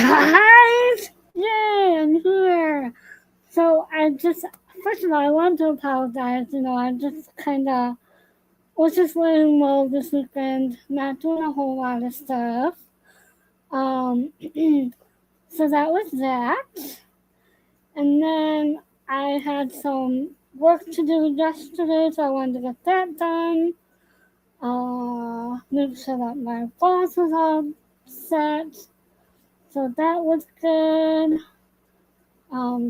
Guys! Yay, I'm here. So first of all, I want to apologize. I just kind of was just laying low this weekend, not doing a whole lot of stuff. Um, so that was that. And then I had some work to do yesterday, so I wanted to get that done. Make sure that my boss was all set. So that was good.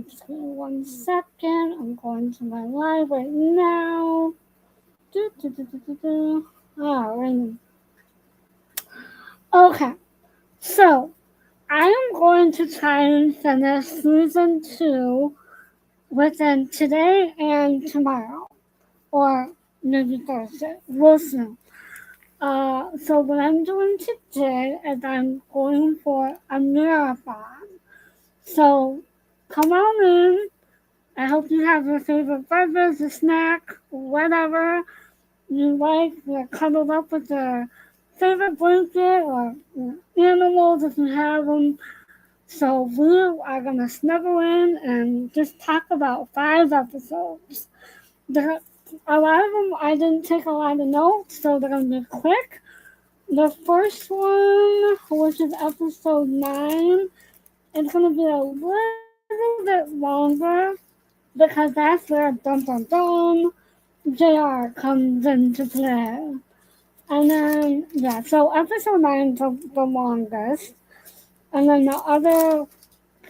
Just give me 1 second. I'm going to my live right now. Alright. Okay, so I am going to try and finish season 2 within today and tomorrow, or maybe Thursday. We'll see. So what I'm doing today is I'm going for a marathon. So come on in. I hope you have your favorite breakfast, a snack, whatever you like. You're cuddled up with your favorite blanket or animals if you have them. So we are going to snuggle in and just talk about 5 episodes. A lot of them I didn't take a lot of notes, so they're going to be quick. The first one, which is episode 9, it's going to be a little bit longer because that's where dun dun dun JR comes into play. And then, yeah, so episode 9 is the longest. And then the other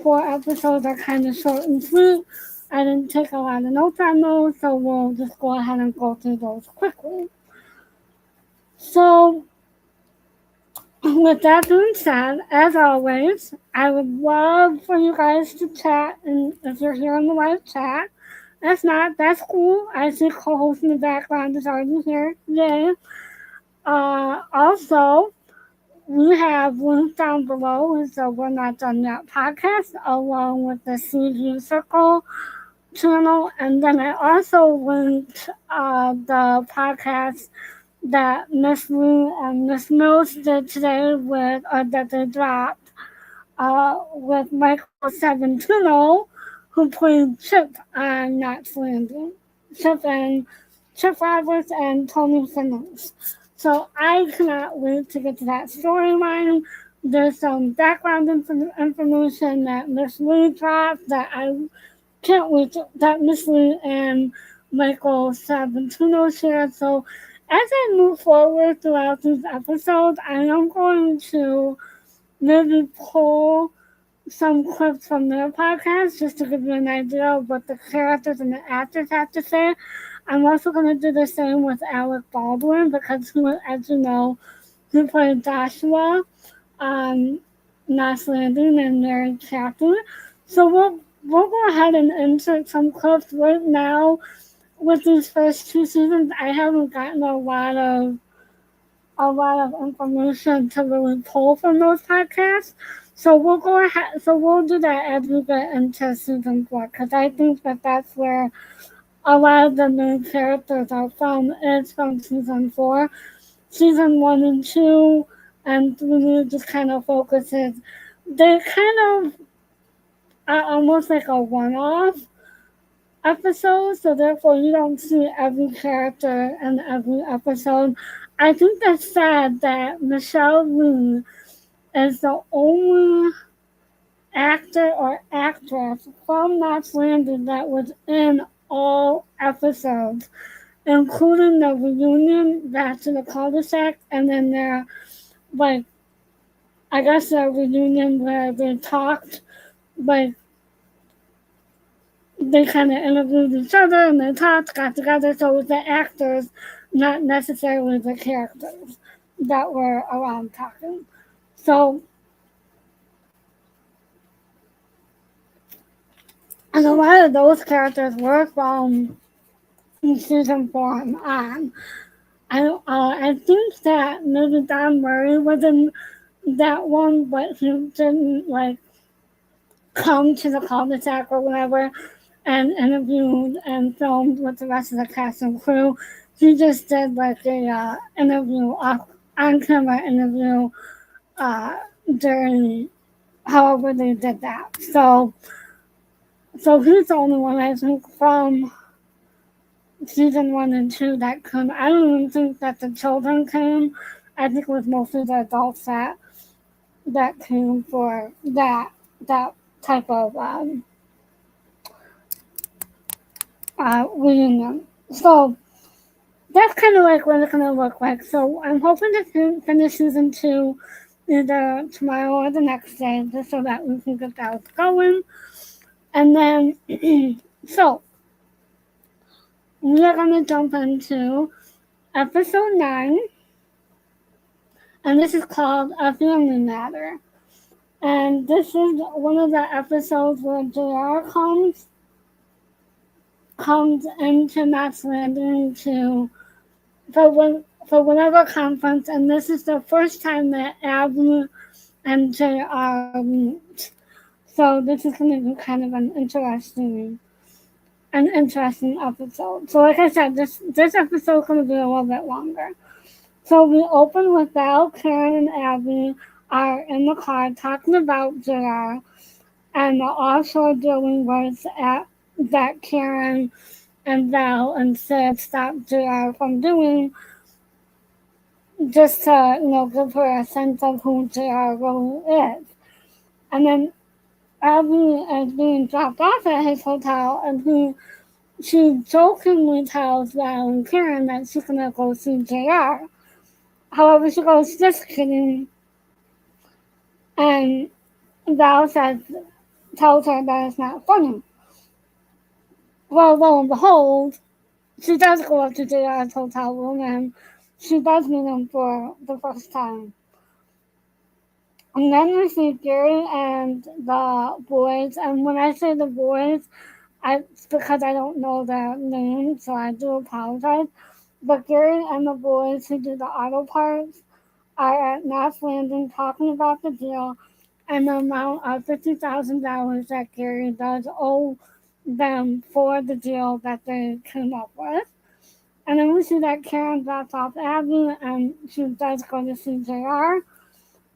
4 episodes are kind of short and sweet. I didn't take a lot of notes on those, so we'll just go ahead and go through those quickly. So, with that being said, as always, I would love for you guys to chat, and if you're here in the live chat, if not, that's cool. I see co-host in the background is already here. Yay. Also, we have links down below with the We're Not Done Yet podcast, along with the CG Circle channel, and then I also linked the podcast that Miss Lee and Miss Mills did today that they dropped with Michael Savantino, who played Chip on knotslanding. Chip Roberts and Tony Simmons. So I cannot wait to get to that storyline. There's some background information that Miss Lee dropped that I can't wait that Miss Lee and Michael Savantino shared. So as I move forward throughout these episodes, I am going to maybe pull some clips from their podcast just to give you an idea of what the characters and the actors have to say. I'm also going to do the same with Alec Baldwin because, as you know, he played Joshua on Knots Landing and Mary Cathy. So we'll go ahead and insert some clips right now. With these first 2 seasons, I haven't gotten a lot of information to really pull from those podcasts. So we'll go ahead. So we'll do that as we get into season 4, because I think that that's where a lot of the main characters are from. It's from season 4, season 1 and 2, and 3 just kind of focuses. They kind of are almost like a one-off episode, so therefore you don't see every character in every episode. I think that's sad that Michelelee is the only actor or actress from Knots Landing that was in all episodes, including the reunion back to the cul-de-sac, and then their, I guess their reunion where they talked, they kind of interviewed each other and they talked, got together, so it was the actors, not necessarily the characters that were around talking. So, and a lot of those characters were from season 4 and on. I think that maybe Don Murray was in that one, but he didn't come to the cul-de-sac or whatever and interviewed and filmed with the rest of the cast and crew. He just did a interview, on camera interview during however they did that. So he's the only one I think from season 1 and 2 that came. I don't even think that the children came. I think it was mostly the adults that came for that type of reunion. So that's kind of like what it's gonna look like. So I'm hoping to finish season 2 either tomorrow or the next day, just so that we can get that going. And then, so we are gonna jump into episode 9, and this is called A Family Matter. And this is one of the episodes where JR comes into Knots Landing to for whatever conference, and this is the first time that Abby and JR meet. So this is going to be kind of an interesting episode. So like I said, this episode is going to be a little bit longer. So we open with Val, Karen, and Abby are in the car talking about JR and the offshore drilling works that Karen and Val and Sid stopped JR from doing, just to, give her a sense of who JR really is. And then Abby is being dropped off at his hotel, and she jokingly tells Val and Karen that she's gonna go see JR. However, she goes, just kidding. And Val tells her that it's not funny. Well, lo and behold, she does go up to JR's hotel room, and she does meet him for the first time. And then we see Gary and the boys, and when I say the boys, it's because I don't know their names, so I do apologize. But Gary and the boys who do the auto parts are at Knots Landing talking about the deal and the amount of $50,000 that Gary does owe them for the deal that they came up with. And then we see that Karen drops off Abby and she does go to see JR.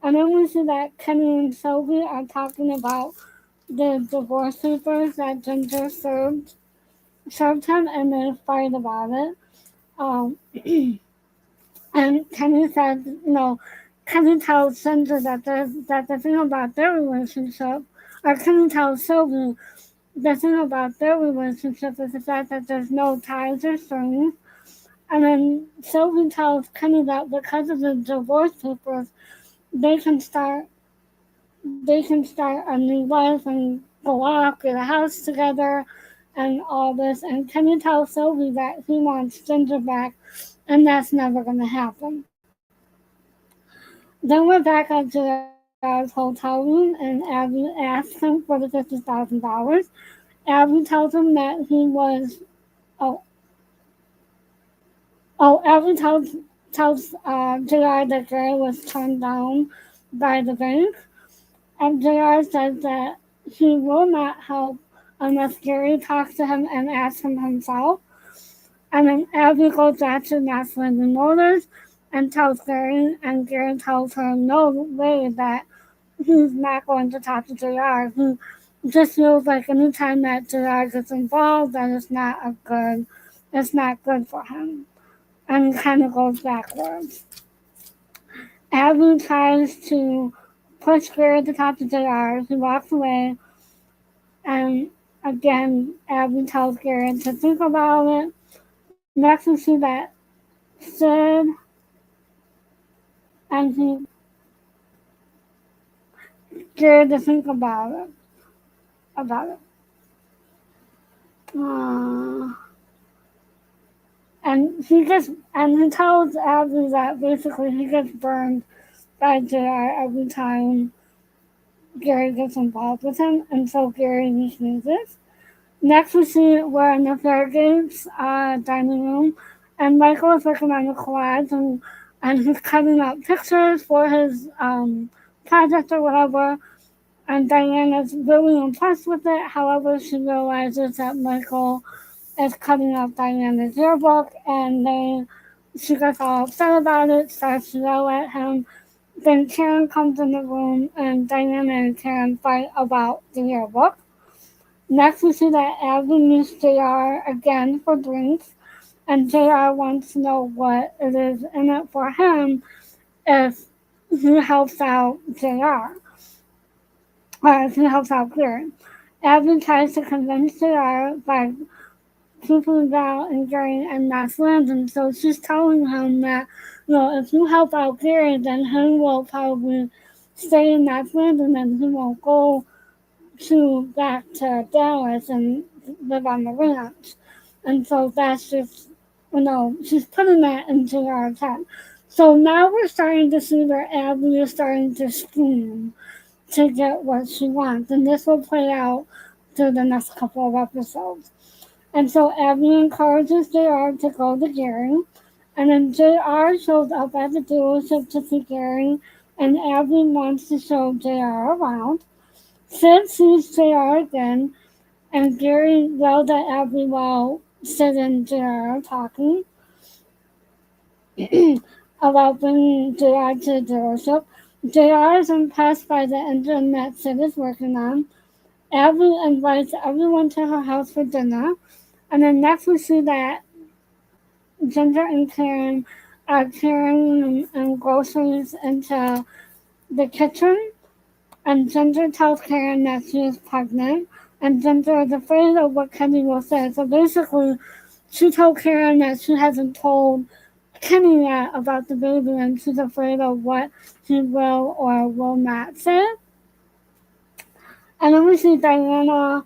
And then we see that Kenny and Sylvie are talking about the divorce papers that Ginger served him, and they fight about it. And Kenny says, Kenny tells Ginger that the thing about their relationship, or Kenny tells Sylvie the thing about their relationship is the fact that there's no ties or strings. And then Sylvie tells Kenny that because of the divorce papers, they can start a new life and go off, get a house together, and all this. And Kenny tells Sylvie that he wants Ginger back, and that's never going to happen. Then we're back at JR's hotel room, and Abby asks him for the $50,000. Abby tells him that he was. Abby tells JR that Gary was turned down by the bank. And JR says that he will not help unless Gary talks to him and asks him himself. And then Abby goes back to Knots Landing Motors and tells Gary, and Gary tells her no way that he's not going to talk to JR. He just feels like anytime that JR gets involved, that it's not good for him. And he kind of goes backwards. Abby tries to push Gary to talk to JR. He walks away, and again, Abby tells Gary to think about it. Next, we see that Sid and Gary to think about it. And he tells Abby that basically he gets burned by JR every time Gary gets involved with him, and so Gary refuses. Next, we see we're in the Fairgates dining room, and Michael is working on the collage, and he's cutting out pictures for his project or whatever. And Diana's really impressed with it. However, she realizes that Michael is cutting up Diana's yearbook, and she gets all upset about it, starts to yell at him, Then Karen comes in the room and Diana and Karen fight about the yearbook. Next, we see that Abby meets JR again for drinks, and JR wants to know what it is in it for him if he helps out JR, or if he helps out Karen. Abby tries to convince JR by keeping about and Gary and knotslanding, so she's telling him that, if you help out Gary, then he will probably stay in knotslanding and he won't go back to Dallas and live on the ranch. And so that's just, she's putting that into our head. So now we're starting to see where Abby is starting to scheme to get what she wants. And this will play out through the next couple of episodes. And so Abby encourages JR to go to Gary. And then JR shows up at the dealership to see Gary. And Abby wants to show JR around. Sid sees JR again. And Gary yelled at Abby while Sid and JR are talking about bringing JR to the dealership. JR is impressed by the engine that Sid is working on. Abby invites everyone to her house for dinner. And then next we see that Ginger and Karen are carrying groceries into the kitchen. And Ginger tells Karen that she is pregnant. And Ginger is afraid of what Kenny will say. So basically, she told Karen that she hasn't told Kenny yet about the baby, and she's afraid of what he will or will not say. And then we see Diana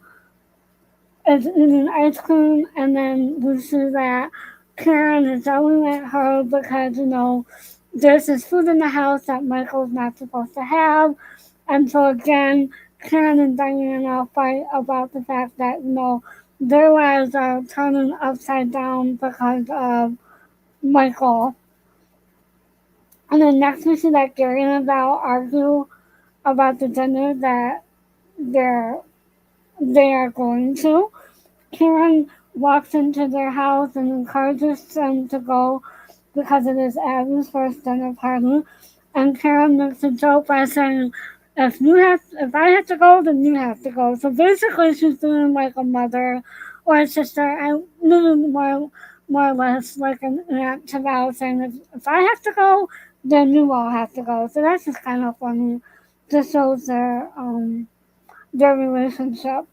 is eating ice cream, and then we see that Karen is yelling at her because, there's this food in the house that Michael's not supposed to have. And so again, Karen and Diana fight about the fact that, their lives are turning upside down because of Michael. And then next we see that Gary and Val argue about the dinner that they are going to. Karen walks into their house and encourages them to go because it is Abby's first dinner party. And Karen makes a joke by saying, if I have to go, then you have to go. So basically, she's doing like a mother or a sister, and maybe more or less like an aunt to Val, saying, if I have to go, then you all have to go. So that's just kind of funny. Just shows their relationship.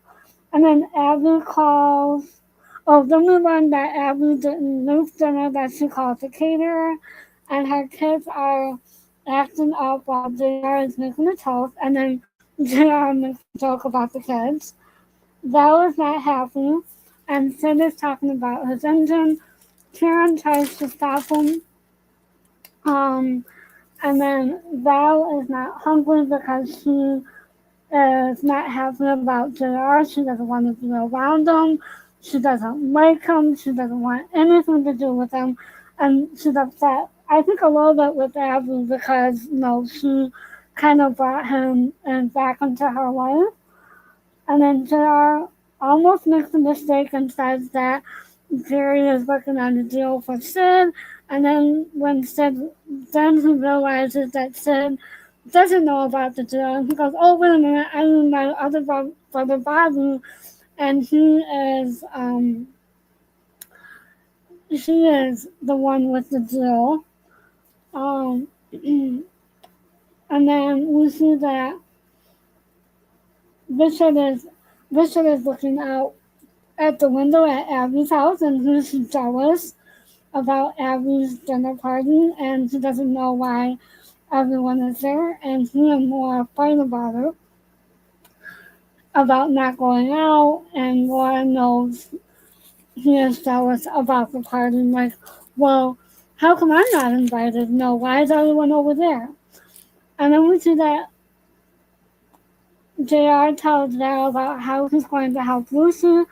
And then Abby calls. Oh, then we learned that Abby didn't make dinner, that she called the caterer, and her kids are acting up while JR is making a toast, and then JR makes a joke about the kids. Val is not happy, and Sid is talking about his engine. Karen tries to stop him. And then Val is not hungry because she is not happy about JR. She doesn't want to be around him. She doesn't like him. She doesn't want anything to do with him. And she's upset, I think, a little bit with Abby because, she kind of brought him back into her life. And then JR almost makes a mistake and says that Jerry is working on a deal for Sid. And then then he realizes that Sid doesn't know about the deal. And he goes, oh, wait a minute, I mean my other brother Bobby, and he is the one with the deal. And then we see that Richard is looking out at the window at Abby's house, and he's jealous about Abby's dinner party, and he doesn't know why everyone is there, and he and Laura fight about it, about not going out, and Laura knows he is jealous about the party. Like, well, how come I'm not invited? No, why is everyone over there? And then we see that JR tells Val about how he's going to help Lucy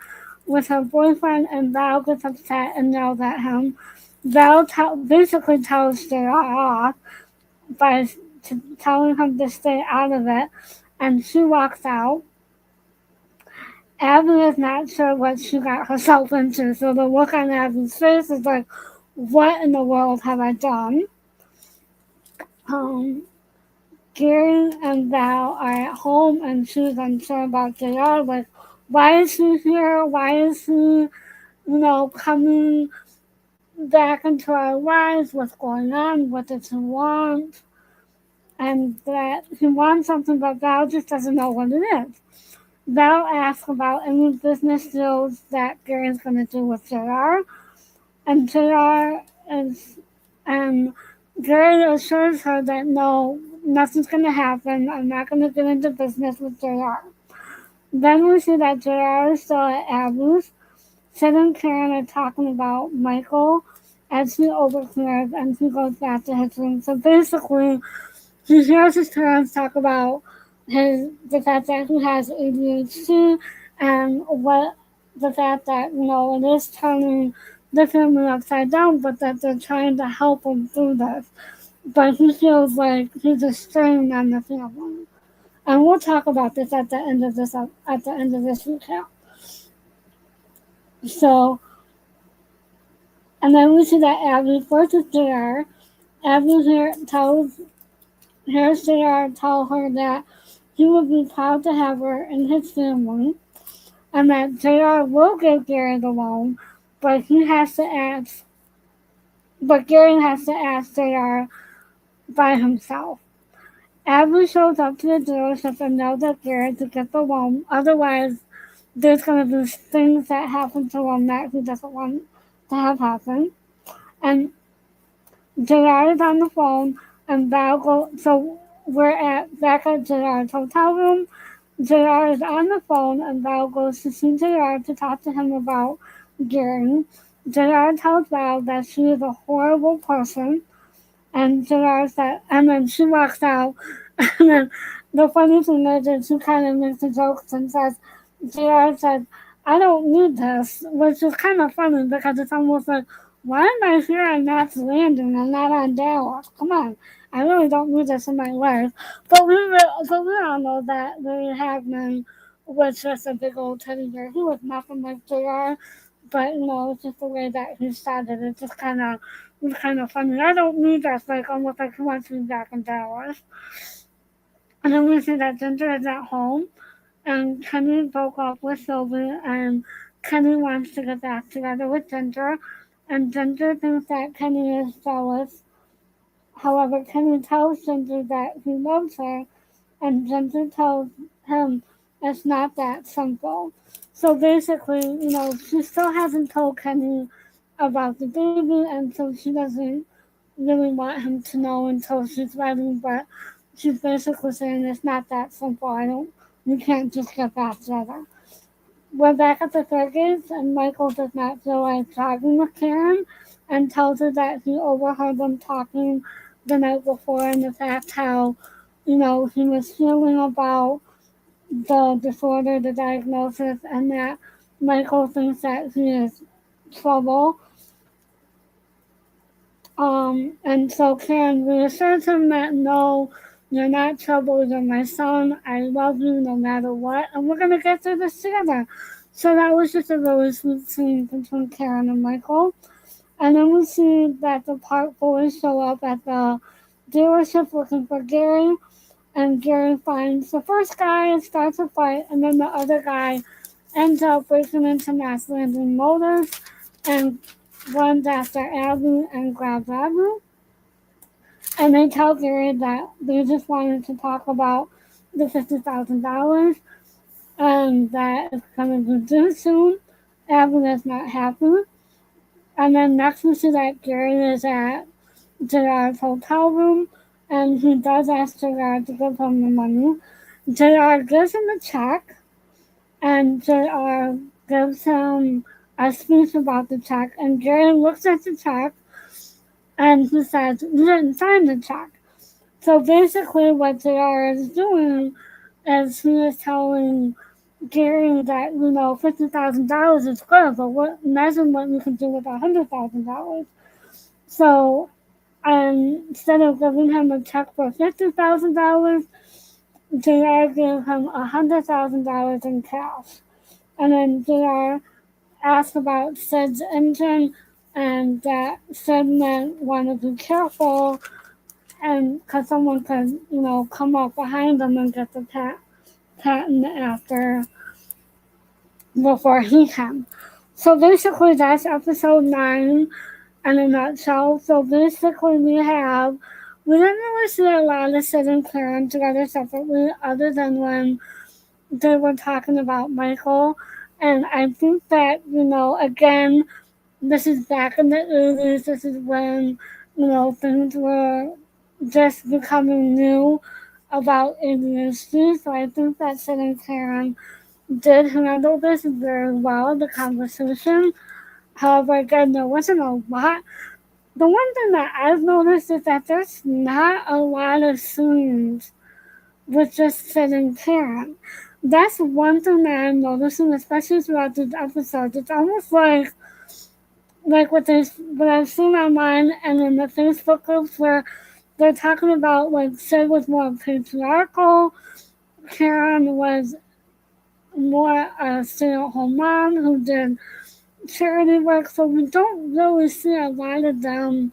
with her boyfriend, and Val gets upset and yells at him. Val basically tells JR off by telling him to stay out of it, and she walks out. Abby is not sure what she got herself into, so the look on Abby's face is like, what in the world have I done? Gary and Val are at home and she's unsure about JR. Like, why is he here? Why is he, coming back into our lives? What's going on? What does he want? And that he wants something, but Val just doesn't know what it is. Val asks about any business deals that Gary's going to do with JR. And JR is, and Gary assures her that no, nothing's going to happen. I'm not going to get into business with JR. Then we see that JR is still at Abby's. Sid and Karen are talking about Michael as he overhears and he goes back to his room. So basically, he hears his parents talk about the fact that he has ADHD and what the fact that it is turning the family upside down, but that they're trying to help him through this. But he feels like he's a strain on the family, and we'll talk about this at the end of this recap. So, and then we see that Abby forces JR. Abby here hears JR tell her that he would be proud to have her in his family, and that JR will give Gary the loan, but he has to ask. But Gary has to ask JR by himself. Abby shows up to the dealership and knows that Gary to get the loan. Otherwise, there's going to be things that happen to him that he doesn't want to have happen. And JR is on the phone, and Val goes. So we're back at JR's hotel room. JR is on the phone, and Val goes to see JR to talk to him about Gary. JR tells Val that she is a horrible person, and JR said, and then she walks out. And then the funny thing is that she kind of makes a joke and says, JR said, I don't need this, which is kind of funny because it's almost like, why am I here on Knots Landing and not on Dallas? Come on, I really don't need this in my life. But we all know that Larry Hagman was just a big old teddy bear. He was nothing like JR, but it's just the way that he said it. It just kind of funny. I don't need this, like almost like he wants me back in Dallas. And then we see that Ginger is at home, and Kenny broke up with Sylvie, and Kenny wants to get back together with Ginger, and Ginger thinks that Kenny is jealous. However, Kenny tells Ginger that he loves her, and Ginger tells him it's not that simple. So basically, she still hasn't told Kenny about the baby, and so she doesn't really want him to know until she's ready, but she's basically saying it's not that simple. We can't just get back together. We're back at the Fairgates, and Michael does not feel like driving with Karen and tells her that he overheard them talking the night before and the fact how, he was feeling about the disorder, the diagnosis, and that Michael thinks that he is trouble. And so Karen reassures him that no, you're not trouble, you're my son, I love you no matter what, and we're going to get through this together. So that was just a really sweet scene between Karen and Michael. And then we see that the Park boys show up at the dealership looking for Gary, and Gary finds the first guy and starts a fight, and then the other guy ends up breaking into knotslanding Motors and runs after Abby and grabs Abby. And they tell Gary that they just wanted to talk about the $50,000 and that it's going to be due soon. Abby is not happy. And then next we see that Gary is at JR's hotel room, and he does ask JR to give him the money. JR gives him a check, and JR gives him a speech about the check, and Gary looks at the check, and he says, you didn't sign the check. So basically what JR is doing is he is telling Gary that, $50,000 is good, but imagine what you can do with $100,000. So instead of giving him a check for $50,000, JR gave him $100,000 in cash. And then JR asked about Sid's engine, and that Sid wanted to be careful and because someone could, come up behind them and get the patent after before he can. So basically, that's episode 9 in a nutshell. So basically, we didn't really see a lot of Sid and Karen together separately, other than when they were talking about Michael. And I think that, again, this is back in the 80s. This is when, things were just becoming new about ADHD. So I think that Sid and Karen did handle this very well, the conversation. However, again, there wasn't a lot. The one thing that I've noticed is that there's not a lot of scenes with just Sid and Karen. That's one thing that I'm noticing, especially throughout these episodes. It's almost like what I've seen online and in the Facebook groups where they're talking about like Sid was more patriarchal, Karen was more a stay-at-home mom who did charity work, so we don't really see a lot of them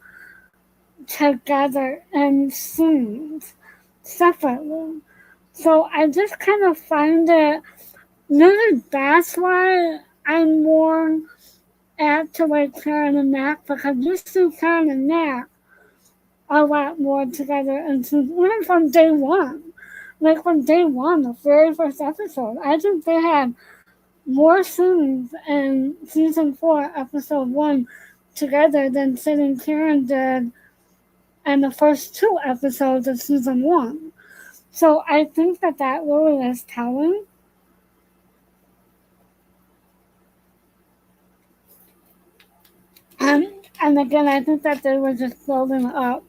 together in scenes separately. So I just kind of find it, maybe that's why I'm more apt to like Karen and Mac, because you see Karen and Mac a lot more together in scenes, even from day one. Like from day one, the very first episode, I think they had more scenes in season 4, episode 1, together than Sid and Karen did in the first 2 episodes of season 1. So I think that really is telling. And, and again, I think that they were just building up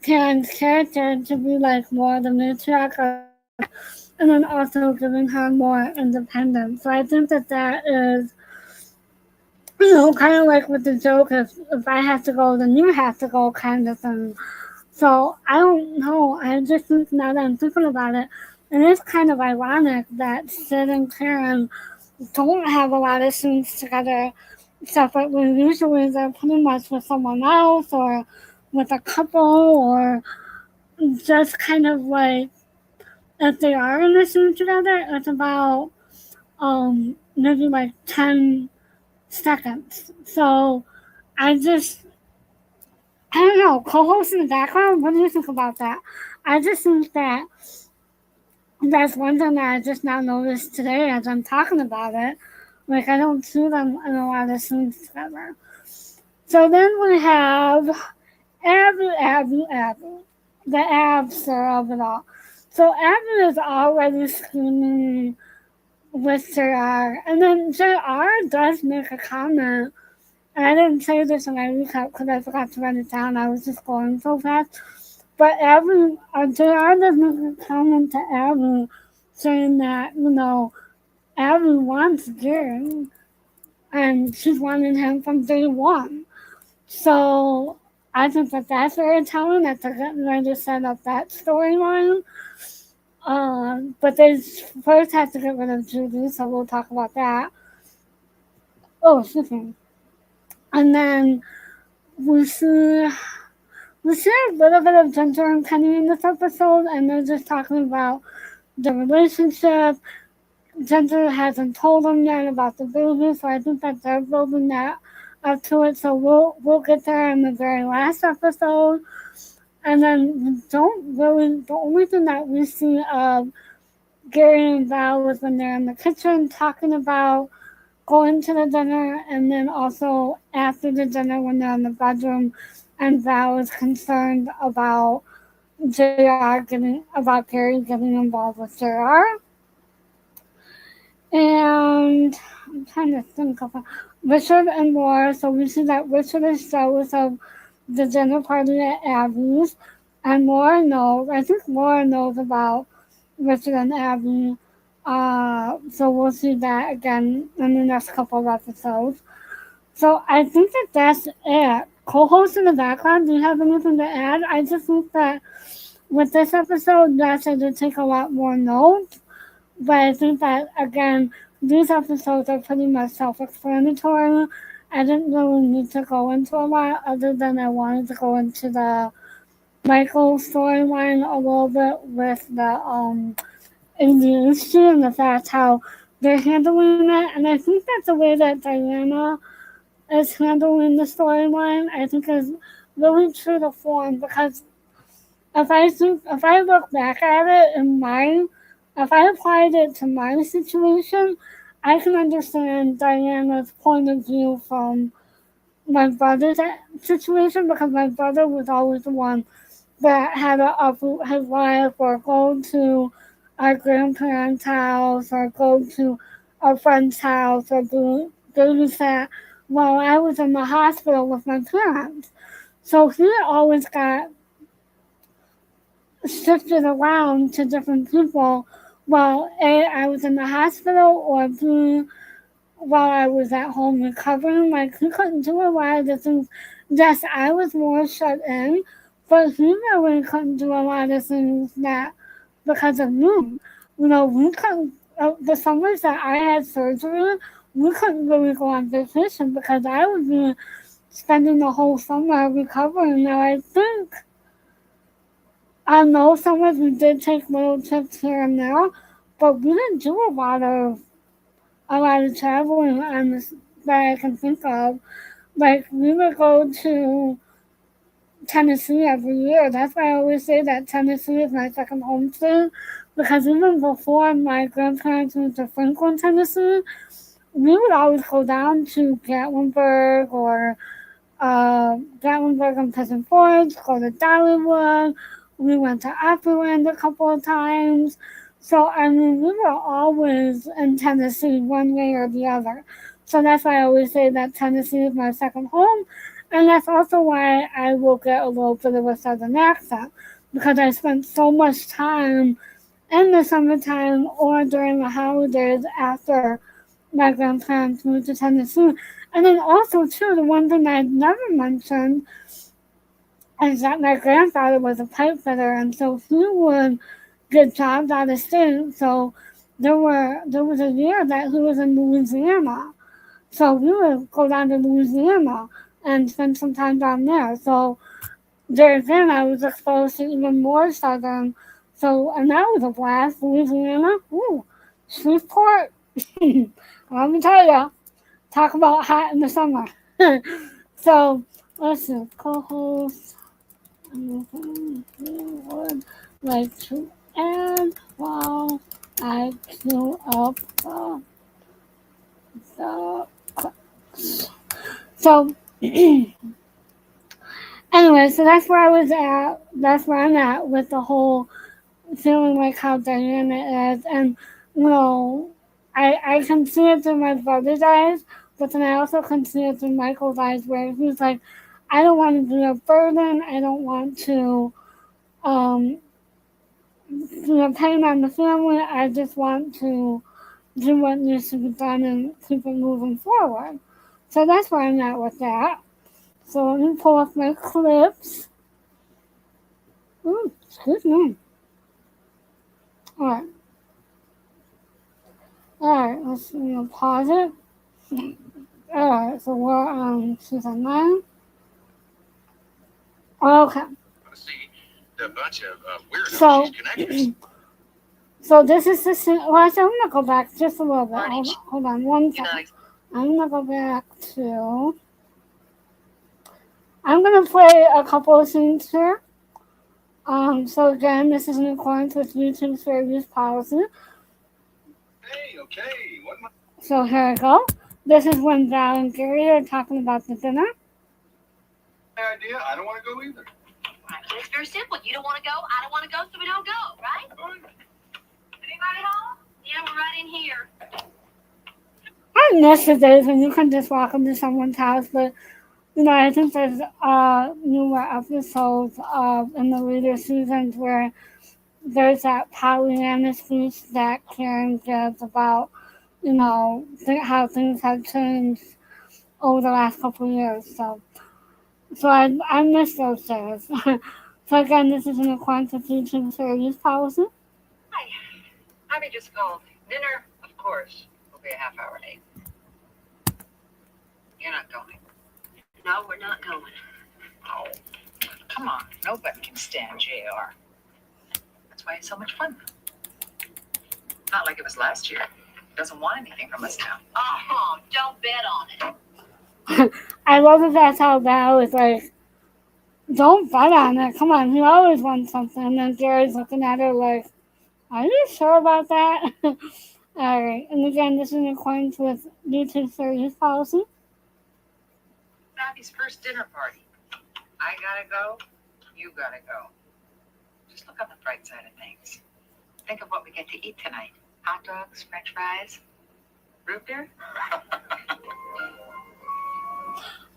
Karen's character to be like more the matriarch of the house, and then also giving her more independence. So I think that is, kind of like with the joke, if I have to go, then you have to go kind of thing. So I don't know. I just think now that I'm thinking about it, it is kind of ironic that Sid and Karen don't have a lot of scenes together separately. Usually they're pretty much with someone else or with a couple, or just kind of like, if they are in a scene together, it's about maybe like 10 seconds. So I don't know, co-host in the background, what do you think about that? I just think that that's one thing that I just now noticed today as I'm talking about it. Like, I don't see them in a lot of scenes together. So then we have Abby. The abster of it all. So Abby is already scheming with JR. And then JR does make a comment, and I didn't say this in my recap because I forgot to write it down. I was just going so fast. But JR does make a comment to Abby saying that, Abby wants Gary, and she's wanting him from day one. So I think that that's very telling that they're getting ready to set up that storyline. But they first have to get rid of Judy, so we'll talk about that. Oh, excuse me. And then we see a little bit of Ginger and Kenny in this episode, and they're just talking about the relationship. Ginger hasn't told them yet about the baby, so I think that they're building that up to it. So we'll get there in the very last episode. And then the only thing that we see of Gary and Val was when they're in the kitchen talking about going to the dinner, and then also after the dinner when they're in the bedroom and Val is concerned about Gary getting involved with JR. And I'm trying to think of Richard and Laura. So we see that Richard is jealous of the dinner party at Abby's, and I think Laura knows about Richard and Abby. So we'll see that again in the next couple of episodes. So I think that that's it. Co-host in the background, do you have anything to add? I just think that with this episode, yes, I did take a lot more notes, but I think that, again, these episodes are pretty much self-explanatory. I didn't really need to go into a lot other than I wanted to go into the Michael's storyline a little bit with the ADHD and the fact how they're handling it. And I think that the way that Diana is handling the storyline, I think is really true to form because if I look back at it if I applied it to my situation, I can understand Diana's point of view from my brother's situation because my brother was always the one that had to uproot his life or go to our grandparents' house or go to a friend's house or do babysat while I was in the hospital with my parents. So he always got shifted around to different people while A, I was in the hospital or B, while I was at home recovering. Like, he couldn't do a lot of the things. Yes, I was more shut in, but he really couldn't do a lot of things that because of me. You know, we couldn't, the summers that I had surgery, we couldn't really go on vacation because I would be spending the whole summer recovering. Now, I think I know sometimes we did take little trips here and there, but we didn't do a lot of traveling on this that I can think of. Like we would go to Tennessee every year. That's why I always say that Tennessee is my second home state because even before my grandparents moved to Franklin, Tennessee, we would always go down to Gatlinburg or Gatlinburg and Pleasant Forge, go to Dollywood. We went to Opryland a couple of times. So, I mean, we were always in Tennessee one way or the other. So that's why I always say that Tennessee is my second home. And that's also why I will get a little bit of a southern accent because I spent so much time in the summertime or during the holidays after my grandparents moved to Tennessee. And then also, too, the one thing I never mentioned is that my grandfather was a pipe fitter, and so he would get jobs out of state. So there was a year that he was in Louisiana, so we would go down to Louisiana and spend some time down there. So there again, I was exposed to even more southern. So and that was a blast. Louisiana, ooh, Shreveport. Let me tell you, talk about hot in the summer. So let's see, co-host. Anything you would like to add while I queue up the clips? So anyway, so that's where I was at. That's where I'm at with the whole feeling like how Diana is, and you know, I can see it through my brother's eyes, but then I also can see it through Michael's eyes, where he's like, I don't want to be a burden. I don't want to um, be a pain on the family. I just want to do what needs to be done and keep it moving forward. So that's where I'm at with that. So let me pull up my clips. Ooh, excuse me. All right. Alright, let's pause it. Alright, so we're on season 9. Okay. See the bunch of weirdos so this is the scene. Well, I'm gonna go back just a little bit. Hold on 1 second. I'm gonna go back to. I'm gonna play a couple of scenes here. So again, this is in accordance with YouTube's fair use policy. Okay. So here I go. This is when Val and Gary are talking about the dinner. Idea. I don't want to go either. It's very simple. You don't want to go. I don't want to go, so we don't go, right? Anybody home? Yeah, we're right in here. I miss the days when you can just walk into someone's house, but I think there's newer episodes in the later seasons where there's that Pollyanna speech that Karen gives about how things have changed over the last couple of years. So I miss those days. So again, this is in accordance with YouTube's fair use policy. Hi. I may just go. Dinner, of course, will be a half hour late. You're not going. No, we're not going. Oh. Come on, nobody can stand JR. That's why it's so much fun. Not like it was last year. Doesn't want anything from us now. Oh, don't bet on it. I love that that's how Val is like, don't bet on it. Come on, he always wants something. And then Gary's looking at her like, are you sure about that? Alright, and again, this is in accordance with YouTube series policy. Bobby's first dinner party. I gotta go, you gotta go. Just look on the bright side of things. Think of what we get to eat tonight. Hot dogs, french fries, root beer.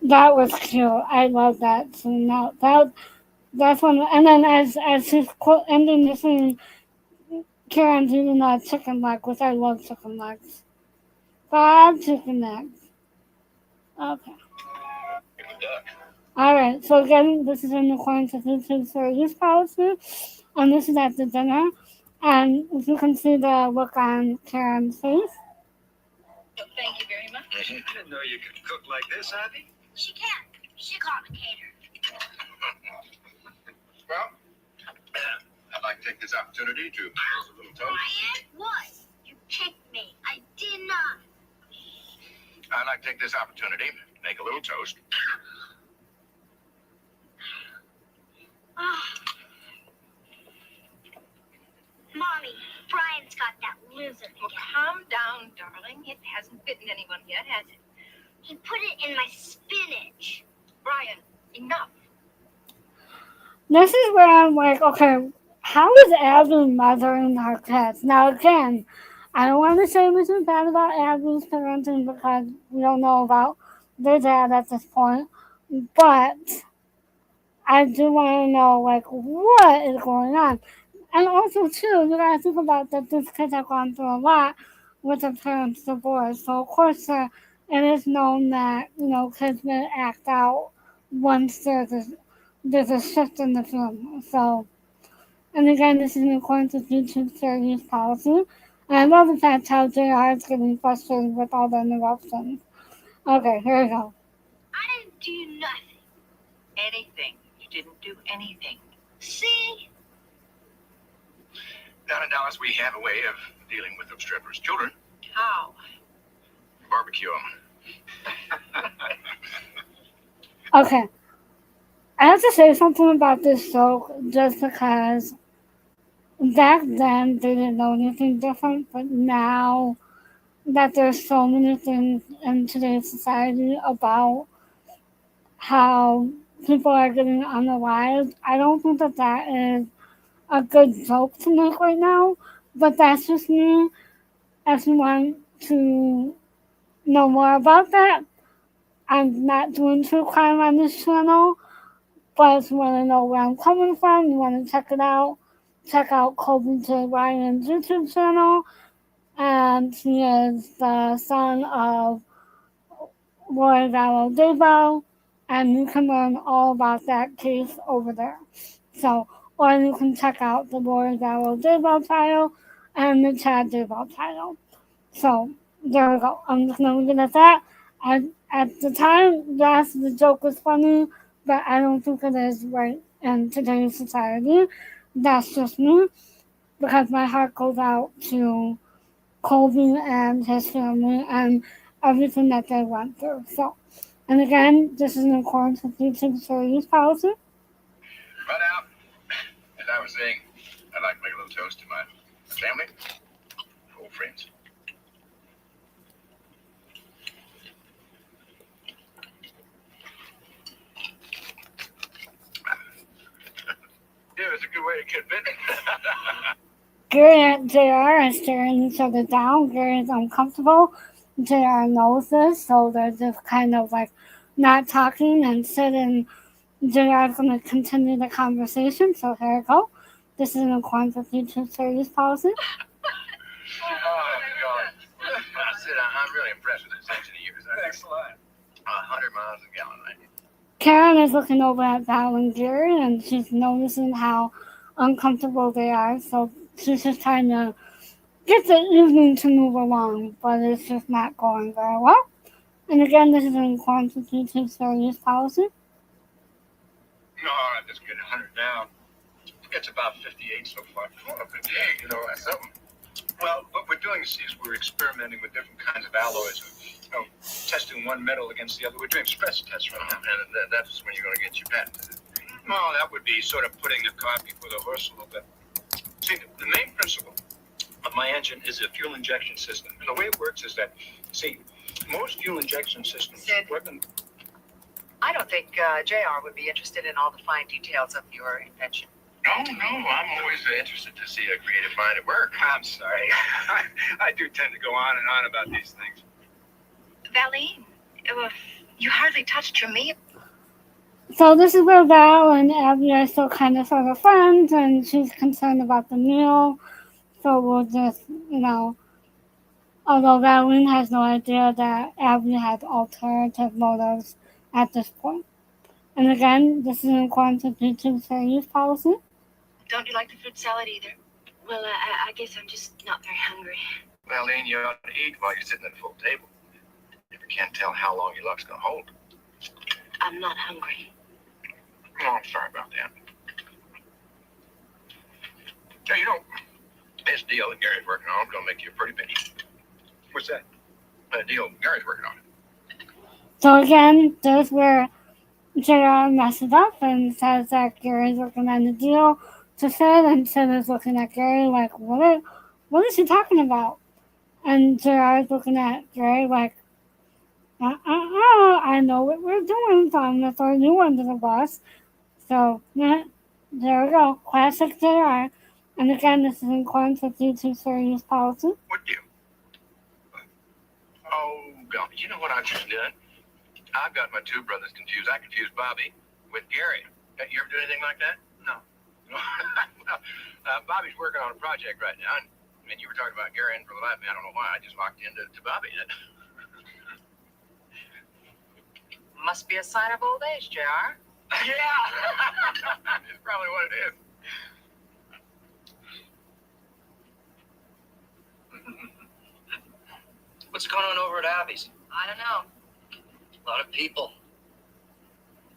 That was cute. I love that. So now that's one. And then as she's ending the scene, Karen's eating a chicken leg, which I love chicken legs. 5 chicken legs. Okay. Alright, so again, this is in accordance with YouTube series policy, and this is at the dinner, and if you can see the look on Karen's face. Thank you very much. I didn't know you could cook like this, Abby. She can. She called me cater. Well, I'd like to take this opportunity to propose a little toast. Brian, what? You kicked me. I did not. I'd like to take this opportunity to make a little toast. Mommy, Brian's got that loser Well, again. calm down, darling. It hasn't bitten anyone yet, has it? He put it in my spinach. Brian, enough. This is where I'm like, okay, how is Abby mothering her kids? Now again, I don't want to say anything bad about Abby's parenting because we don't know about their dad at this point, but I do want to know, like, what is going on? And also, too, you gotta think about that these kids have gone through a lot with their parents' divorce. So, of course, it is known that, kids may act out once there's a shift in the family. So, and again, this is in accordance with YouTube series policy. And I love the fact how JR is getting frustrated with all the interruptions. Okay, here we go. I didn't do nothing. Anything. You didn't do anything. See? Down in Dallas, we have a way of dealing with obstreperous children. How? Barbecue them. Okay. I have to say something about this show just because back then they didn't know anything different, but now that there's so many things in today's society about how people are getting unalived, I don't think that is a good joke to make right now, but that's just me. If you want to know more about that, I'm not doing true crime on this channel, but if you want to know where I'm coming from, you want to check it out, check out Kobe J. Ryan's YouTube channel, and he is the son of Roy Vallow Daybell, and you can learn all about that case over there. So, or you can check out the Roy Vallow Daybell trial and the Chad Daybell trial. So, there we go. I'm just going to leave it at that. At the time, yes, the joke was funny, but I don't think it is right in today's society. That's just me, because my heart goes out to Colby and his family and everything that they went through. So, and again, this is in accordance with YouTube series policy. But now, as I was saying, I'd like to make a little toast to my family, old friends. Yeah, it's a good way to get bitten. Gary and JR are staring each other down. Gary is uncomfortable. JR knows this, so they're just kind of like not talking and sitting. JR is going to continue the conversation, so here we go. This is in accordance with YouTube series policy. Oh, God. I'm really impressed with this engine of yours. Excellent. 100 miles a gallon, right? Karen is looking over at Val and Gary, and she's noticing how uncomfortable they are, so she's just trying to get the evening to move along, but it's just not going very well. And again, this is in accordance with YouTube series policy. No, I'm just getting 100 down. It's about 58 so far. Oh, 58, you know, that's something. Well, what we're doing is we're experimenting with different kinds of alloys. You know, testing one metal against the other. We're doing stress tests right now. And that's when you're going to get your patent. No, that would be sort of putting the cart before the horse a little bit. See, the main principle of my engine is a fuel injection system. And the way it works is that, see, most fuel injection systems Sid. work in... I don't think JR would be interested in all the fine details of your invention. No, I'm always interested to see a creative mind at work. I'm sorry. I do tend to go on and on about these things. Valine, you hardly touched your meal. So this is where Val and Abby are still kind of sort of friends, and she's concerned about the meal. So we'll just, although Valine has no idea that Abby has alternative motives at this point. And again, this is in accordance with YouTube's fair use policy. Don't you like the fruit salad either? Well, I guess I'm just not very hungry. Well, Ian, you ought to eat while you're sitting at a full table. You never can tell how long your luck's going to hold. I'm not hungry. Oh, I'm sorry about that. Hey, this deal that Gary's working on is going to make you a pretty penny. What's that? The deal Gary's working on. So again, there's where JR messes up and says that Gary's working on the deal to Sid, and Sid is looking at Gary like, what is he talking about? And JR is looking at Gary like, I know what we're doing, so I'm going to throw you under the bus. So, yeah, there we go. Classic JR. And again, this is in accordance with YouTube's fair use policy. What deal? Oh, God, you know what I've just done? I've got my two brothers confused. I confused Bobby with Gary. You ever do anything like that? No. Well, Bobby's working on a project right now, and you were talking about Gary, and for the life of me, I don't know why, I just locked into Bobby. Must be a sign of old age, JR. Yeah! It's probably what it is. What's going on over at Abby's? I don't know. A lot of people.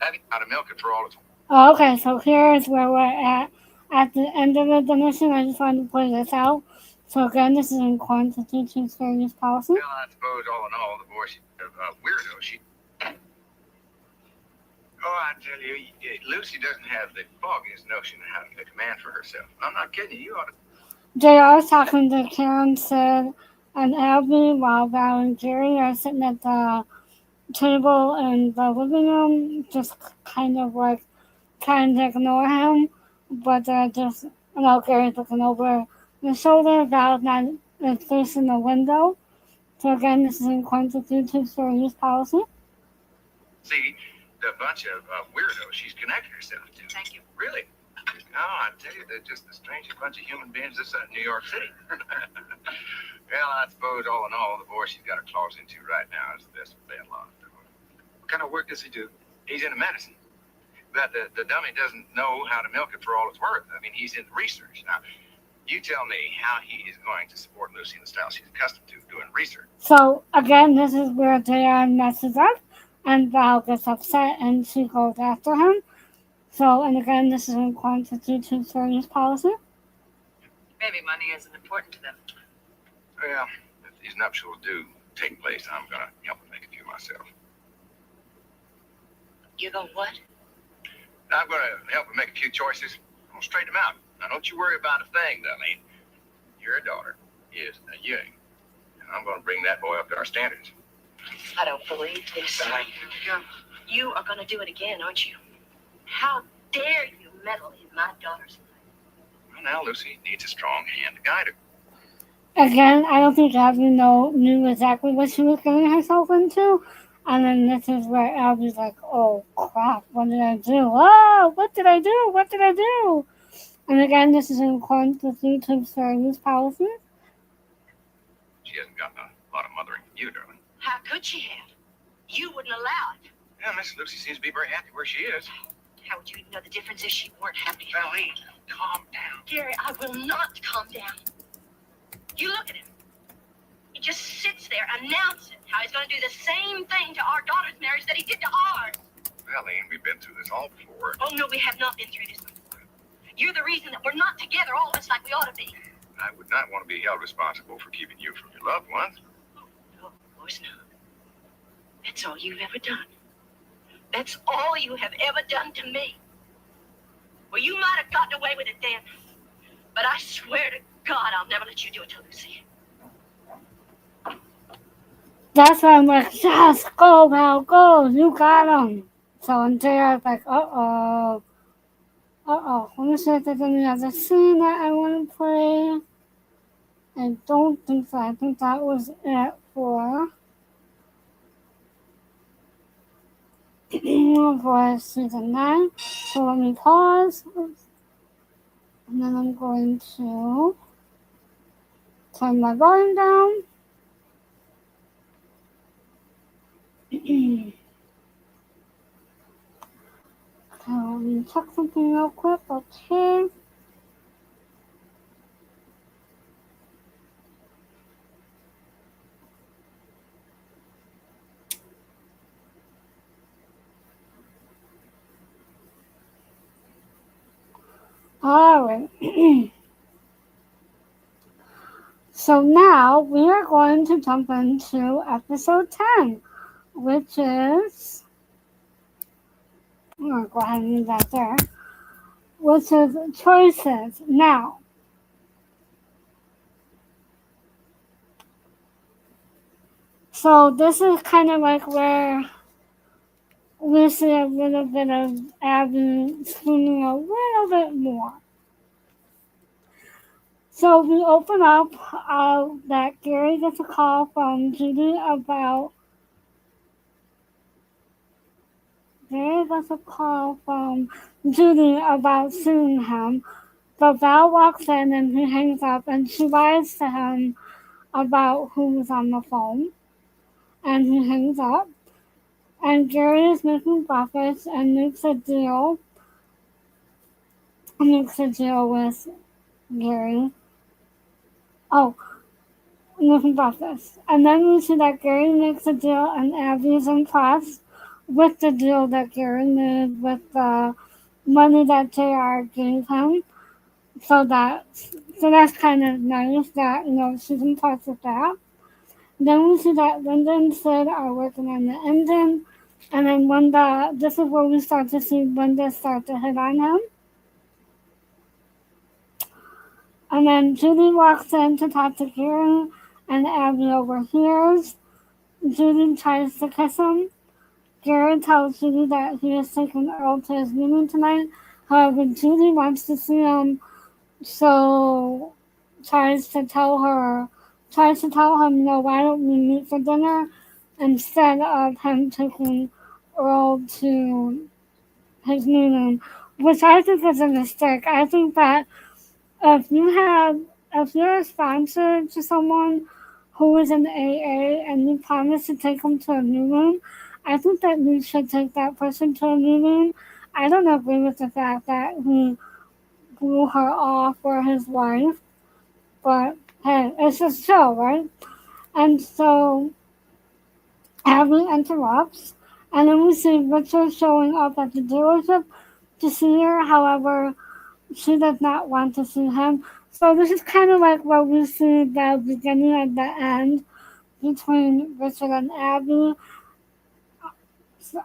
Abby, out of milk it for all its... Oh, okay, so here's where we're at the end of the mission. I just wanted to point this out. So again, this is in accordance with YouTube's fair use policy. Well, I suppose all in all, the boy, she's a weirdo. She... Oh, I tell you, Lucy doesn't have the foggiest notion of how to pick a man for herself. I'm not kidding you. You ought to... JR is talking to Karen, Sid, and Abby, while Val and Gary are sitting at the table in the living room, just kind of like trying to ignore him, but they're just, Gary's looking over his shoulder, Val's not is facing the window. So again, this is in accordance with YouTube's fair use policy. See, the bunch of weirdos she's connected herself to. Thank you. Really? Oh, I tell you, they're just the strangest bunch of human beings this New York City. Well, I suppose all in all, the boy she's got her claws into right now is the best of bad luck. What kind of work does he do? He's into medicine. But the dummy doesn't know how to milk it for all it's worth. I mean, he's into research. Now, you tell me how he is going to support Lucy in the style she's accustomed to doing research. So again, this is where JR messes up, and Val gets upset, and she goes after him. So, and again, this is in accordance with YouTube's fair use policy. Maybe money isn't important to them. Well, if these nuptials do take place, I'm going to help them make a few myself. You go what? I'm going to help them make a few choices. I'm going to straighten them out. Now, don't you worry about a thing, Darlene. Your daughter is a Ewing, and I'm going to bring that boy up to our standards. I don't believe this. You are going to do it again, aren't you? How dare you meddle in my daughter's life? Well, now Lucy needs a strong hand to guide her. Again, I don't think Abby knew exactly what she was getting herself into. And then this is where Abby's like, oh crap, what did I do? Oh, what did I do? What did I do? And again, this is in accordance with YouTube's fair use policy. She hasn't gotten a lot of mothering from you, darling. How could she have? You wouldn't allow it. Yeah, Miss Lucy seems to be very happy where she is. How would you even know the difference if she weren't happy? Darlene, calm down. Gary, I will not calm down. You look at him. He just sits there announcing how he's going to do the same thing to our daughter's marriage that he did to ours. Well, Elaine, we've been through this all before. Oh, no, we have not been through this before. You're the reason that we're not together, all of us, like we ought to be. I would not want to be held responsible for keeping you from your loved ones. No, of course not. That's all you've ever done. That's all you have ever done to me. Well, you might have gotten away with it then, but I swear to God, I'll never let you do it to Lucy. That's why I'm like, yes, go, Val, go, you got him. So Andrea's like, let me see if there's any other scene that I want to play. I don't think so. I think that was it for for season 9. So let me pause, and then I'm going to turn my volume down. Okay, let me check something real quick. Okay. Alright. So now we are going to jump into episode 10, which is, I'm going to go ahead and leave that there, which is choices. Now, so this is kind of like where we see a little bit of Abby swinging a little bit more. So we open up that Gary gets a call from Judy about seeing him, but Val walks in and he hangs up and she lies to him about who's on the phone, and he hangs up. And Gary is making breakfast and makes a deal with Gary. Oh, making breakfast. And then we see that Gary makes a deal and Abby's impressed with the deal that Gary made with the money that JR gave him. So that's kind of nice that, she's impressed with that. Then we see that Linda and Sid are working on the engine. And then this is where we start to see Linda start to hit on him. And then Judy walks in to talk to Gary, and Abby overhears. Judy tries to kiss him. Gary tells Judy that he is taking Earl to his meeting tonight. However, Judy wants to see him, so tries to tell him, why don't we meet for dinner instead of him taking Earl to his meeting, which I think is a mistake. I think that if you're a sponsor to someone who is in AA and you promise to take them to a meeting, I think that you should take that person to a meeting. I don't agree with the fact that he blew her off for his wife, but hey, it's a show, right? And so Abby interrupts, and then we see Richard showing up at the dealership to see her. However, she does not want to see him. So this is kind of like what we see the beginning and the end between Richard and Abby.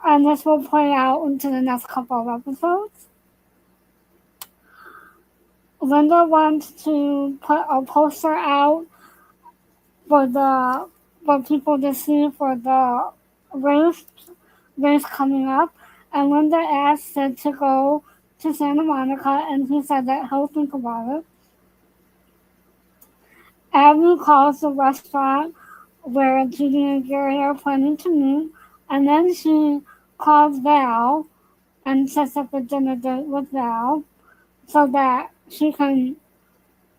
And this will play out into the next couple of episodes. Linda wants to put a poster out for people to see for the race coming up. And Linda asked Sid to go to Santa Monica, and he said that he'll think about it. Abby calls the restaurant where Judy and Gary are planning to meet, and then she calls Val and sets up a dinner date with Val so that she can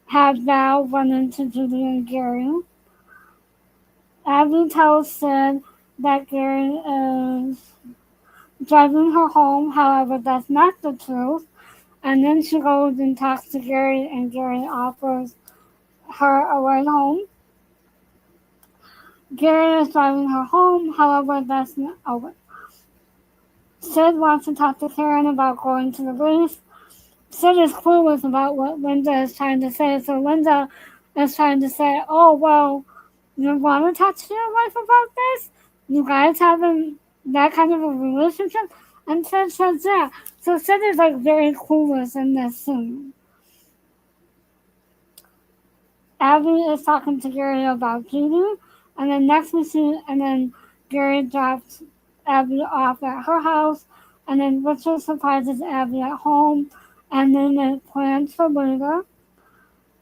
have Val run into Judy and Gary. Abby tells Sid that Gary is driving her home, however, that's not the truth. And then she goes and talks to Gary, and Gary offers her a ride home. Gary is driving her home, however, that's not. Sid wants to talk to Karen about going to the race. Sid is clueless about what Linda is trying to say, so Linda is trying to say, oh, well, you want to talk to your wife about this? You guys having that kind of a relationship? And Sid says, yeah. So Sid is like very clueless in this scene. Abby is talking to Gary about Judy, and then next we see, and then Gary drops Abby off at her house, and then Richard surprises Abby at home, and then make plans for later.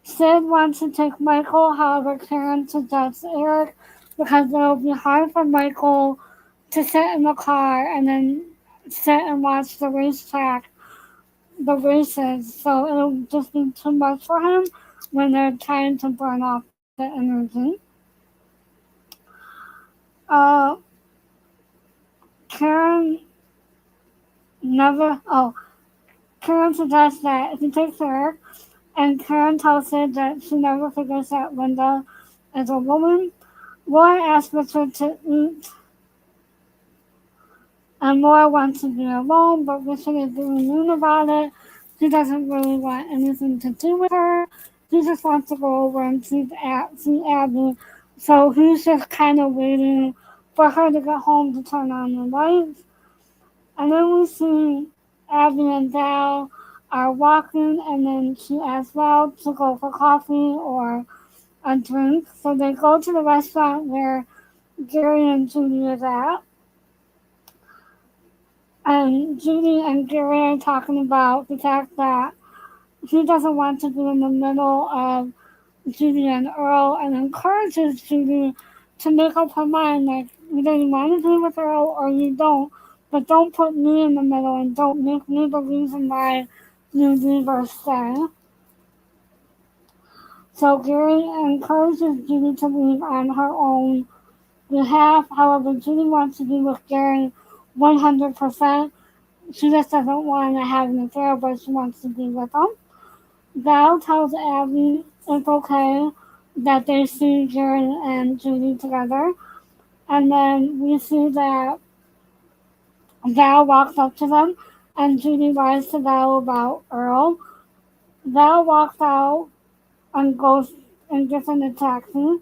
Sid wants to take Michael, however, Karen suggests Eric because it'll be hard for Michael to sit in the car and then sit and watch the racetrack, the races, so it'll just be too much for him when they're trying to burn off the energy. Uh, Karen never, oh, Karen suggests that he takes Eric, and Karen tells Sid that she never figures that Linda is a woman. Laura asks Richard to eat, and Laura wants to be alone, but Richard is being mean about it. He doesn't really want anything to do with her. He just wants to go over and see Abby. So he's just kind of waiting for her to get home to turn on the lights. And then we see Abby and Val are walking, and then she asks Val to go for coffee or a drink. So they go to the restaurant where Gary and Judy is at. And Judy and Gary are talking about the fact that he doesn't want to be in the middle of Judy and Earl, and encourages Judy to make up her mind, like, either you want to be with Earl or you don't, but don't put me in the middle and don't make me the reason why you leave or stay. So Gary encourages Judy to leave on her own behalf. However, Judy wants to be with Gary 100%. She just doesn't want to have an affair, but she wants to be with him. Val tells Abby it's okay that they see Gary and Judy together. And then we see that Val walks up to them and Judy lies to Val about Earl. Val walks out and goes and gets in a taxi.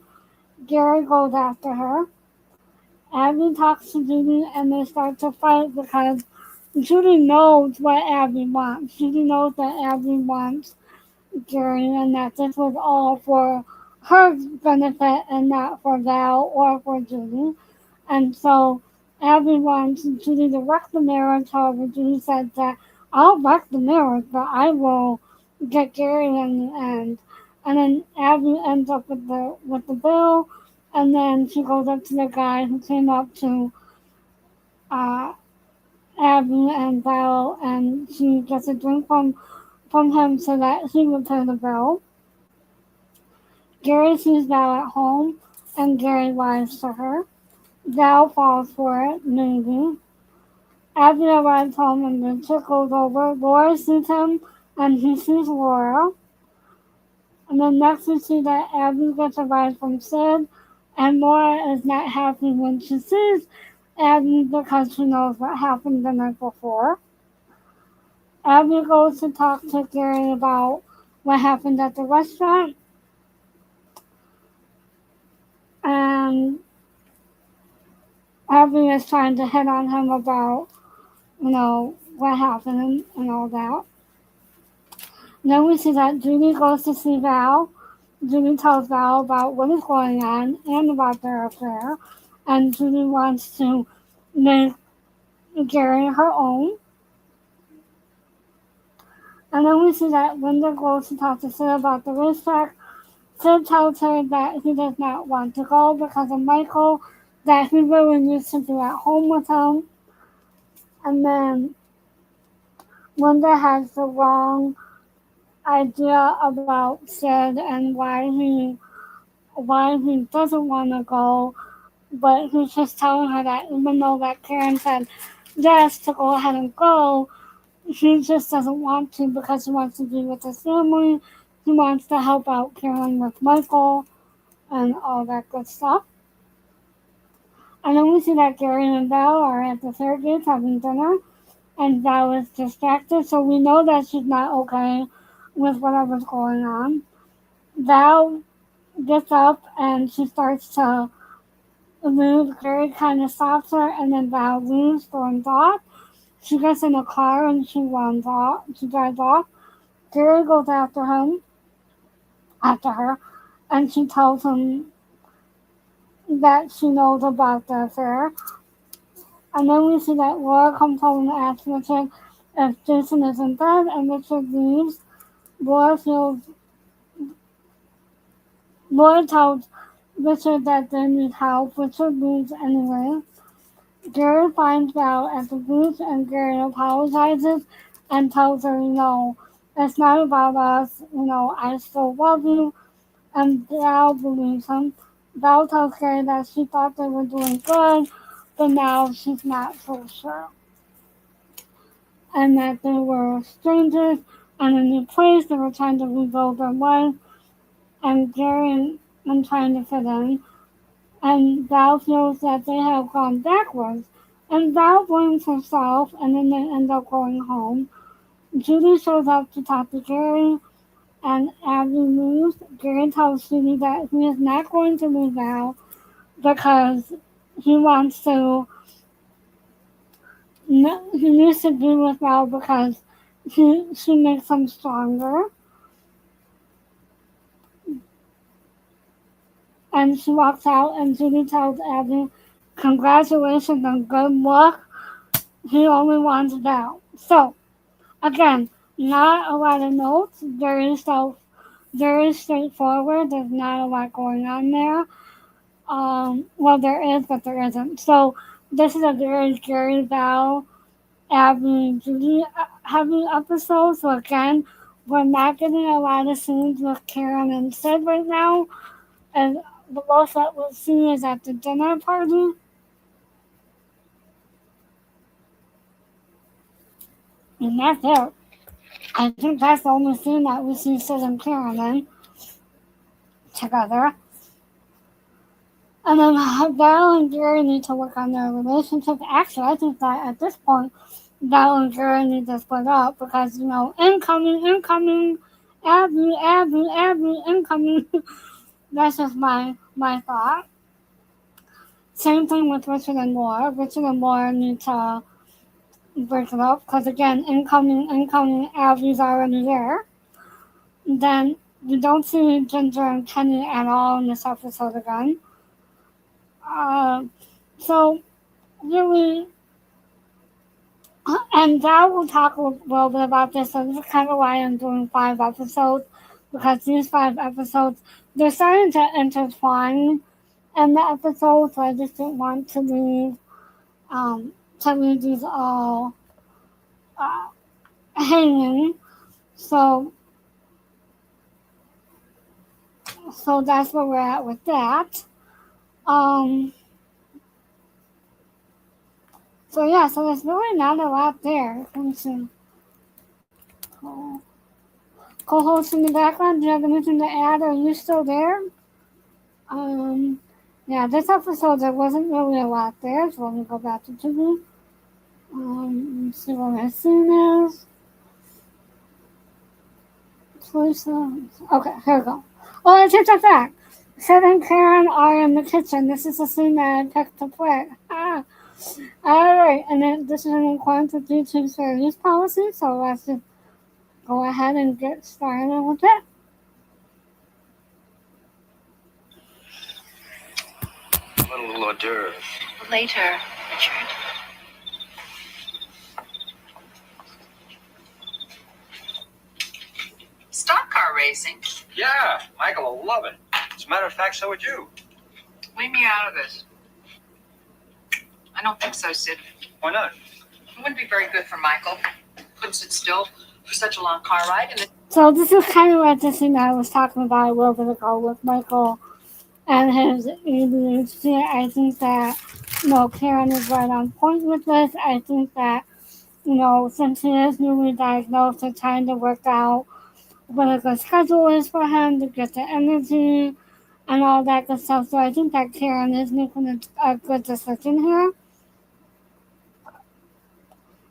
Gary goes after her. Abby talks to Judy and they start to fight because Judy knows what Abby wants. Judy knows that Abby wants Gary and that this was all for her benefit and not for Val or for Judy. And so Abby wants Judy to wreck the marriage. However, Judy said that I'll wreck the marriage, but I will get Gary in the end. And then Abby ends up with the bill, and then she goes up to the guy who came up to uh, Abby and Val, and she gets a drink from him so that he would pay the bill. Gary sees Val at home, and Gary lies to her. Val falls for it, maybe. Abby arrives home and the chick goes over. Laura sees him, and he sees Laura. And then next we see that Abby gets a ride from Sid, and Laura is not happy when she sees Abby because she knows what happened the night before. Abby goes to talk to Gary about what happened at the restaurant, and Abby is trying to hit on him about, what happened and all that. Then we see that Judy goes to see Val. Judy tells Val about what is going on and about their affair, and Judy wants to make Gary her own. And then we see that Linda goes to talk to Sid about the racetrack. Sid tells her that he does not want to go because of Michael, that he really needs to be at home with him. And then Linda has the wrong idea about Sid and why he doesn't want to go, but he's just telling her that even though that Karen said yes to go ahead and go, he just doesn't want to because he wants to be with his family. He wants to help out Karen with Michael and all that good stuff. And then we see that Gary and Val are at the Fairgates having dinner. and Val is distracted, so we know that she's not okay with whatever's going on. Val gets up and she starts to leave. Gary kind of stops her, and then Val leaves, storms off. She gets in a car and she runs off. She drives off. Gary goes after her, and she tells him that she knows about the affair. And then we see that Laura comes home and asks Richard if Jason isn't dead, and Richard leaves. Laura feels Laura tells Richard that they need help. Richard leaves anyway. Gary finds Val at the beach, and Gary apologizes and tells her, it's not about us, I still love you, and Val believes him. Val tells Gary that she thought they were doing good, but now she's not so sure. And that they were strangers and a new place, they were trying to rebuild their life, and Gary and trying to fit in. And Val feels that they have gone backwards. And Val blames herself, and then they end up going home. Judy shows up to talk to Gary, and Abby leaves. Gary tells Judy that he is not going to leave Val because he wants to. He needs to be with Val because she makes him stronger. And she walks out, and Judy tells Abby, "Congratulations and good luck. He only wants Val." So, again, not a lot of notes. Very straightforward. There's not a lot going on there. Well, there is, but there isn't. So, this is a very Gary, Val, Abby, Judy heavy episode. So, again, we're not getting a lot of scenes with Karen and Sid right now. And the most that we'll see is at the dinner party. And that's it. I think that's the only scene that we see Sid and Karen in together. And then Val and Gary need to work on their relationship. Actually, I think that at this point, Val and Gary need to split up because, incoming, Abby, incoming. That's just my thought. Same thing with Richard and Laura. Richard and Laura need to break it up because, again, incoming, Abby's already there. Then we don't see Ginger and Kenny at all in this episode again. So, really, and Val will talk a little bit about this, so this is kind of why I'm doing 5 episodes, because these 5 episodes, they're starting to intertwine in the episode, so I just didn't want to leave these all hanging. So that's where we're at with that. So there's really not a lot there. Co-host in the background, do you have anything to add? Are you still there? This episode there wasn't really a lot there, so let me go back to TV. Let's see what my scene is. Okay, here we go. Oh, I take that back. Sid and Karen are in the kitchen. This is the scene that I picked to play. Alright, and then this is in accordance with YouTube's fair use policy, so let's just go ahead and get started with it. A little hors d'oeuvre. Later, Richard. Stock car racing. Yeah, Michael will love it. As a matter of fact, so would you. Leave me out of this. I don't think so, Sid. Why not? It wouldn't be very good for Michael. Couldn't sit still for such a long car ride. So this is kind of like the scene I was talking about a little bit ago with Michael and his ADHD. I think that, Karen is right on point with this. I think that, since he is newly diagnosed, they're trying to work out what a good schedule is for him to get the energy and all that good stuff. So I think that Karen is making a good decision here.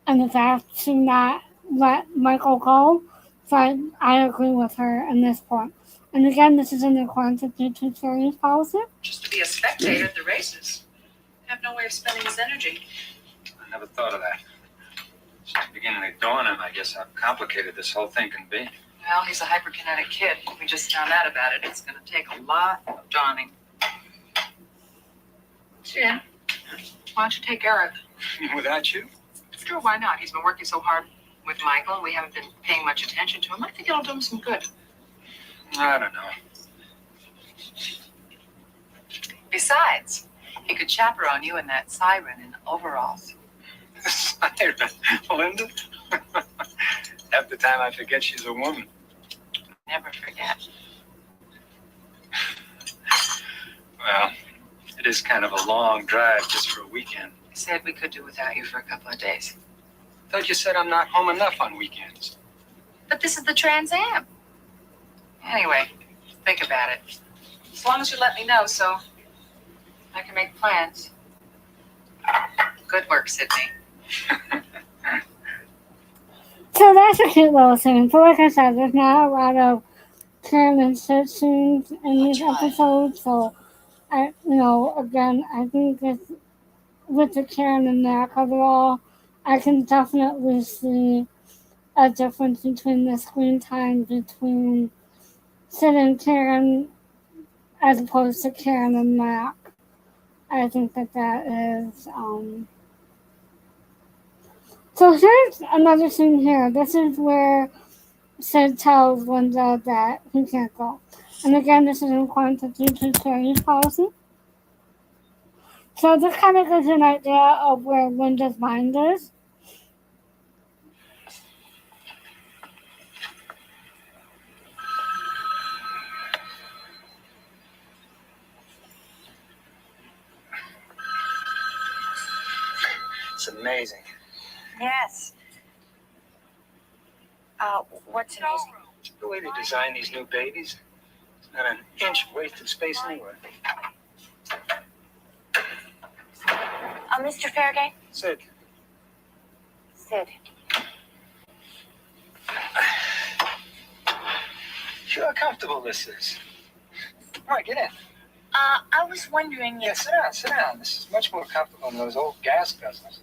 and the fact to not let Michael go. So I agree with her in this point. And again, this is in accordance with YouTube series policy. Just to be a spectator at the races. Have no way of spending his energy. I never thought of that. It's just beginning to dawn on him, I guess, how complicated this whole thing can be. Well, he's a hyperkinetic kid. We just found out about it. It's going to take a lot of dawning. Jim, why don't you take Eric? Without you? Sure, why not? He's been working so hard with Michael, and we haven't been paying much attention to him. I think it'll do him some good. I don't know. Besides, he could chaperone you in that siren in overalls. Siren. Linda? Half the time I forget she's a woman. Never forget. Well, it is kind of a long drive just for a weekend. I said we could do without you for a couple of days. Thought you said I'm not home enough on weekends. But this is the Trans Am. Anyway, think about it. As long as you let me know so I can make plans. Good work, Sydney. So that's a cute little scene. But like I said, there's not a lot of Karen and Sid scenes in these episodes. So, again, I think it's with the Karen and Mac overall, I can definitely see a difference between the screen time between Sid and Karen as opposed to Karen and Mac. I think that is. So here's another scene here. This is where Sid tells Linda that he can't go. And again, this is in accordance with YouTube series policy. So this kind of gives you an idea of where Linda's mind is. It's amazing. Yes. What's amazing? The way they design these new babies. It's not an inch of wasted space anywhere. Mr. Fairgate? Sid. Sid. Sure how comfortable this is. Come on, get in. I was wondering Yeah, if... sit down. This is much more comfortable than those old gas guzzlers.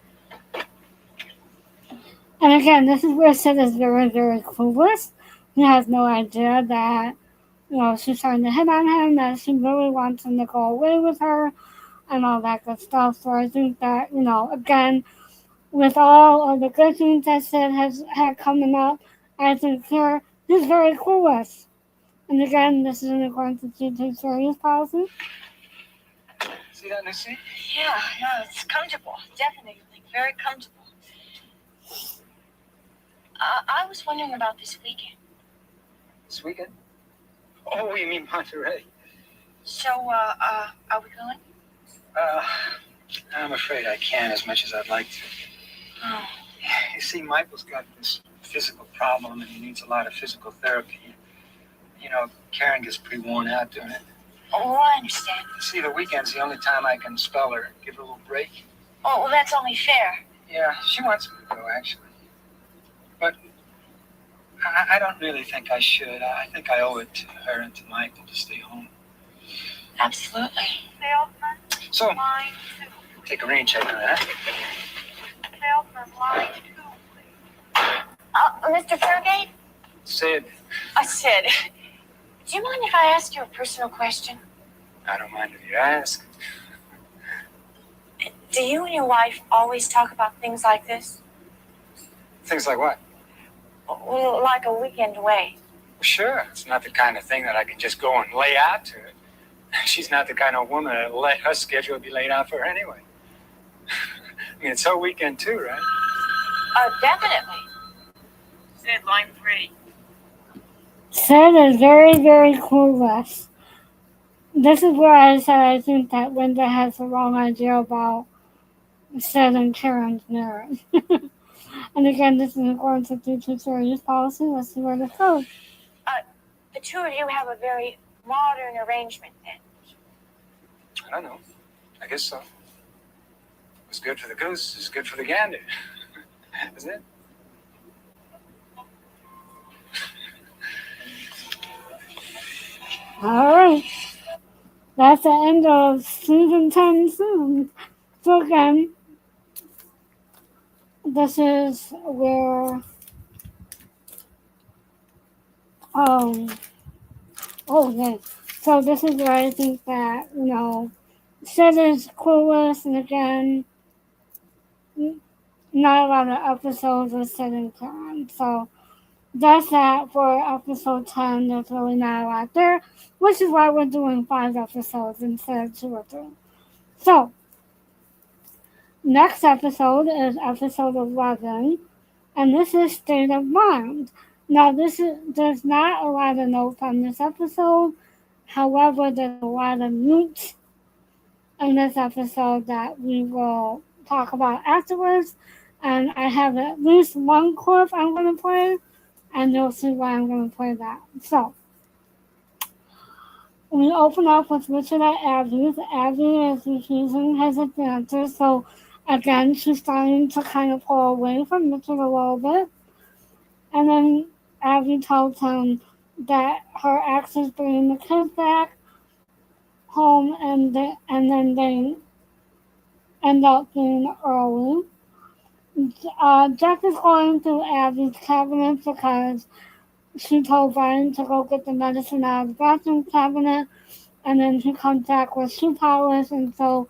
And again, this is where Sid is very, very clueless. He has no idea that, she's trying to hit on him, that she really wants him to go away with her, and all that good stuff. So I think that, again, with all of the good things that Sid has had coming up, I think here he's very clueless. And again, this is in accordance with YouTube series policy. See that new seat? Yeah, no, it's comfortable. Definitely. Very comfortable. I was wondering about this weekend. This weekend? Oh, you mean Monterey? So, are we going? I'm afraid I can't as much as I'd like to. Oh. You see, Michael's got this physical problem and he needs a lot of physical therapy. Karen gets pretty worn out doing it. Oh, I understand. See, the weekend's the only time I can spell her and give her a little break. Oh, well, that's only fair. Yeah, she wants me to go, actually. But I don't really think I should. I think I owe it to her and to Michael to stay home. Absolutely. Salesman, So, line 2. take a rain check on that. Salesman, line 2, please. Mr. Fairgate? Sid, I said, do you mind if I ask you a personal question? I don't mind if you ask. Do you and your wife always talk about things like this? Things like what? Well, like a weekend away. Sure, it's not the kind of thing that I can just go and lay out to her. She's not the kind of woman that let her schedule be laid out for her anyway. I mean, it's her weekend too, right? Definitely. Sid, line 3. Sid is very, very clueless. This is where I said I think that Linda has the wrong idea about Sid and Karen's marriage. And again, this is in accordance with YouTube series policy. Let's see where this goes. The two of you have a very modern arrangement then. I don't know. I guess so. What's good for the goose is good for the gander. Is it? Alright. That's the end of season 10 soon. So again, this is where um oh yeah. So this is where I think that, Sid is clueless, and again, not a lot of episodes with Sid and Karen. So that's that for episode 10. There's really not a lot there, which is why we're doing 5 episodes instead of 2 or 3. So, next episode is episode 11, and this is State of Mind. Now, there's not a lot of notes on this episode. However, there's a lot of meat in this episode that we will talk about afterwards. And I have at least one clip I'm going to play, and you'll see why I'm going to play that. So, we open up with Richard at Abby's. Abby is refusing his advances, so again, she's starting to kind of pull away from Richard a little bit. And then Abby tells him that her ex is bringing the kids back home, and then they end up being early. Jeff is going through Abby's cabinet because she told Brian to go get the medicine out of the bathroom cabinet, and then he comes back with shoe polish, and so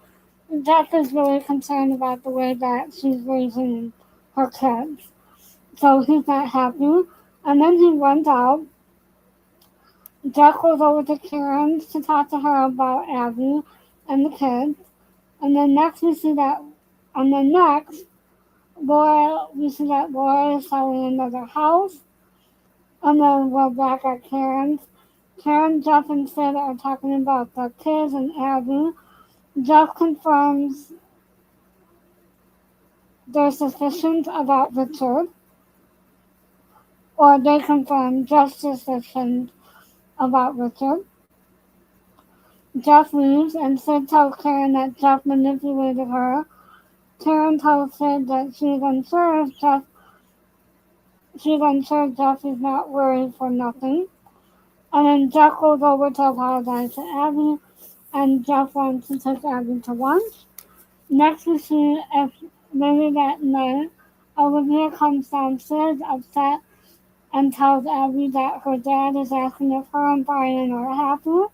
Jeff is really concerned about the way that she's raising her kids. So he's not happy, and then he runs out. Jeff goes over to Karen's to talk to her about Abby and the kids, and then next we see that, Laura is selling another house, and then we're back at Karen's. Karen, Jeff, and Sid are talking about the kids and Abby. Jeff confirms their suspicions about Richard, or they confirm Jeff's suspicions about Richard. Jeff leaves, and Sid tells Karen that Jeff manipulated her. Karen tells Sid that she's unsure Jeff is not worried for nothing. And then Jeff goes over to apologize to Abby, and Jeff wants to take Abby to lunch. Next we see if later that night, Olivia comes downstairs upset and tells Abby that her dad is asking if her and Brian are happy.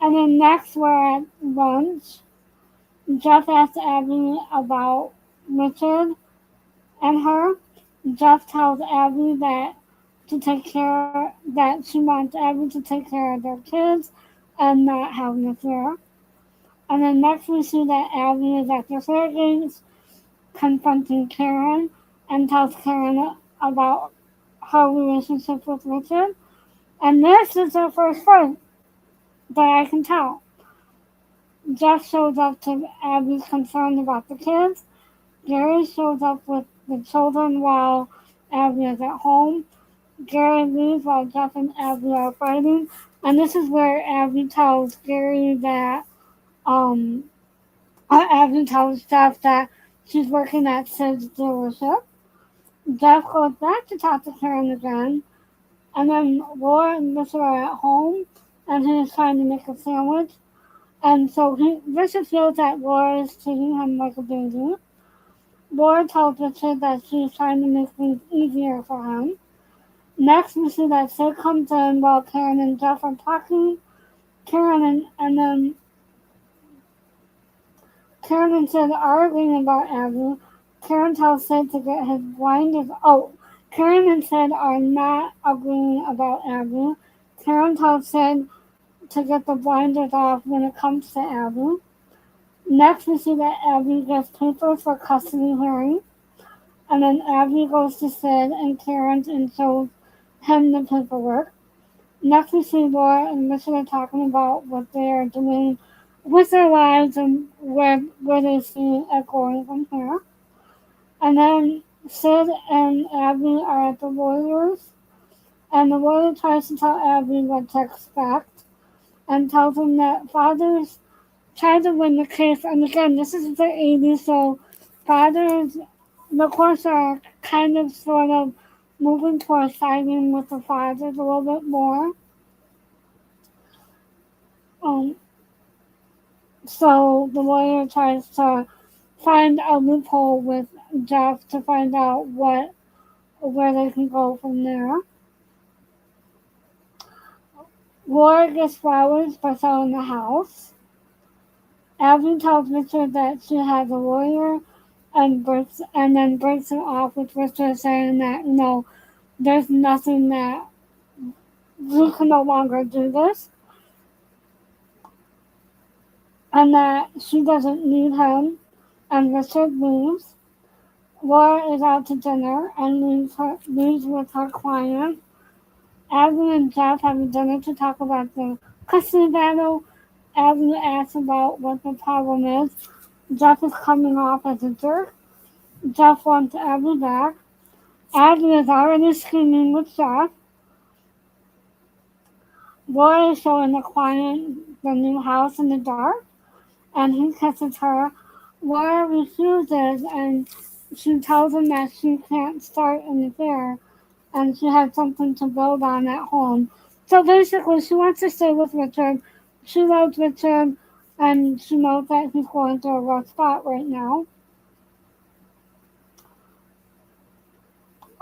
And then next we're at lunch. Jeff asks Abby about Richard and her. Jeff tells Abby that she wants Abby to take care of their kids and not have an affair. And then next we see that Abby is at the staircase confronting Karen and tells Karen about her relationship with Richard. And this is their first fight, that I can tell. Jeff shows up to Abby's concern about the kids. Gary shows up with the children while Abby is at home. Gary leaves while Jeff and Abby are fighting. And this is where Abby tells Gary that Abby tells Jeff that she's working at Sid's dealership. Jeff goes back to talk to Karen again, and then Laura and Richard are at home, and he's trying to make a sandwich. And so Richard feels that Laura is treating him like a baby. Laura tells Richard that she's trying to make things easier for him. Next, we see that Sid comes in while Karen and Jeff are talking. Karen and Sid are arguing about Abby. Karen tells Sid to get his blinders. Karen and Sid are not agreeing about Abby. Karen tells Sid to get the blinders off when it comes to Abby. Next, we see that Abby gets papers for custody hearing. And then Abby goes to Sid and Karen and shows him the paperwork. Next, we see Laura and Richard are talking about what they are doing with their lives and where they see it going from here. And then Sid and Abby are at the lawyer's, and the lawyer tries to tell Abby what to expect and tells him that fathers try to win the case. And again, this is the 80s, so fathers the course are kind of sort of moving towards siding with the fathers a little bit more. Um, so the lawyer tries to find a loophole with Jeff to find out where they can go from there. Laura gets flowers for selling the house. Abby tells Richard that she has a lawyer and then breaks it off with Richard saying that, there's nothing that you can no longer do this and that she doesn't need him, and Richard leaves. Laura is out to dinner and leaves with her client. Abby and Jeff have a dinner to talk about the custody battle. Abby asks about what the problem is. Jeff is coming off as a jerk. Jeff wants Abby back. Abby is already screaming with Jeff. Laura is showing the client the new house in the dark, and he kisses her. Laura refuses, and she tells him that she can't start an affair, and she has something to build on at home. So basically, she wants to stay with Richard. She loves Richard, and she knows that he's going through a rough spot right now.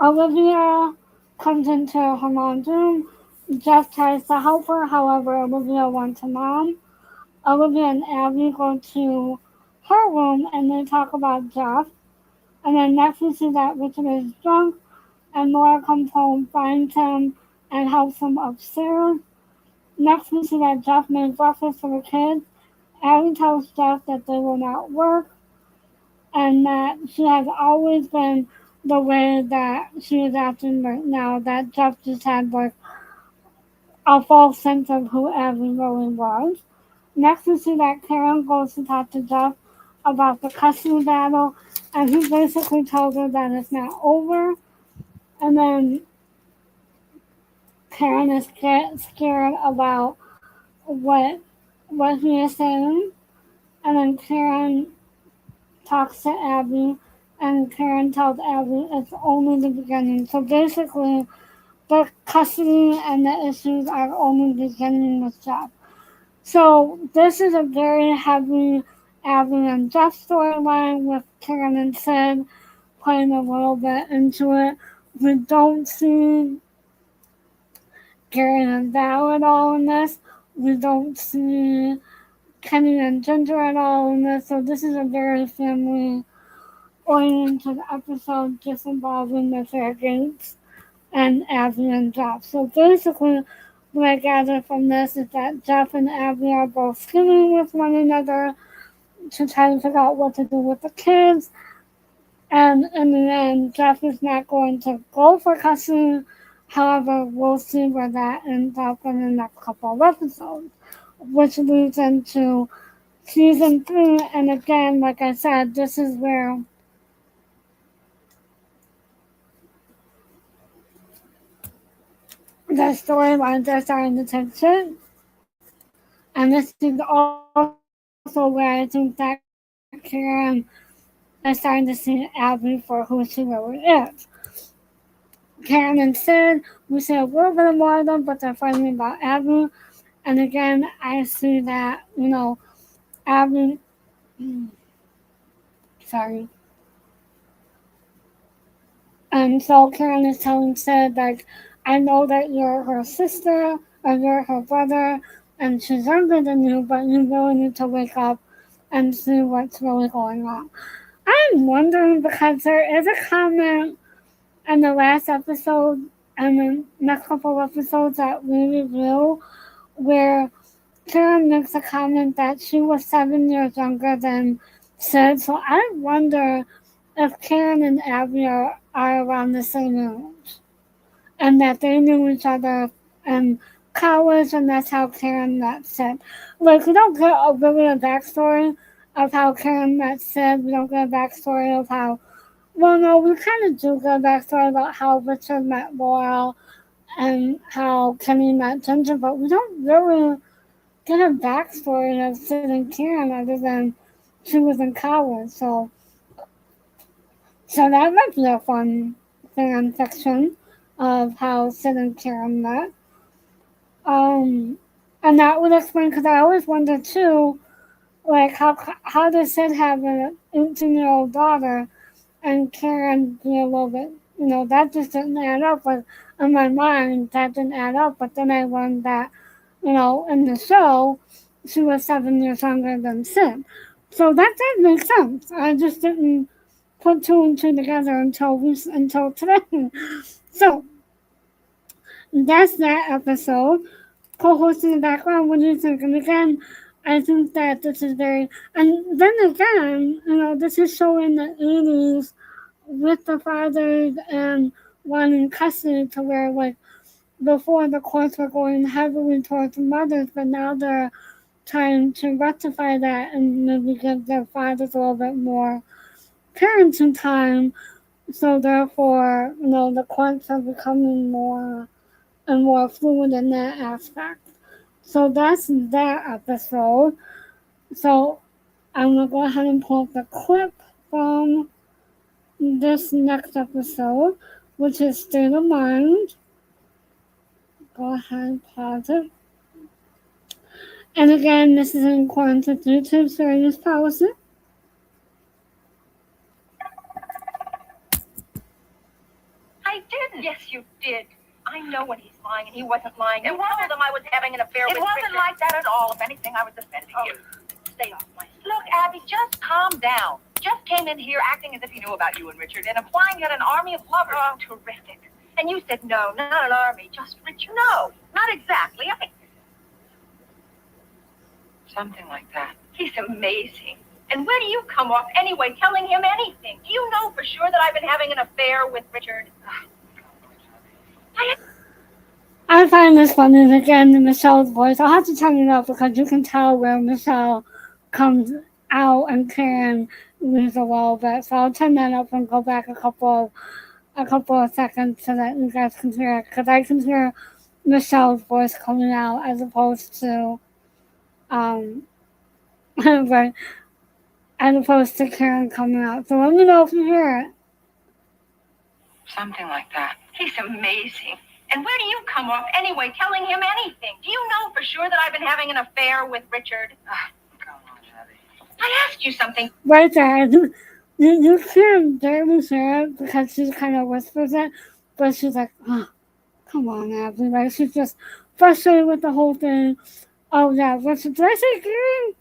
Olivia comes into her mom's room. Jeff tries to help her, however, Olivia wants her mom. Olivia and Abby go to her room and they talk about Jeff. And then next we see that Richard is drunk and Laura comes home, finds him, and helps him upstairs. Next we see that Jeff made breakfast for the kids. Abby tells Jeff that they will not work and that she has always been the way that she is acting right now, that Jeff just had like a false sense of who Abby really was. Next we see that Karen goes to talk to Jeff about the custody battle, and he basically tells her that it's not over. And then Karen is scared about what he is saying. And then Karen talks to Abby, and Karen tells Abby it's only the beginning. So basically, the custody and the issues are only beginning with Jeff. So this is a very heavy Abby and Jeff storyline with Karen and Sid playing a little bit into it. We don't see Gary and Val at all in this. We don't see Kenny and Ginger at all in this. So this is a very family oriented episode just involving the Fairgates and Abby and Jeff. So basically, what I gather from this is that Jeff and Abby are both scheming with one another to try to figure out what to do with the kids. And in the end, Jeff is not going to go for custody. However, we'll see where that ends up in the next couple of episodes, which leads into season 3. And again, like I said, this is where the storylines are starting to take shape. And this is also where I think that Karen is starting to see Abby for who she really is. Karen and Sid, we see a little bit more of them, but they're fighting about Abby. And again, I see that, Abby, sorry. And so Karen is telling Sid, like, I know that you're her sister or you're her brother, and she's younger than you, but you really need to wake up and see what's really going on. I'm wondering because there is a comment in the last episode and the next couple of episodes that we review where Karen makes a comment that she was 7 years younger than Sid. So I wonder if Karen and Abby are around the same age and that they knew each other in college and that's how Karen met Sid. Like, we don't get really a backstory of how Karen met Sid. We don't get a backstory of how, well, no, we kind of do get a backstory about how Richard met Laurel and how Kenny met Ginger, but we don't really get a backstory of Sid and Karen other than she was in college. So So that might be a fun fan fiction of how Sid and Karen met. And that would explain, because I always wonder too, like how does Sid have an 18-year-old daughter and Karen be a little bit, that just didn't add up. Like in my mind, that didn't add up. But then I learned that, in the show, she was 7 years younger than Sid. So that did make sense. I just didn't put two and two together until today. So that's that episode. Co-host in the background, what do you think? And again, I think that this is very, and then again, this is showing the 80s with the fathers and one in custody, to where, like, before the courts were going heavily towards the mothers, but now they're trying to rectify that and maybe give their fathers a little bit more parenting time. So therefore, the courts are becoming more and more fluid in that aspect. So that's that episode. So I'm gonna go ahead and pull up the clip from this next episode, which is State of Mind. Go ahead, pause it. And again, this is in accordance with YouTube's fairness policy. I didn't. Yes, you did. I know when he's lying, and he wasn't lying. You told him I was having an affair with Richard. It wasn't like that at all. If anything, I was defending you. Stay off my side. Look, Abby, just calm down. Jeff came in here acting as if he knew about you and Richard and implying you had an army of lovers. Oh, terrific. And you said, no, not an army, just Richard. No, not exactly. Something like that. He's amazing. And where do you come off anyway, telling him anything? Do you know for sure that I've been having an affair with Richard? I find this funny, again, Michelle's voice. I'll have to turn it up because you can tell where Michelle comes out and Karen lose a little bit. So I'll turn that up and go back a couple of seconds so that you guys can hear it, because I can hear Michelle's voice coming out as opposed to but as opposed to Karen coming out. So let me know if you hear it. Something like that. He's amazing. And where do you come off anyway, telling him anything? Do you know for sure that I've been having an affair with Richard? Come on, Abby. I asked you something. Right there. You can barely hear it because she kind of whispers it, but she's like, oh, come on, Abby. Like, she's just frustrated with the whole thing. Oh, yeah, Richard, did I say Karen?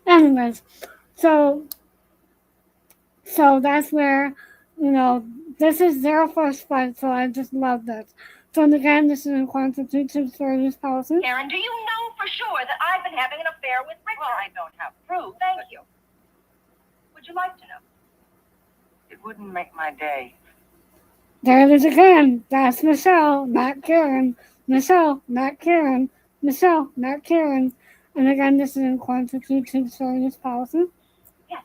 Anyways, so that's where, this is their first fight, so I just love this. So again, this is in accordance with YouTube's fairness policy. Karen, do you know for sure that I've been having an affair with Richard? Well, I don't have proof. Thank you. Would you like to know? It wouldn't make my day. There it is again. That's Michelle, not Karen. Michelle, not Karen. Michelle, not Karen. And again, this is in accordance with YouTube's fairness policy. Yes.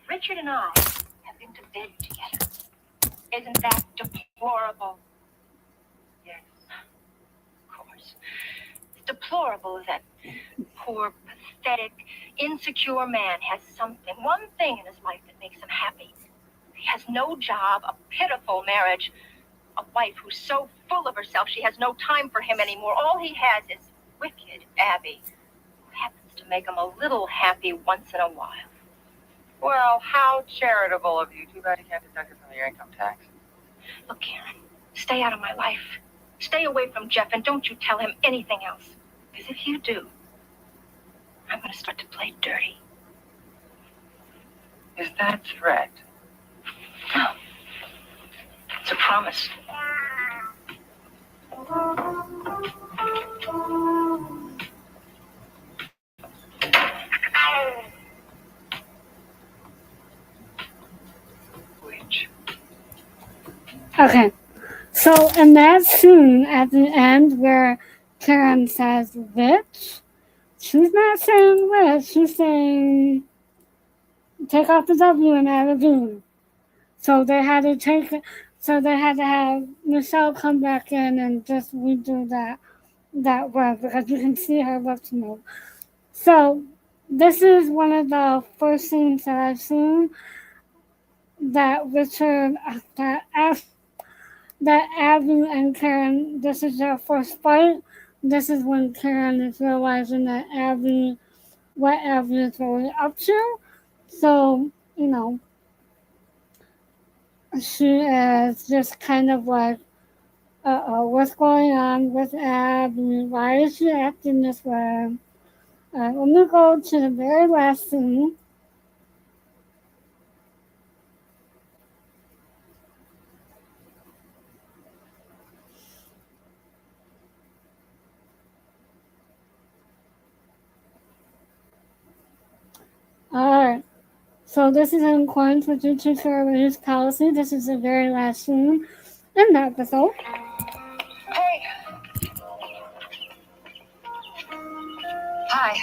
Richard and I have been to bed together. Isn't that deplorable? Yes. Of course. It's deplorable that poor, pathetic, insecure man has one thing in his life that makes him happy. He has no job, a pitiful marriage, a wife who's so full of herself she has no time for him anymore. All he has is wicked Abby, who happens to make him a little happy once in a while. Well, how charitable of you. Too bad you can't deduct it from your income tax. Look, Karen, stay out of my life. Stay away from Jeff, and don't you tell him anything else. Because if you do, I'm going to start to play dirty. Is that a threat? No. It's a promise. Okay. So in that scene at the end where Karen says "bitch," she's not saying "bitch." She's saying take off the W and add a V. So they had to take it. So they had to have Michelle come back in and just redo that word because you can see her lips move. So This is one of the first scenes that I've seen that Richard, that Abby and Karen, this is their first fight. This is when Karen is realizing that what Abby is really up to. So, you know, she is just kind of like, what's going on with Abby? Why is she acting this way? Let me go to the very last scene. Alright, so this is in accordance with YouTube fair release policy. This is the very last scene in the episode. Hey. Hi.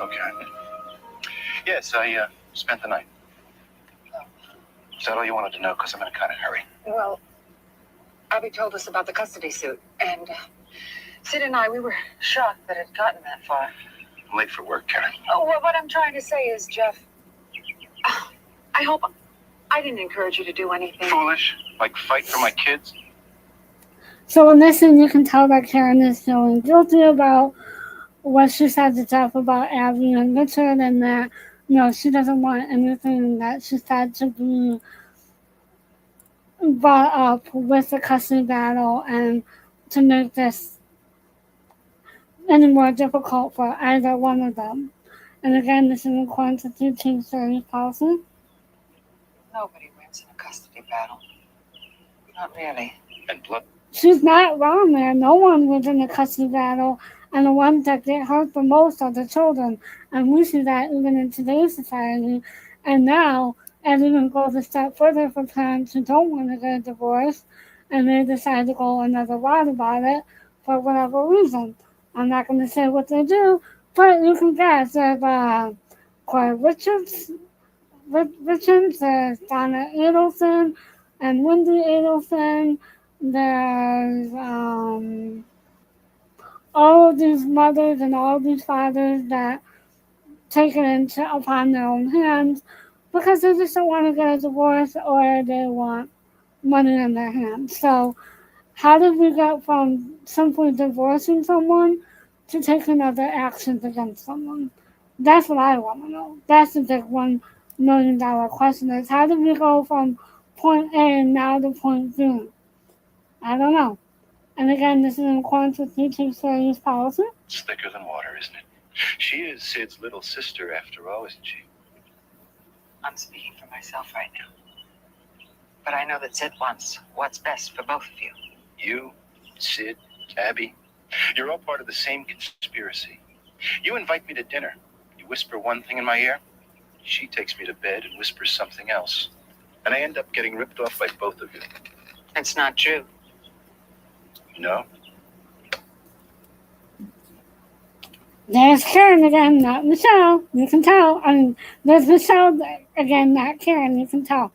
Okay. Yes, I spent the night. Is that all you wanted to know? Because I'm in a kind of hurry. Well, Abby told us about the custody suit, and Sid and I, we were shocked that it had gotten that far. I'm late for work, Karen. Oh, well, what I'm trying to say is, Jeff, I hope I didn't encourage you to do anything. Foolish? Like fight for my kids? So in this scene, you can tell that Karen is feeling guilty about what she said to Jeff about Abby and Richard, and that she doesn't want anything that she said to be brought up with the custody battle and to make this any more difficult for either one of them. And again, this is in accordance with YouTube series policy. Nobody wins in a custody battle. Not really. And blood. She's not wrong there. No one wins in a custody battle, and the ones that get hurt the most are the children. And we see that even in today's society. And now, it even goes a step further for parents who don't want to get a divorce, and they decide to go another route about it for whatever reason. I'm not going to say what they do, but you can guess. There's Corey Richards, there's Donna Adelson, and Wendy Adelson. There's all of these mothers and all of these fathers that take it upon their own hands because they just don't want to get a divorce or they want money in their hands. So how did we get from simply divorcing someone to taking other actions against someone? That's what I want to know. That's the big $1 million question is how did we go from point A now to point B? I don't know. And again, this is in accordance with YouTube series policy. It's thicker than water, isn't it? She is Sid's little sister after all, isn't she? I'm speaking for myself right now. But I know that Sid wants what's best for both of you. You, Sid, Abby, you're all part of the same conspiracy. You invite me to dinner. You whisper one thing in my ear. She takes me to bed and whispers something else. And I end up getting ripped off by both of you. It's not true. No? There's Karen again, not Michelle. You can tell. I mean, there's Michelle again, not Karen. You can tell.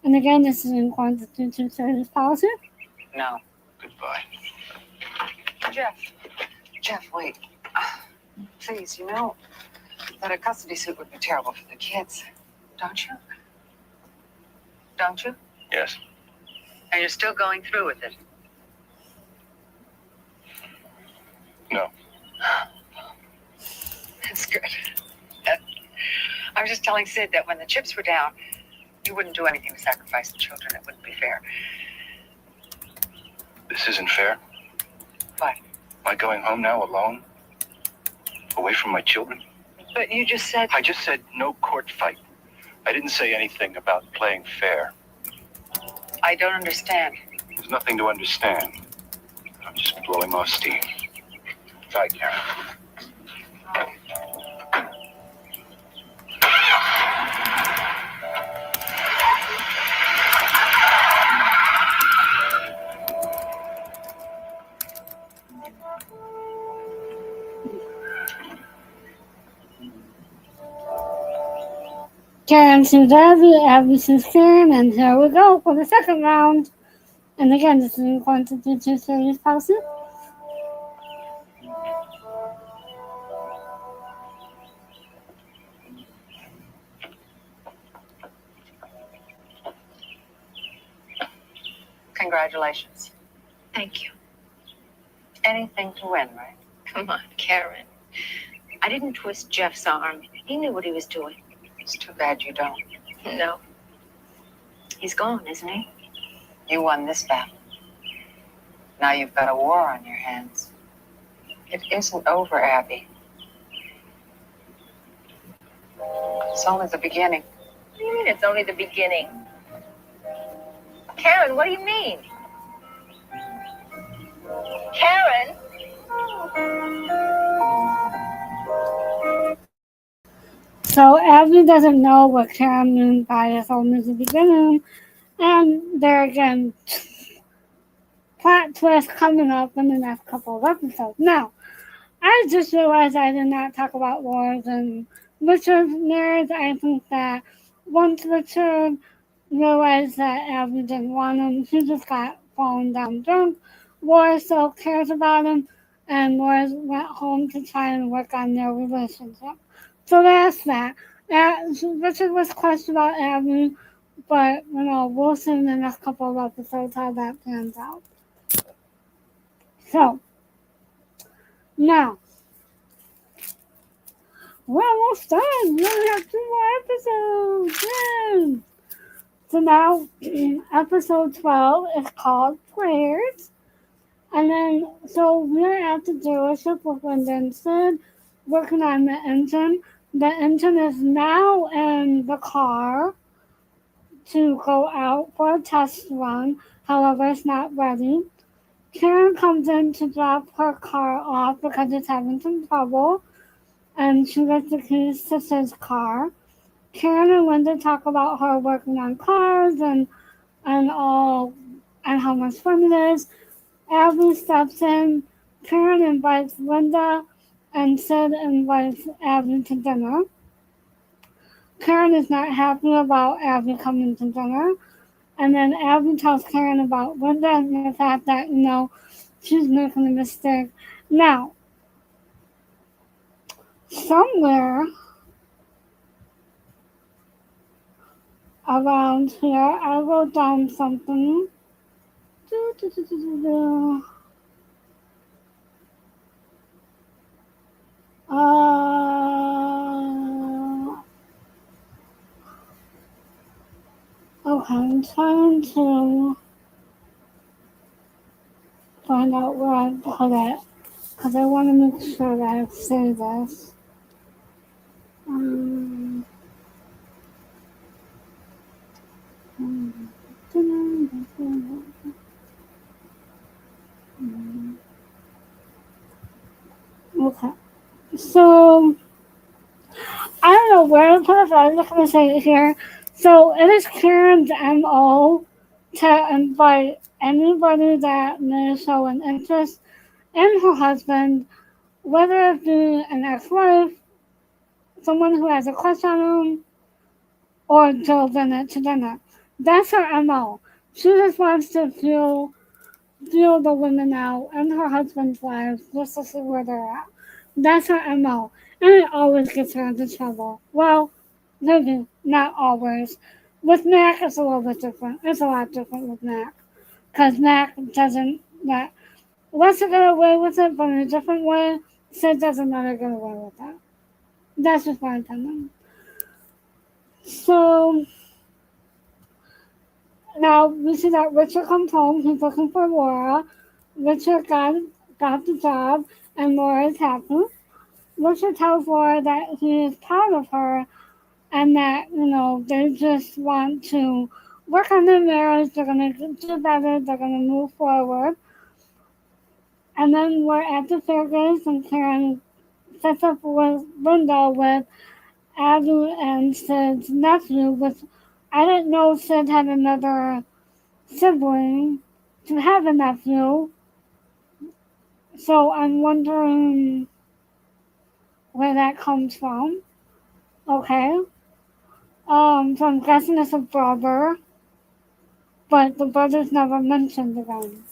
And again, this is in accordance with YouTube series policy. No. Goodbye. Jeff, wait. Please, you know that a custody suit would be terrible for the kids. Don't you? Don't you? Yes. And you're still going through with it? No. That's good. I was just telling Sid that when the chips were down, you wouldn't do anything to sacrifice the children. It wouldn't be fair. This isn't fair. What? Am I going home now alone? Away from my children? But you just said... I just said no court fight. I didn't say anything about playing fair. I don't understand. There's nothing to understand. I'm just blowing off steam. Bye, Karen. Karen sees Abby sees Karen, and here we go for the second round. And again, this is in accordance with YouTube series policy. Congratulations. Thank you. Anything to win, right? Come on, Karen. I didn't twist Jeff's arm. He knew what he was doing. It's too bad you don't. No. He's gone, isn't he? You won this battle. Now you've got a war on your hands. It isn't over, Abby. It's only the beginning. What do you mean it's only the beginning? Karen, what do you mean? Karen? So Abby doesn't know what Karen means by it's only the beginning. And there again, plot twist coming up in the next couple of episodes. Now, I just realized I did not talk about wars and Richard's marriage. I think that once Richard realized that Abby didn't want him, he just got fallen down drunk. War still cares about him, and War went home to try and work on their relationship. So that's that. Richard was crushed about Abby, but we'll see in the next couple of episodes how that pans out. So now we're almost done. We only have 2 more episodes. Yay! So now episode 12 is called Prayers. And then so we're at the dealership with Linda and Sid working on the engine. The engine is now in the car to go out for a test run. However, it's not ready. Karen comes in to drop her car off because it's having some trouble, and she gets the keys to Sid's car. Karen and Linda talk about her working on cars and all and how much fun it is. Abby steps in. Karen invites Linda, and Sid invites Abby to dinner. Karen is not happy about Abby coming to dinner. And then Abby tells Karen about Linda and the fact that, she's making a mistake. Now, somewhere around here, I wrote down something. Okay, I'm trying to find out where I put it because I want to make sure that I say this. Okay, so I don't know where to put it, but I'm just going to say it here. So it is Karen's MO to invite anybody that may show an interest in her husband, whether it be an ex-wife, someone who has a crush on him, or Joe Bennett to dinner. That's her MO. She just wants to feel the women out in her husband's lives just to see where they're at. That's her MO. And it always gets her into trouble. Well, maybe not always. With Mac, it's a little bit different. It's a lot different with Mac. Because Mac doesn't lets her get away with it, but in a different way. Sid doesn't let her get away with that. That's just my opinion. So now we see that Richard comes home. He's looking for Laura. Richard got the job, and Laura is happy. Richard tells Laura that he is proud of her and that, they just want to work on their marriage. They're going to do better. They're going to move forward. And then we're at the fairgrounds, and Karen sets up a window with Abby and Sid's nephew, which I didn't know Sid had another sibling to have a nephew. So I'm wondering where that comes from. Okay. So I'm guessing it's a brother, but the brother's never mentioned again.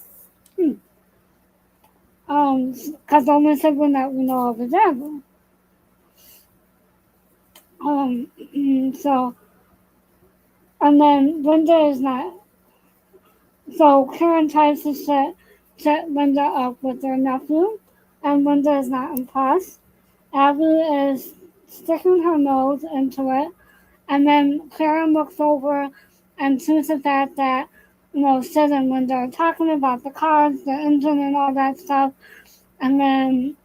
Because the only sibling that we know of is Abby. So, and then Linda is not So Karen tries to set Linda up with their nephew, and Linda is not impressed. Abby is sticking her nose into it, and then Karen looks over and sees the fact that, Sid and Linda are talking about the cars, the engine, and all that stuff, and then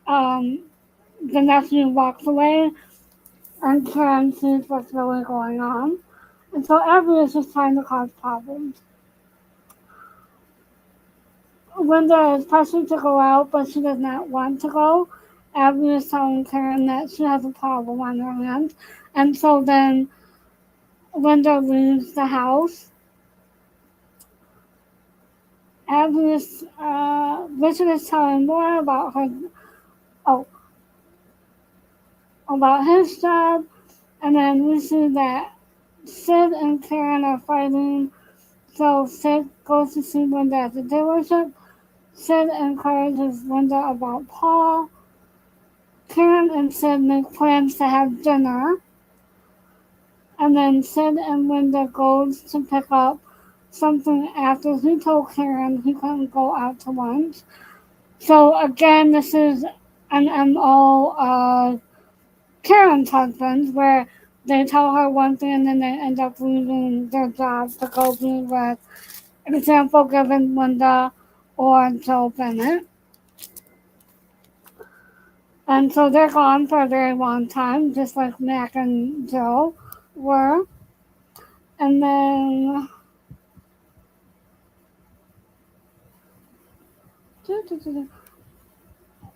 um, the nephew walks away, and Karen sees what's really going on. And so Abby is just trying to cause problems. Linda is pressured to go out, but she does not want to go. Abby is telling Karen that she has a problem on her hands. And so then Linda leaves the house. Abby is, Richard is telling Laura oh, about his job. And then we see that Sid and Karen are fighting. So Sid goes to see Linda at the dealership. Sid encourages Linda about Paul. Karen and Sid make plans to have dinner, and then Sid and Linda goes to pick up something after he told Karen he couldn't go out to lunch. So again, this is an MO of Karen's husband, where they tell her one thing and then they end up leaving their jobs to go be with, example given, Linda or Joe Bennett. And so they're gone for a very long time, just like Mac and Joe were. And then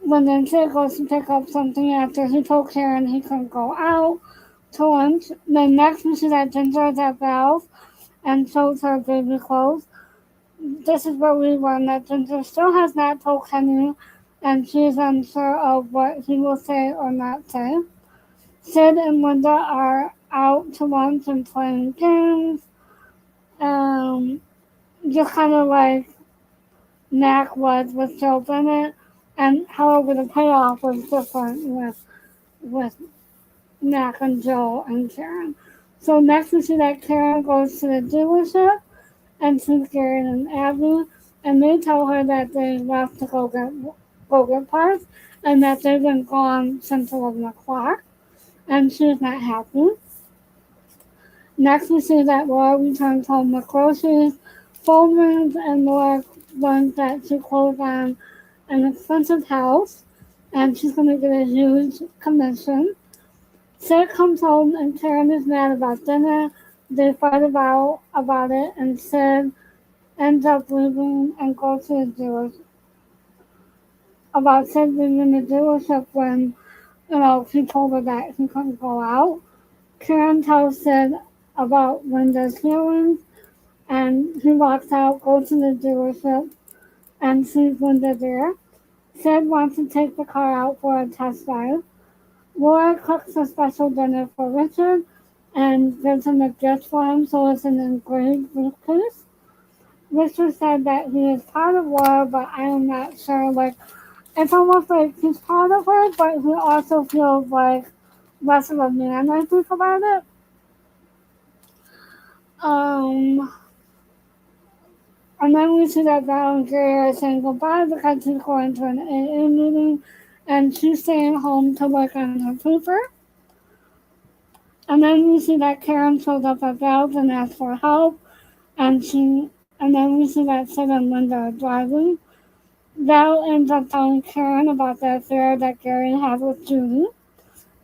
when then Sid goes to pick up something after he told Karen he couldn't go out to lunch. Then next we see that Ginger is at Val's and shows her baby clothes. This is where we learn that Ginger still has not told Kenny and she is unsure of what he will say or not say. Sid and Linda are out to lunch and playing games. Just kind of like Mac was with Joe Bennett, and however the payoff was different with Mac and Joe and Karen. So next we see that Karen goes to the dealership and sees Gary and Abby, and they tell her that they left to go get parts, and that they've been gone since 11 o'clock, and she's not happy. Next we see that Laura returns home with groceries, phone rings, and Laura learns that she closed on an expensive house and she's going to get a huge commission. Sid comes home and Karen is mad about dinner. They fight about it, and Sid ends up leaving and goes to the dealership. About Sid leaving the dealership when, he told her that he couldn't go out. Karen tells Sid about Linda's feelings, and he walks out, goes to the dealership, and sees Linda there. Sid wants to take the car out for a test drive. Laura cooks a special dinner for Richard and gives him a gift for him, so it's an engraved briefcase. Richard said that he is proud of Laura, but I am not sure. It's almost like he's proud of her, but he also feels like less of a man, I think, about it. And then we see that Val and Gary are saying goodbye because he's going to an AA meeting and she's staying home to work on her paper. And then we see that Karen shows up at Val's and asks for help, and then we see that Sid and Linda are driving. Val ends up telling Karen about the affair that Gary had with Judy,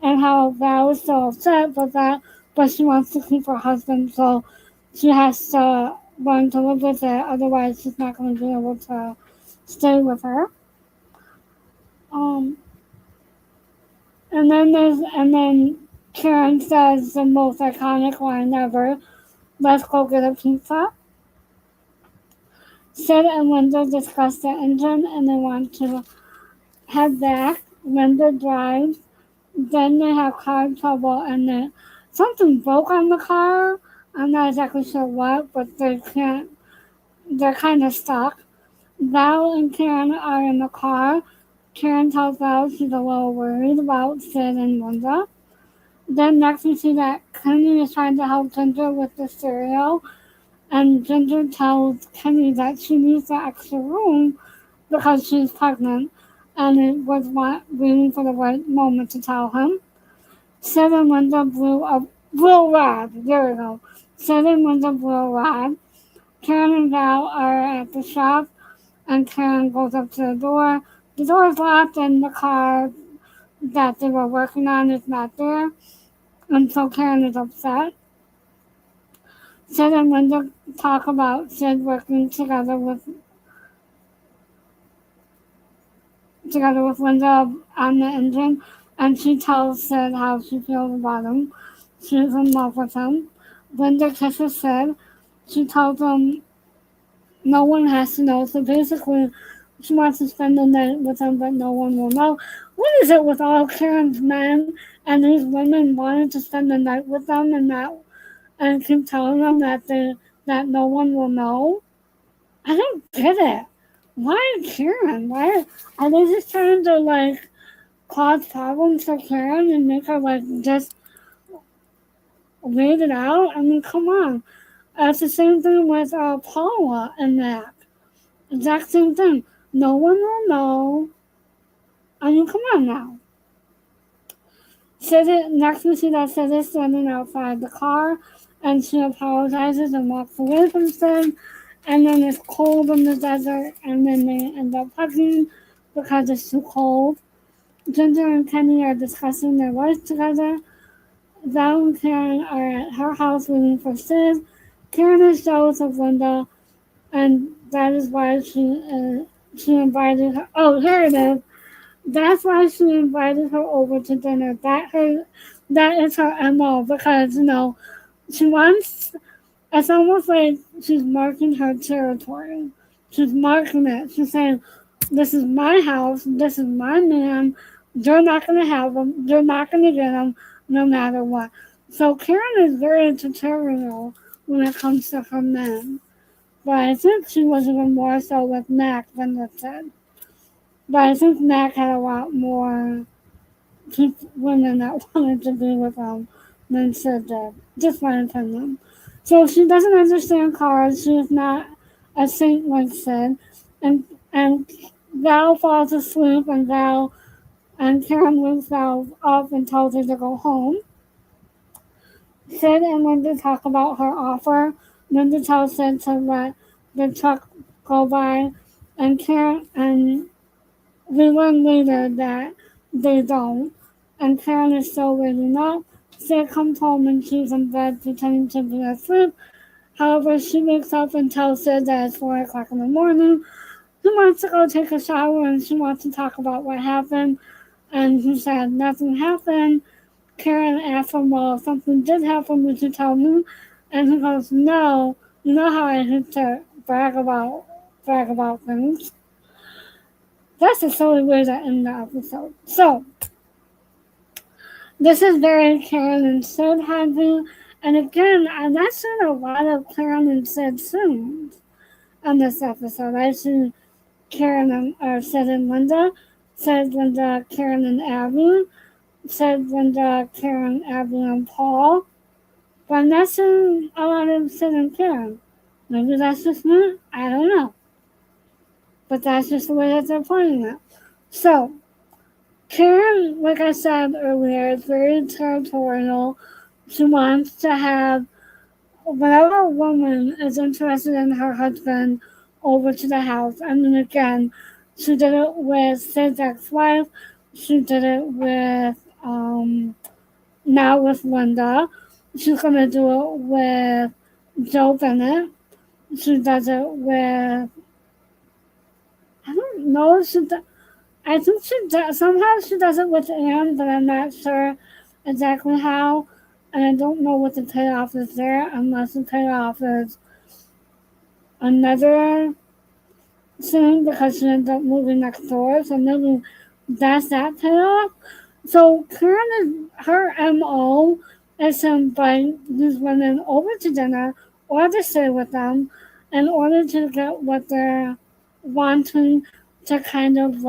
and how Val is so upset but she wants to keep her husband, so she has to learn to live with it, otherwise she's not going to be able to stay with her. And then Karen says the most iconic line ever, "Let's go get a pizza." Sid and Linda discuss the engine and they want to head back. Linda drives. Then they have car trouble and then something broke on the car. I'm not exactly sure what, but they're kind of stuck. Val and Karen are in the car. Karen tells Val she's a little worried about Sid and Linda. Then next we see that Kenny is trying to help Ginger with the stereo, and Ginger tells Kenny that she needs the extra room because she's pregnant and it was waiting for the right moment to tell him. Sid and Linda blew rad. There we go. Sid and Linda blew rad. Karen and Val are at the shop and Karen goes up to the door. The door is locked and the car that they were working on is not there. And so Karen is upset. Sid and Linda talk about Sid working together with Linda on the engine, and she tells Sid how she feels about him. She's in love with him. Linda kisses Sid. She tells him no one has to know. So basically, she wants to spend the night with him, but no one will know. What is it with all Karen's men and these women wanting to spend the night with them and keep telling them that no one will know? I don't get it. Why Karen? Why are they just trying to cause problems for Karen and make her just wait it out? I mean, come on. It's the same thing with Paula and that. Exact same thing. No one will know. I mean, come on now. Next we see that Sid is standing outside the car and she apologizes and walks away from Sid. And then it's cold in the desert and then they end up hugging because it's too cold. Ginger and Kenny are discussing their life together. Val and Karen are at her house waiting for Sid. Karen is jealous of Linda, and that is why she invited her. Oh, here it is. That's why she invited her over to dinner. That is her MO because she wants. It's almost like she's marking her territory. She's marking it. She's saying, "This is my house. This is my man. You're not gonna have him. You're not gonna get him, no matter what." So Karen is very territorial when it comes to her men. But I think she was even more so with Mac than with Sid. But I think Mac had a lot more women that wanted to be with him than Sid did. Just my opinion. So she doesn't understand cars. She is not a saint like Sid. And Val falls asleep and Karen wakes Val up and tells her to go home. Sid and Linda talk about her offer. Linda tells Sid to let the truck go by, and Karen and we learn later that they don't. And Karen is still waking up. Sid comes home and she's in bed pretending to be asleep. However, she wakes up and tells Sid that it's 4 o'clock in the morning. He wants to go take a shower and she wants to talk about what happened. And he said nothing happened. Karen asked him, well, if something did happen, would you tell me? And he goes, no. You know how I hate to brag about things. That's a silly way to end the episode. So, this is very Karen and Sid heavy. And again, I'm not seeing a lot of Karen and Sid scenes on this episode. I see Sid and Linda, Sid, Linda, Karen and Abby, Sid, Linda, Karen, Abby, and Paul. But I'm not seeing a lot of Sid and Karen. Maybe that's just me. I don't know. But that's just the way that they're playing it. So, Karen, like I said earlier, is very territorial. She wants to have whatever woman is interested in her husband over to the house. I mean, again, she did it with Sid's ex-wife. She did it with, now with Linda. She's going to do it with Joe Bennett. She does it with, I don't know, I think she does, somehow she does it with Anne, but I'm not sure exactly how. And I don't know what the payoff is there, unless the payoff is another scene because she ends up moving next door. So maybe that's that payoff. So Karen her MO is to invite these women over to dinner or to stay with them in order to get what they're wanting to kind of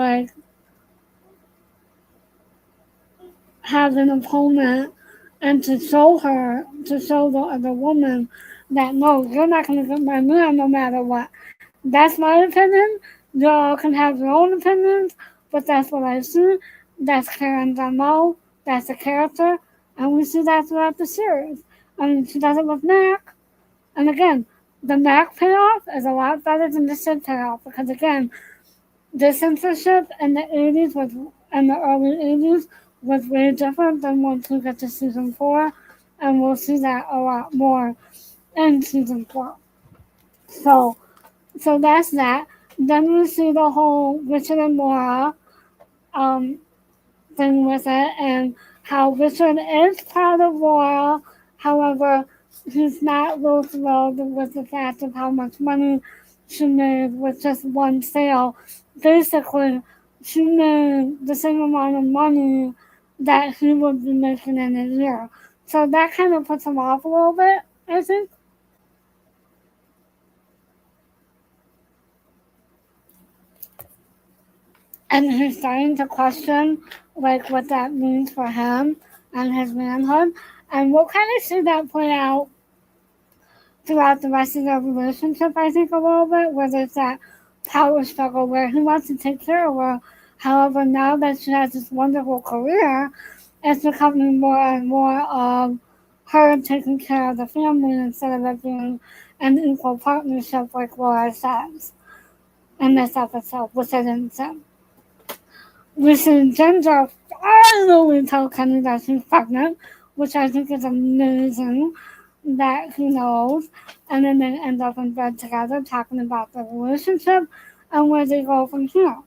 have an opponent and to show the other woman that no, you're not going to get my man no matter what. That's my opinion. Y'all can have your own opinions, but that's what I see. That's Karen's MO. That's the character, and we see that throughout the series. I mean, she does it with Mac, and again, the Mac payoff is a lot better than the Sid payoff because again, the censorship in the 80s was in the early 80s was way different than once we get to season 4, and we'll see that a lot more in season 4. So, so that's that. Then we see the whole Richard and Laura um, thing with it, and how Richard is part of Laura. However, he's not real thrilled with the fact of how much money she made with just one sale. Basically, she made the same amount of money that he would be making in a year. So that kind of puts him off a little bit, I think. And he's starting to question like what that means for him and his manhood. And we'll kind of see that play out throughout the rest of their relationship, I think, a little bit, where there's that power struggle where he wants to take care of her. However, now that she has this wonderful career, it's becoming more and more of her taking care of the family instead of it being an equal partnership, like Laura says in this episode, which I didn't say. We see Ginger finally tell Kenny that she's pregnant, which I think is amazing that he knows. And then they end up in bed together talking about their relationship and where they go from here.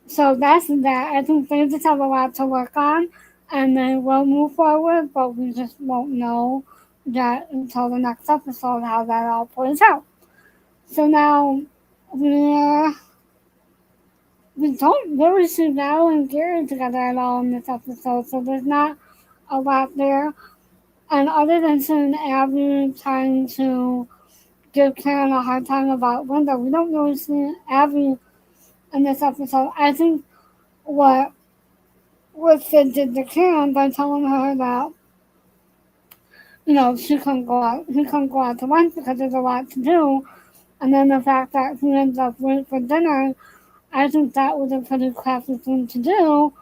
So that's that. I think they just have a lot to work on and they will move forward, but we just won't know that until the next episode how that all plays out. So now we don't really see Val and Gary together at all in this episode, so there's not a lot there. And other than seeing Abby trying to give Karen a hard time about Linda, we don't really see Abby in this episode. I think what Sid did to Karen by telling her that, she couldn't go out, he couldn't go out to lunch because there's a lot to do, and then the fact that he ends up late for dinner, I think that was a pretty crappy thing to do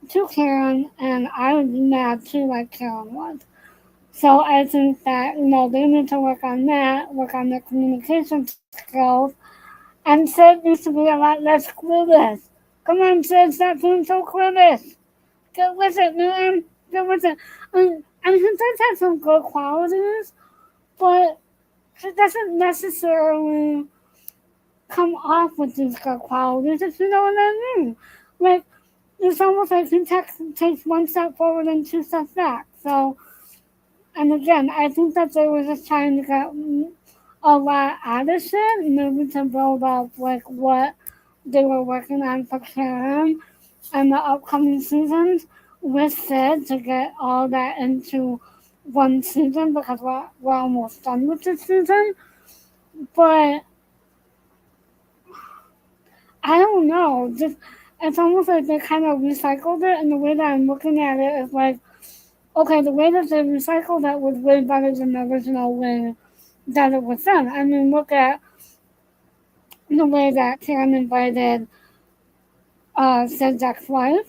to Karen, and I would be mad too, like Karen was. So I think that, they need to work on that, work on their communication skills, and Sid needs to be a lot less clueless. Come on, Sid, stop being so clueless. Get with it, man. Get with it. And he does have some good qualities, but he doesn't necessarily come off with these good qualities, if you know what I mean. Like, it's almost like he takes one step forward and two steps back. So, and again, I think that they were just trying to get a lot out of shit, maybe to build up like what they were working on for Karen and the upcoming seasons with Sid to get all that into one season because we're almost done with this season. But I don't know. Just it's almost like they kind of recycled it, and the way that I'm looking at it is like, okay, the way that they recycled that was way better than the original way that it was done. I mean, look at the way that Karen invited Sid's ex-wife,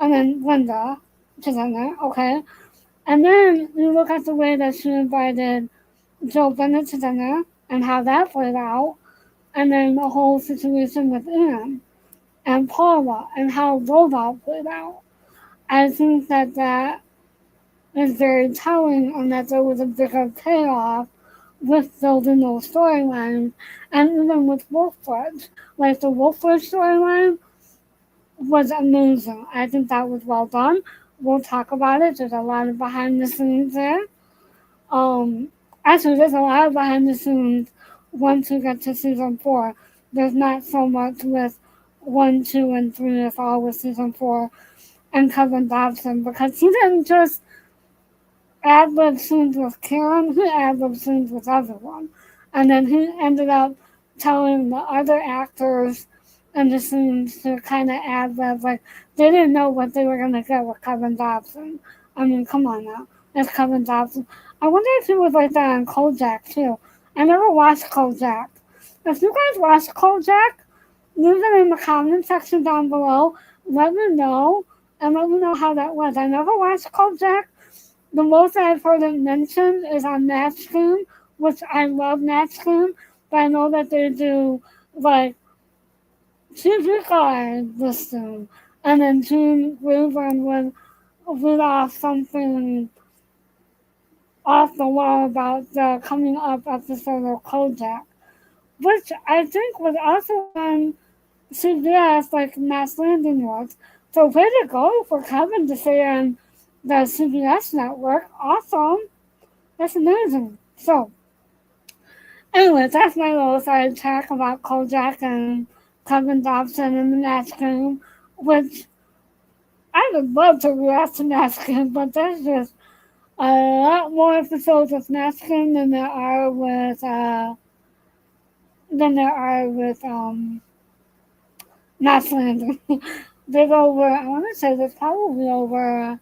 and then Linda to dinner, okay? And then you look at the way that she invited Joe Bennett to dinner and how that played out, and then the whole situation with Ian and Paula and how those all played out. I think that is very telling and that there was a bigger payoff with building those storylines and even with Wolfbridge. Like the Wolfbridge storyline was amazing. I think that was well done. We'll talk about it. There's a lot of behind the scenes there. Actually, there's a lot of behind the scenes once we get to season 4. There's not so much with 1, 2, and 3. It's all with season 4 and Kevin Dobson because he didn't just ad-lib scenes with Karen, he ad-lib scenes with everyone. And then he ended up telling the other actors in the scenes to kind of ad-lib. Like, they didn't know what they were going to get with Kevin Dobson. I mean, come on now. It's Kevin Dobson. I wonder if he was like that on Kojak too. I never watched Kojak. If you guys watch Kojak, leave it in the comment section down below. Let me know and let me know how that was. I never watched Kojak. The most I've heard it mentioned is on Natch Game, which I love Natch Game, but I know that they do like TV Guide this soon. And then Gene Rayburn would read off something off the wall about the coming up episode of Kojak, which I think was also on CBS like Mass Landing was. So way to go for Kevin to say on the CBS network. Awesome. That's amazing. So, anyways, that's my little side talk about Kojak and Kevin Dobson and the Natch Game, which I would love to react to Natch Game, but there's just a lot more episodes of Natch Game than there are with Natch Landing. There's over, I want to say there's probably over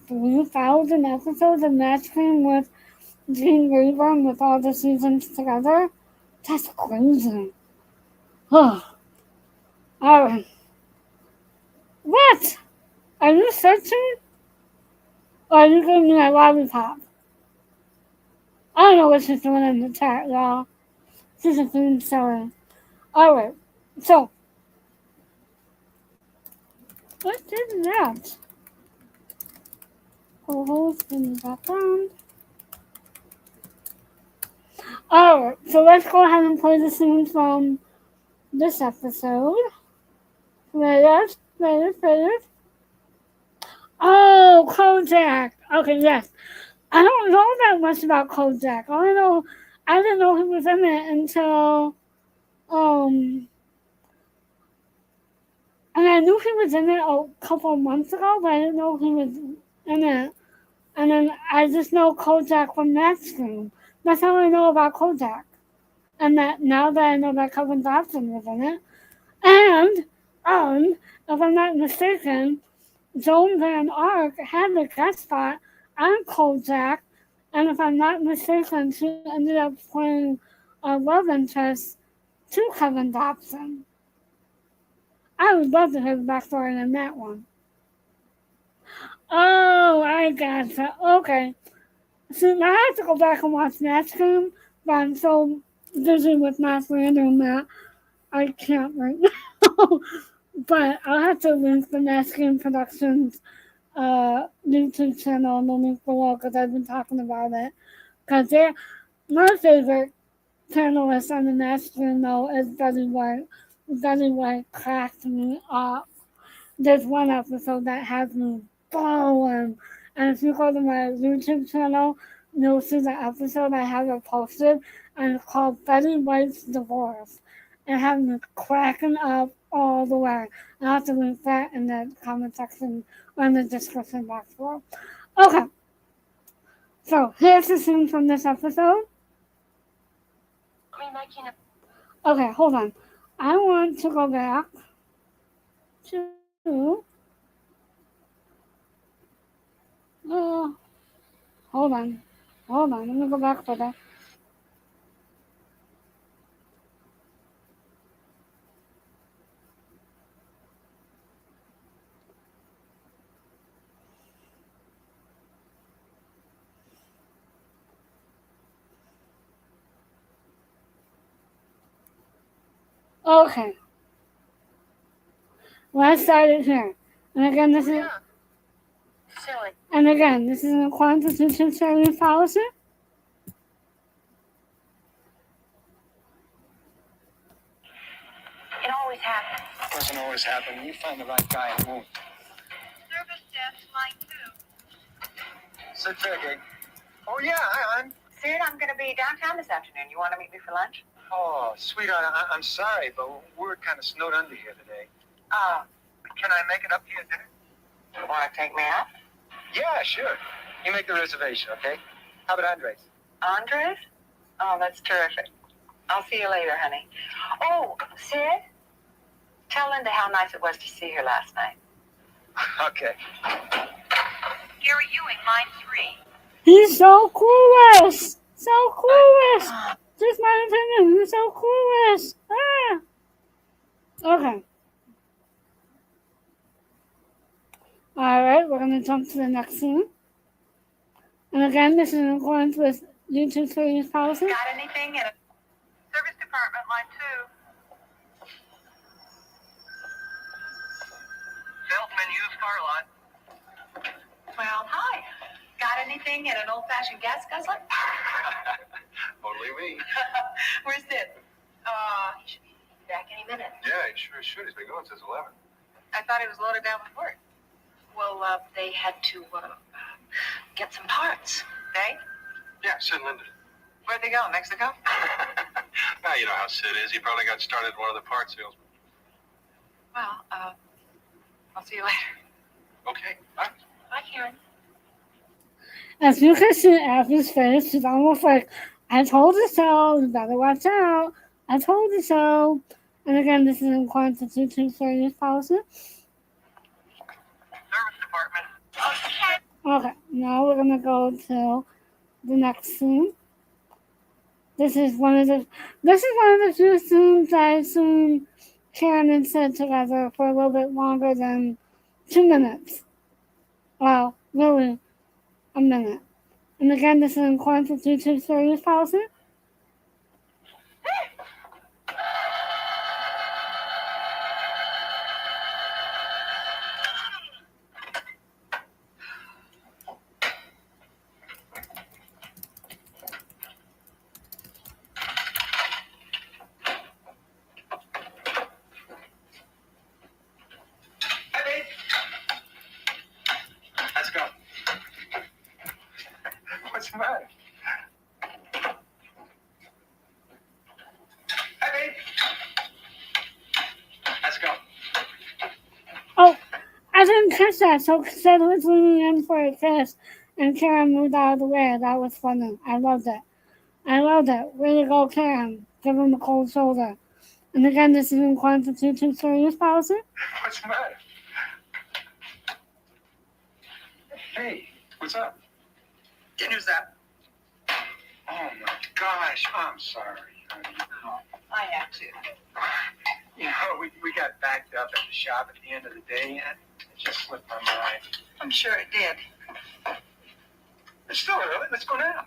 3,000 episodes of Natch Game with Gene Rayburn with all the seasons together. That's crazy. Oh, alright. What? Are you searching? Or are you giving me a lollipop? I don't know what she's doing in the chat, y'all. She's just being silly. Alright, so. What is that? Co-host in the background. Alright, so let's go ahead and play the scene from this episode. Play it. Oh, Kojak. Okay, yes. I don't know that much about Kojak. I didn't know he was in it until, and I knew he was in it a couple of months ago, but I didn't know he was in it. And then I just know Kojak from that stream. That's how I know about Kojak. And that now that I know that Kevin Dobson was in it. And, if I'm not mistaken, Joan Van Ark had a guest spot on Kojak, and if I'm not mistaken, she ended up playing a love interest to Kevin Dobson. I would love to hear the backstory on that one. Oh, I gotcha. Okay. So now I have to go back and watch Natch Game, but I'm so busy with Mass Landing that I can't right now. But I'll have to link the Natch Game Productions YouTube channel in the link below because I've been talking about it. Because they're my favorite panelist on the Natch Game though is Betty White. Betty White cracked me up. There's one episode that has me bawling. And if you go to my YouTube channel, you'll see the episode I have it posted, and it's called Betty White's Divorce. It has me cracking up all the way. I'll have to link that in the comment section or in the description box below. Okay. So here's the scene from this episode. Okay, hold on. I want to go back to hold on. Let me go back for that. Okay. Let's start it here. And again, this is Silly. And again, this is in accordance with YouTube sharing policy. It always happens. It doesn't always happen. When you find the right guy, it won't. Service desk, line 2. Sid Fairgate. Oh, yeah, hi, hon. Sid, I'm going to be downtown this afternoon. You want to meet me for lunch? Oh, sweetheart, I'm sorry, but we're kind of snowed under here today. Can I make it up to you at dinner? You want to take me out? Yeah, sure. You make the reservation, okay? How about Andres? Andres? Oh, that's terrific. I'll see you later, honey. Oh, Sid, tell Linda how nice it was to see her last night. Okay. Gary Ewing, line 3. He's so clueless. So clueless. Just my opinion. He's so clueless. Ah. Okay. Alright, we're going to jump to the next scene. And again, this is in accordance with YouTube series policy. Got anything in a service department, line 2. Salesman used car lot. Well, hi. Got anything in an old-fashioned gas guzzler? Totally me. Where's Sid? He should be back any minute. Yeah, he sure should. He's been going since 11. I thought he was loaded down with work. Well, they had to get some parts. They? Yeah, Sid Linden. Where'd they go? Mexico? Now you know how Sid is. He probably got started one of the part salesmen. Well, I'll see you later. Okay, bye. Bye, Karen. As you can see at his face, he's almost like, I told you so, you better watch out. I told you so. And again, this is in accordance with YouTube series policy. Service department. Okay, now we're gonna go to the next scene. This is one of the few scenes I've seen Karen and Sid together for a little bit longer than 2 minutes. Well, really, a minute. And again, this is in accordance with YouTube series policy. Let's go. What's the matter? Hey, babe. Let's go. Oh, I didn't catch that, so Sid was leaning in for a kiss, and Karen moved out of the way. That was funny. I loved it. Way to go, Karen. Give him a cold shoulder. And again, this is in accordance with YouTube series policy. What's the matter? Hey, what's up? Dinner's up. Oh my gosh, I'm sorry. I have to. You know, we got backed up at the shop at the end of the day, and it just slipped my mind. I'm sure it did. It's still early. Let's go now.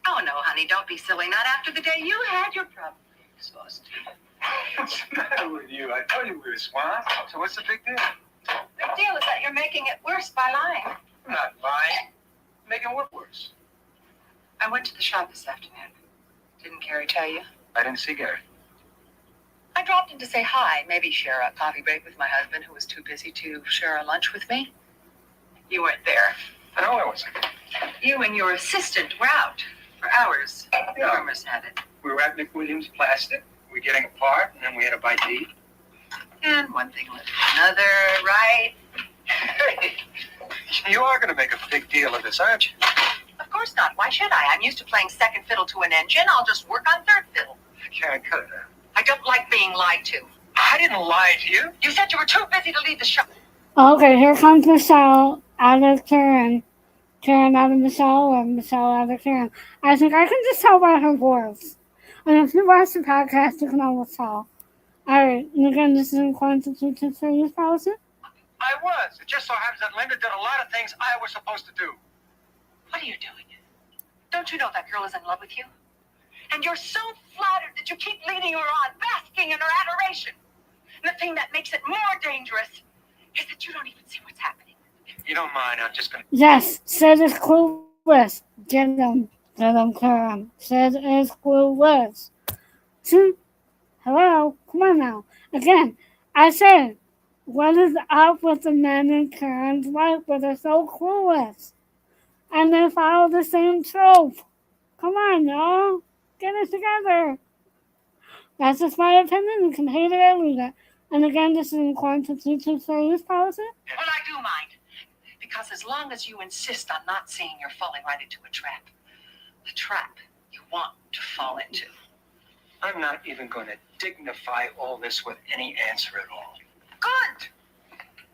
Oh, no, honey, don't be silly. Not after the day you had. You're probably exhausted. What's the matter with you? I told you we were swamped. So what's the big deal? The deal is that you're making it worse by lying. I'm not lying. Making what worse? I went to the shop this afternoon. Didn't Carrie tell you? I didn't see Gary. I dropped in to say hi, maybe share a coffee break with my husband, who was too busy to share a lunch with me. You weren't there. I know I wasn't. You and your assistant were out for hours. Yeah. Rumors had it. We were at McWilliams Plastic. We were getting apart, and then we had a bite to eat. And one thing led to another, right? You are going to make a big deal of this, aren't you? Of course not. Why should I? I'm used to playing second fiddle to an engine. I'll just work on third fiddle. Karen, cut it out. I don't like being lied to. I didn't lie to you. You said you were too busy to leave the shop. Okay, here comes Michelle out of Karen. Karen out of Michelle, and Michelle out of Karen. I think I can just tell by her voice. And if you watch the podcast, you can almost tell. Alright, and again, this is in accordance with YouTube series policy. I was. It just so happens that Linda did a lot of things I was supposed to do. What are you doing? Don't you know that girl is in love with you? And you're so flattered that you keep leading her on, basking in her adoration. And the thing that makes it more dangerous is that you don't even see what's happening. If you don't mind, I'm just going to... Yes, Sid is clueless. Get him, Karen. Sid is clueless. See? Hello? Come on now. Again, I said, what is up with the men in Karen's life where they're so clueless? And they follow the same trope. Come on, y'all. Get it together. That's just my opinion. You can hate it or leave it. And again, this is in accordance with YouTube series policy. Well, I do mind. Because as long as you insist on not seeing you're falling right into a trap, the trap you want to fall into. I'm not even going to dignify all this with any answer at all. Good!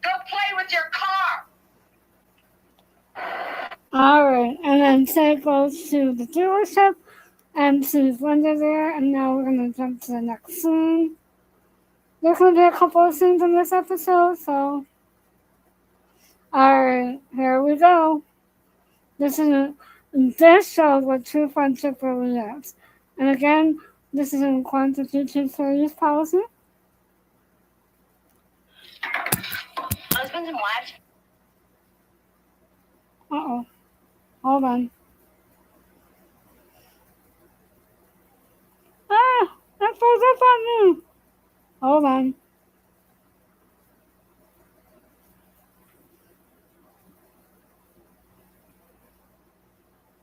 Go play with your car! Alright, and then Ted goes to the dealership and sees Linda there, and now we're gonna jump to the next scene. There's gonna be a couple of scenes in this episode, so. Alright, here we go. This shows what true friendship really is. And again, this is in accordance with YouTube's fair use policy. Husbands and wives. Uh-oh. Hold on. Ah! That froze up on me! Hold on.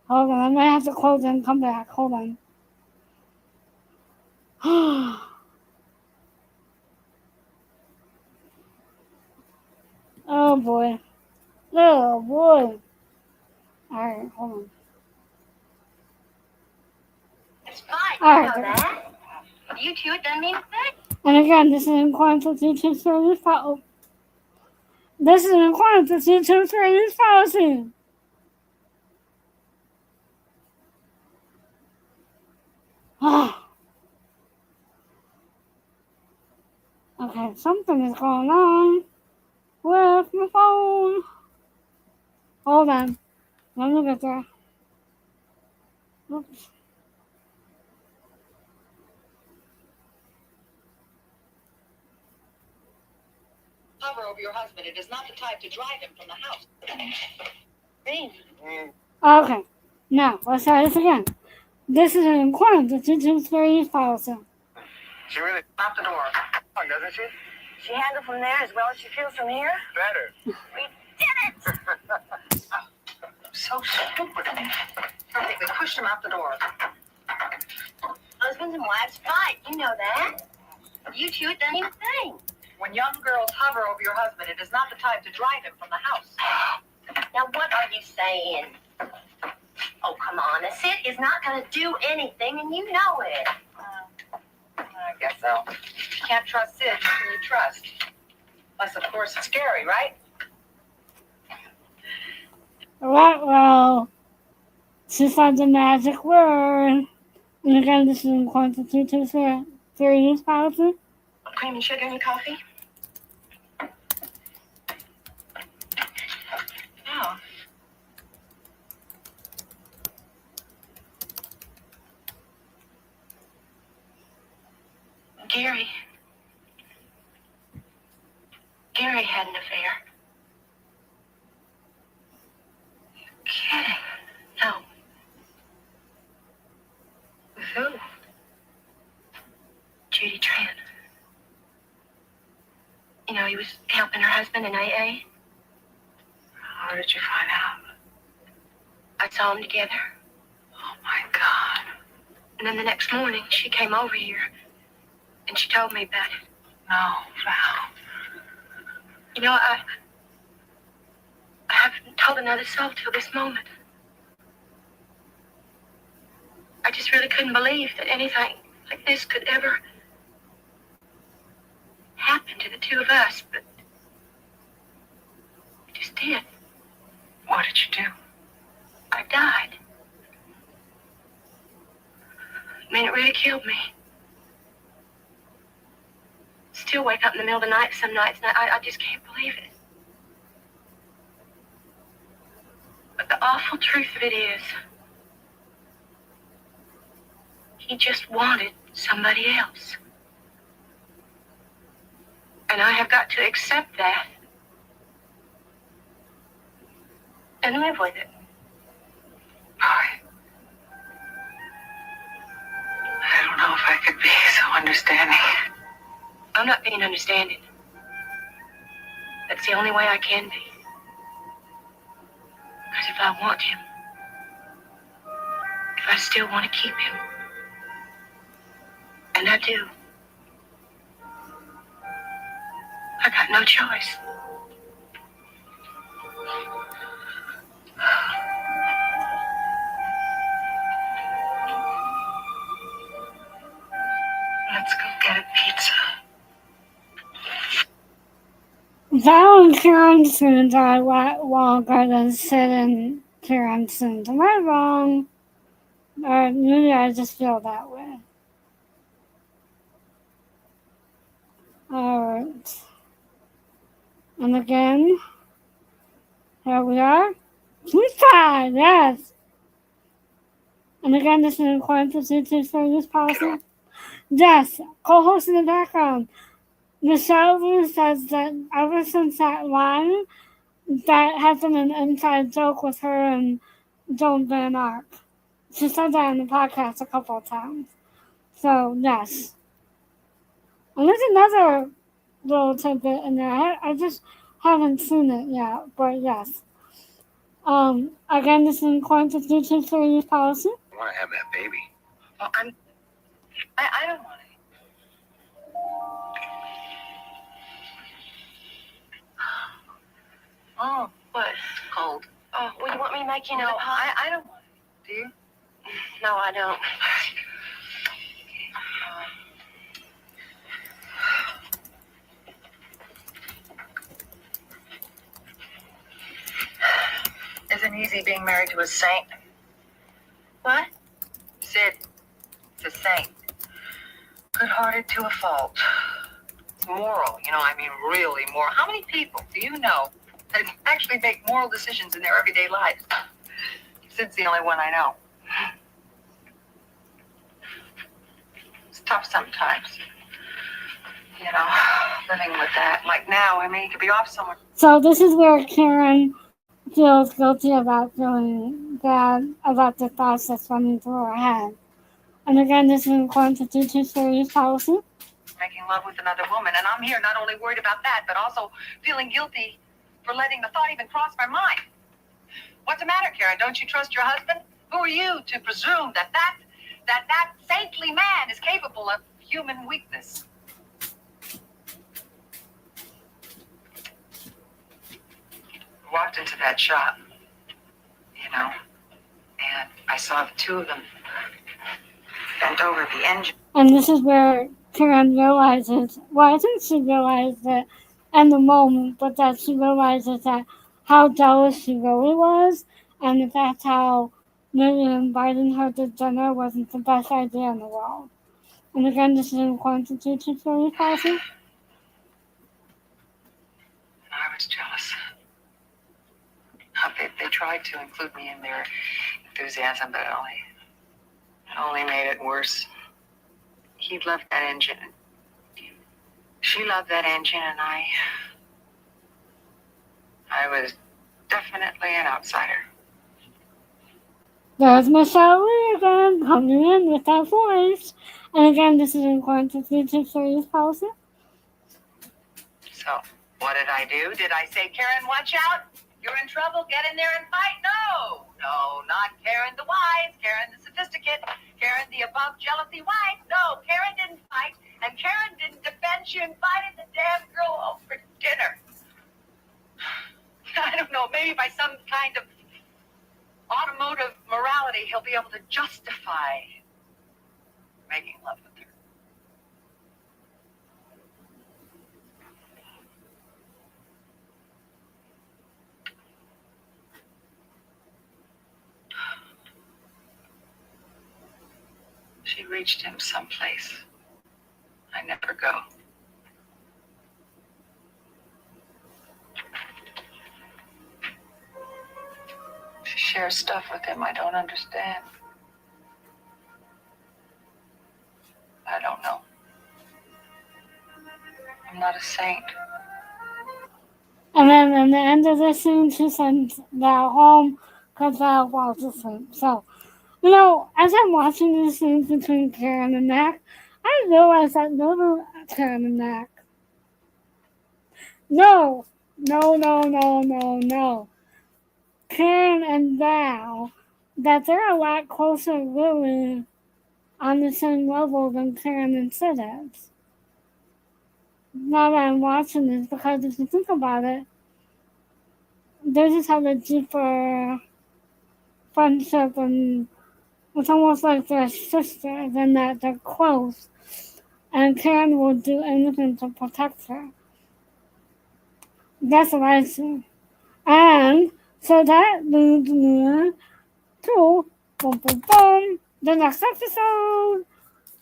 Hold on, I might have to close and come back. Hold on. Oh boy. Oh boy. Alright, hold on. It's fine. Alright. You know that. You two, it doesn't mean a thing. And again, this is in accordance with YouTube's fair use policy. This is in accordance with YouTube's fair use policy. Okay, something is going on with my phone. Hold on. Let me get there. Oops. Hover over your husband. It is not the type to drive him from the house. Okay, now let's try this again. This is in accordance with YouTube's fair use policy. She really Out the door. doesn't she? She handled from there as well as she feels from here. Better. We did it! So stupid. I think we pushed him out the door. Husbands and wives fight. You know that. You two, it doesn't mean a thing. When young girls hover over your husband, it is not the type to drive him from the house. Now, what are you saying? Oh, come on. A sit is not going to do anything, and you know it. I guess so. You can't trust Sid. Who can you trust? Unless, of course, it's scary, right? Well, she said the magic word. And again, this is in accordance with YouTube's fair use policy. Cream and sugar in your coffee? Oh. Gary had an affair. You're kidding. No. With who? Judy Tran. You know, he was helping her husband in AA. How did you find out? I saw them together. Oh, my God. And then the next morning, she came over here, and she told me about it. No, Val. You know, I haven't told another soul till this moment. I just really couldn't believe that anything like this could ever happen to the two of us, but it just did. What did you do? I died. I mean, it really killed me. Still wake up in the middle of the night some nights, and I just can't believe it. But the awful truth of it is, he just wanted somebody else. And I have got to accept that and live with it. Boy. I don't know if I could be so understanding. I'm not being understanding. That's the only way I can be. Because if I want him, if I still want to keep him, and I do, I got no choice. Let's go get a pizza. Val and Karen's gonna die a lot longer than Sid and Karen sins. Am I wrong? Or maybe I just feel that way. Alright. And again, here we are. Tuesday, yes. And again, this is in accordance with YouTube service policy. Yes, co-host in the background. Michelelee says that ever since that line, that has been an inside joke with her and Joan Van Ark. She said that in the podcast a couple of times. So, yes. And there's another little tidbit in there. I just haven't seen it yet, but yes. Again, this is in accordance with YouTube series policy. I want to have that baby. Well, I don't want it. Oh, What? cold. Oh, well, you want me to make you No, another pie? I don't want it. Do you? No, I don't. Isn't easy being married to a saint. What? Sid, it's a saint. Good-hearted to a fault. Moral, I mean really moral. How many people do you know that actually make moral decisions in their everyday lives? Sid's the only one I know. It's tough sometimes. Living with that. Like now, he could be off somewhere. So this is where Karen feels guilty about feeling bad about the thoughts that's running through her head. And again, this is in accordance with YouTube series policy. Making love with another woman, and I'm here not only worried about that, but also feeling guilty for letting the thought even cross my mind. What's the matter, Karen? Don't you trust your husband? Who are you to presume that saintly man is capable of human weakness? Walked into that shop, and I saw the two of them bent over the engine. And this is where Karen realizes, well, I think she realized it in the moment, but that she realizes that how jealous she really was, and that that's how maybe inviting her to dinner wasn't the best idea in the world. And again, this is in accordance with YouTube series policy. I was jealous. They tried to include me in their enthusiasm, but it only made it worse. He loved that engine. She loved that engine, and I was definitely an outsider. There's Michelelee again, coming in with that voice. And again, this is in accordance with YouTube series policy. So, what did I do? Did I say, Karen, watch out? You're in trouble. Get in there and fight? No, not Karen the wise, Karen the sophisticate, Karen the above jealousy wife. No, Karen didn't fight, and Karen didn't defend. She invited the damn girl home for dinner. I don't know, maybe by some kind of automotive morality, he'll be able to justify making love with her. She reached him someplace I never go. She shares stuff with him I don't understand. I don't know. I'm not a saint. And then in the end of the scene, she sends that home because that falls asleep. So, as I'm watching these scenes between Karen and Mac, I realize that no, Karen and Mac. No. Karen and Val, that they're a lot closer, really, on the same level than Karen and Sid is. Now that I'm watching this, because if you think about it, they just have a deeper friendship, and it's almost like they're sisters and that they're close. And Karen will do anything to protect her. That's what I see. And So that leads me to boom, boom, boom, the next episode,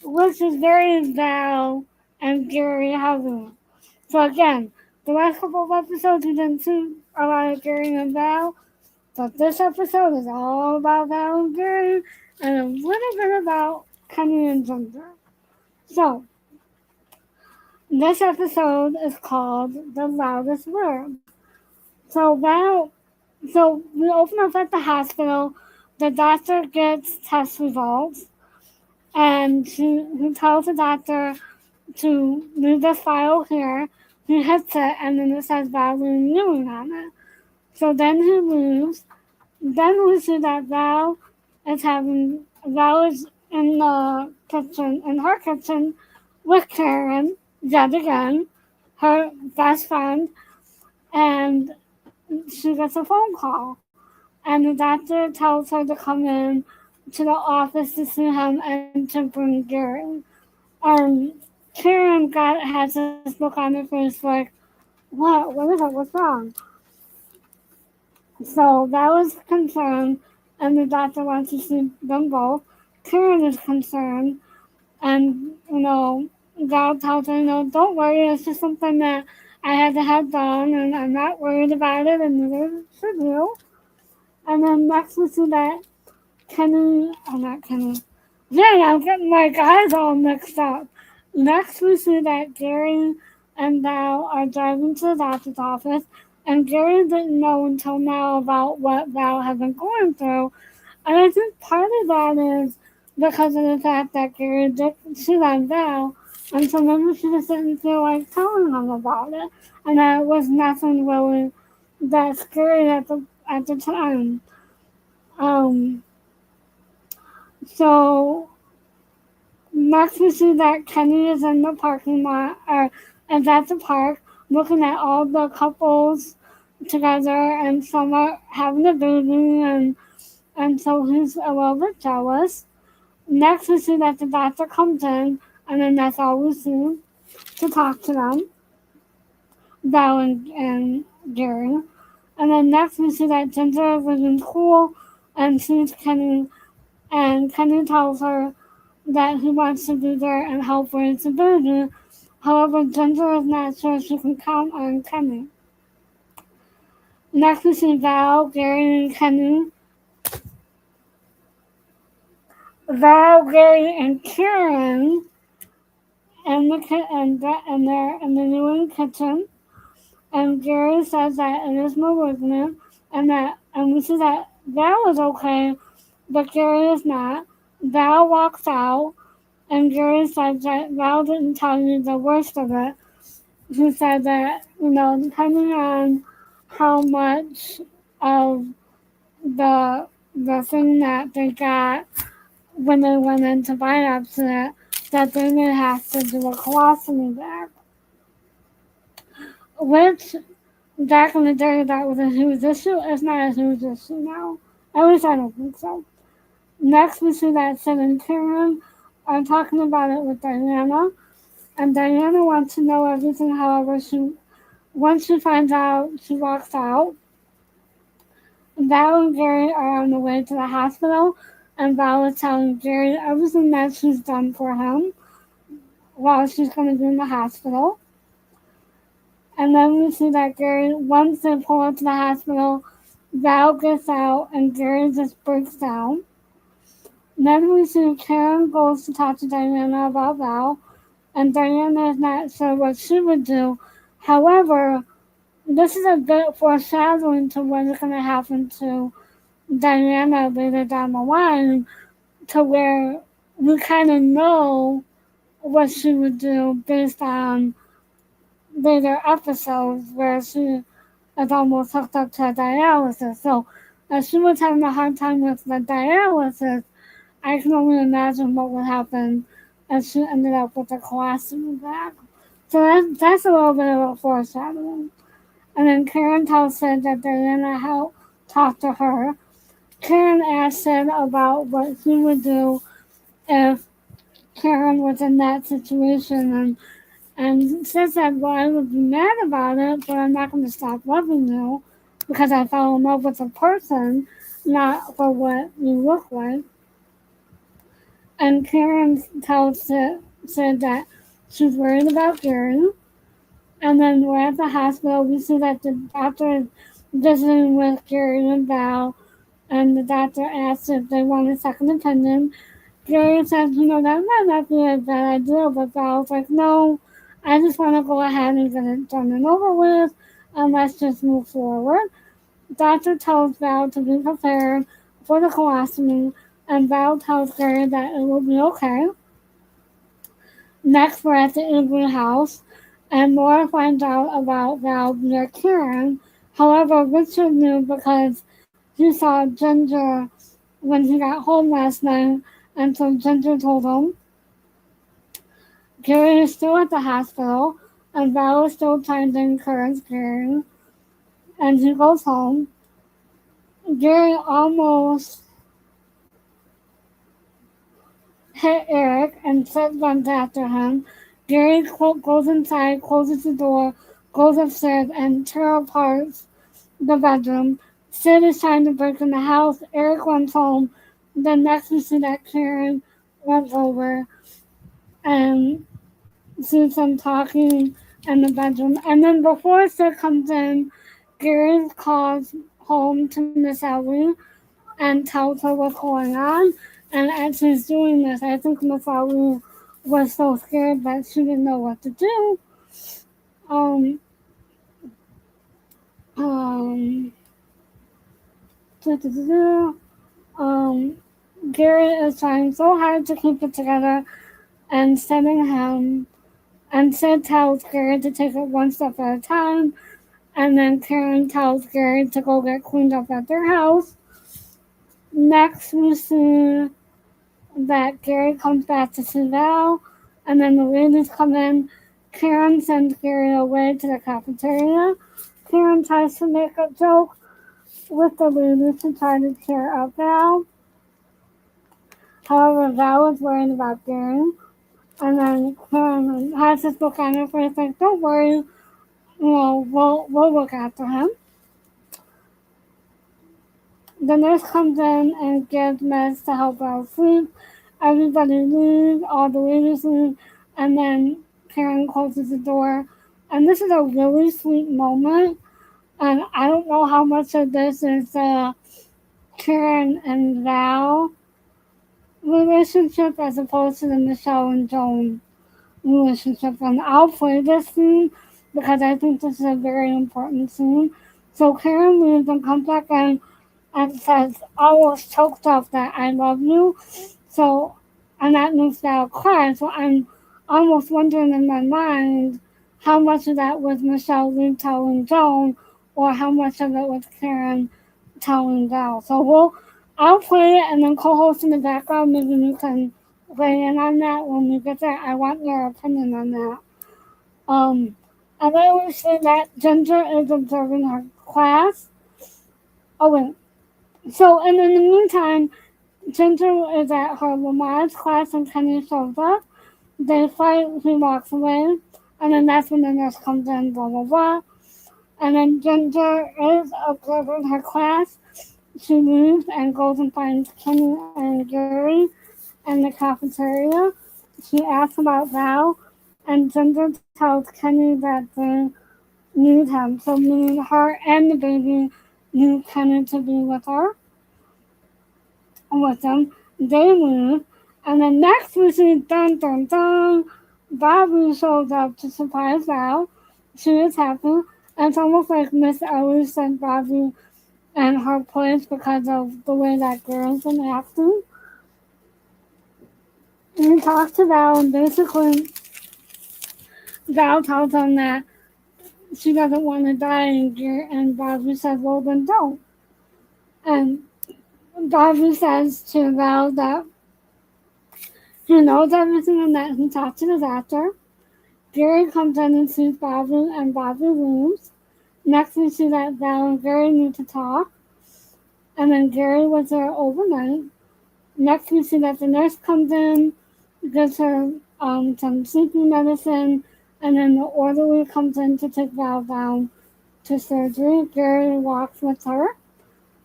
which is very Val and Gary heavy. So again, the last couple of episodes we didn't see a lot of Gary and Val, but this episode is all about Val and Gary and a little bit about Kenny and Ginger. So this episode is called The Loudest Word. So we open up at the hospital. The doctor gets test results, and he tells the doctor to leave the file here. He hits it, and then it says Val renewing on it. So then he leaves. Then we see that Val is in the kitchen, in her kitchen, with Karen yet again, her best friend, and she gets a phone call. And the doctor tells her to come in to the office to see him and to bring Gary. And has this look on her face like, what? What is it? What's wrong? So that was concerned, and the doctor wants to see them both. Karen is concerned, and God tells her, don't worry, it's just something that I had to have done, and I'm not worried about it, and neither should you. And then next we see that not Kenny. Yeah, I'm getting my guys all mixed up. Next, we see that Gary and Val are driving to the doctor's office, and Gary didn't know until now about what Val had been going through. And I think part of that is because of the fact that Gary did cheat on Val, and so maybe she just didn't feel like telling him about it, and that it was nothing really that scary at the time. Um, so next we see that Kenny is in the parking lot, or is at the park, looking at all the couples together, and some are having a baby, and so he's a little bit jealous. Next we see that the doctor comes in, and then that's all we see to talk to them, Val and Gary. And then next we see that Ginger is in school, and sees Kenny, and Kenny tells her that he wants to be there and help raise the baby. However, Ginger is not sure she can count on Kenny. Next, we see Gary, and Karen they're in the new kitchen. And Gary says that it is malignant, and we see that Val is okay, but Gary is not. Val walks out, and Gary said that Val didn't tell you the worst of it. He said that, depending on how much of the thing that they got when they went in to biopsy it, that they may have to do a colostomy bag. Which, back in the day, that was a huge issue. It's not a huge issue now. At least I don't think so. Next, we see that Sid and Karen are talking about it with Diana, and Diana wants to know everything. However, once she finds out, she walks out. Val and Gary are on the way to the hospital, and Val is telling Gary everything that she's done for him while she's going to be in the hospital. And then we see that Gary, once they pull up to the hospital, Val gets out, and Gary just breaks down. Then we see Karen goes to talk to Diana about Val, and Diana is not sure what she would do. However, this is a bit foreshadowing to what is going to happen to Diana later down the line, to where we kind of know what she would do based on later episodes where she is almost hooked up to dialysis. So, as she was having a hard time with the dialysis, I can only imagine what would happen if she ended up with a colostomy bag. So that's a little bit of a foreshadowing. And then Karen tells Sid that they're going to help talk to her. Karen asked Sid about what he would do if Karen was in that situation, and Sid said, well, I would be mad about it, but I'm not going to stop loving you. because I fell in love with a person, not for what you look like. And Karen said that she's worried about Gary. And then we're at the hospital. We see that the doctor is visiting with Gary and Val, and the doctor asks if they want a second opinion. Gary says, that might not be a bad idea, but Val's like, no, I just want to go ahead and get it done and over with, and let's just move forward. Doctor tells Val to be prepared for the colostomy, and Val tells Gary that it will be okay. Next, we're at the Avery house, and Laura finds out about Val via Karen. However, Richard knew because he saw Ginger when he got home last night, and so Ginger told him. Gary is still at the hospital, and Val is still trying to encourage Gary, and he goes home. Gary almost hit Eric and Sid runs after him. Gary goes inside, closes the door, goes upstairs, and tears apart the bedroom. Sid is trying to break in the house. Eric runs home. Then next we see that Karen runs over and sees them talking in the bedroom. And then before Sid comes in, Gary calls home to Miss Ellie and tells her what's going on. And as she's doing this, I think Miss Ellie was so scared that she didn't know what to do. Um, um, um, Gary is trying so hard to keep it together and sending him. And Sid tells Gary to take it one step at a time. And then Karen tells Gary to go get cleaned up at their house. Next, we see that Gary comes back to see Val, and then the ladies come in. Karen sends Gary away to the cafeteria. Karen tries to make a joke with the ladies to try to cheer up Val. However, Val is worried about Gary, and then Karen has this look on her face like, don't worry, we'll look after him. The nurse comes in and gives meds to help Val sleep. Everybody leaves, all the ladies leave, and then Karen closes the door. And this is a really sweet moment. And I don't know how much of this is Karen and Val relationship as opposed to the Michelle and Joan relationship. And I'll play this scene because I think this is a very important scene. So Karen leaves and comes back in and says, almost choked up, that I love you. So, and that makes Val cry. So I'm almost wondering in my mind how much of that was Michelle Lee telling Joan, or how much of it was Karen telling Val. So I'll play it, and then co-host in the background, maybe you can weigh in on that when we get there. I want your opinion on that. And then we see that Ginger is observing her class. Oh wait. So, and in the meantime, Ginger is at her Lamar's class and Kenny shows up. They fight, he walks away, and then that's when the nurse comes in, blah, blah, blah. And then Ginger is observing her class. She leaves and goes and finds Kenny and Gary in the cafeteria. She asks about Val, and Ginger tells Kenny that they need him. So, meaning her and the baby need Kenny to be with them. They leave, and then next we see dun dun dun. Bobby shows up to surprise Val. She is happy. And it's almost like Miss Ellie sent Bobby in her place because of the way that girl's been acting. He talks to Val, and basically Val tells him that she doesn't want to die, and Bobby says, well, then don't. And Bobby says to Val that he knows everything and that he talked to the doctor. Gary comes in and sees Bobby, and Bobby leaves. Next, we see that Val and Gary need to talk, and then Gary was there overnight. Next, we see that the nurse comes in, gives her some sleeping medicine, and then the orderly comes in to take Val down to surgery. Gary walks with her.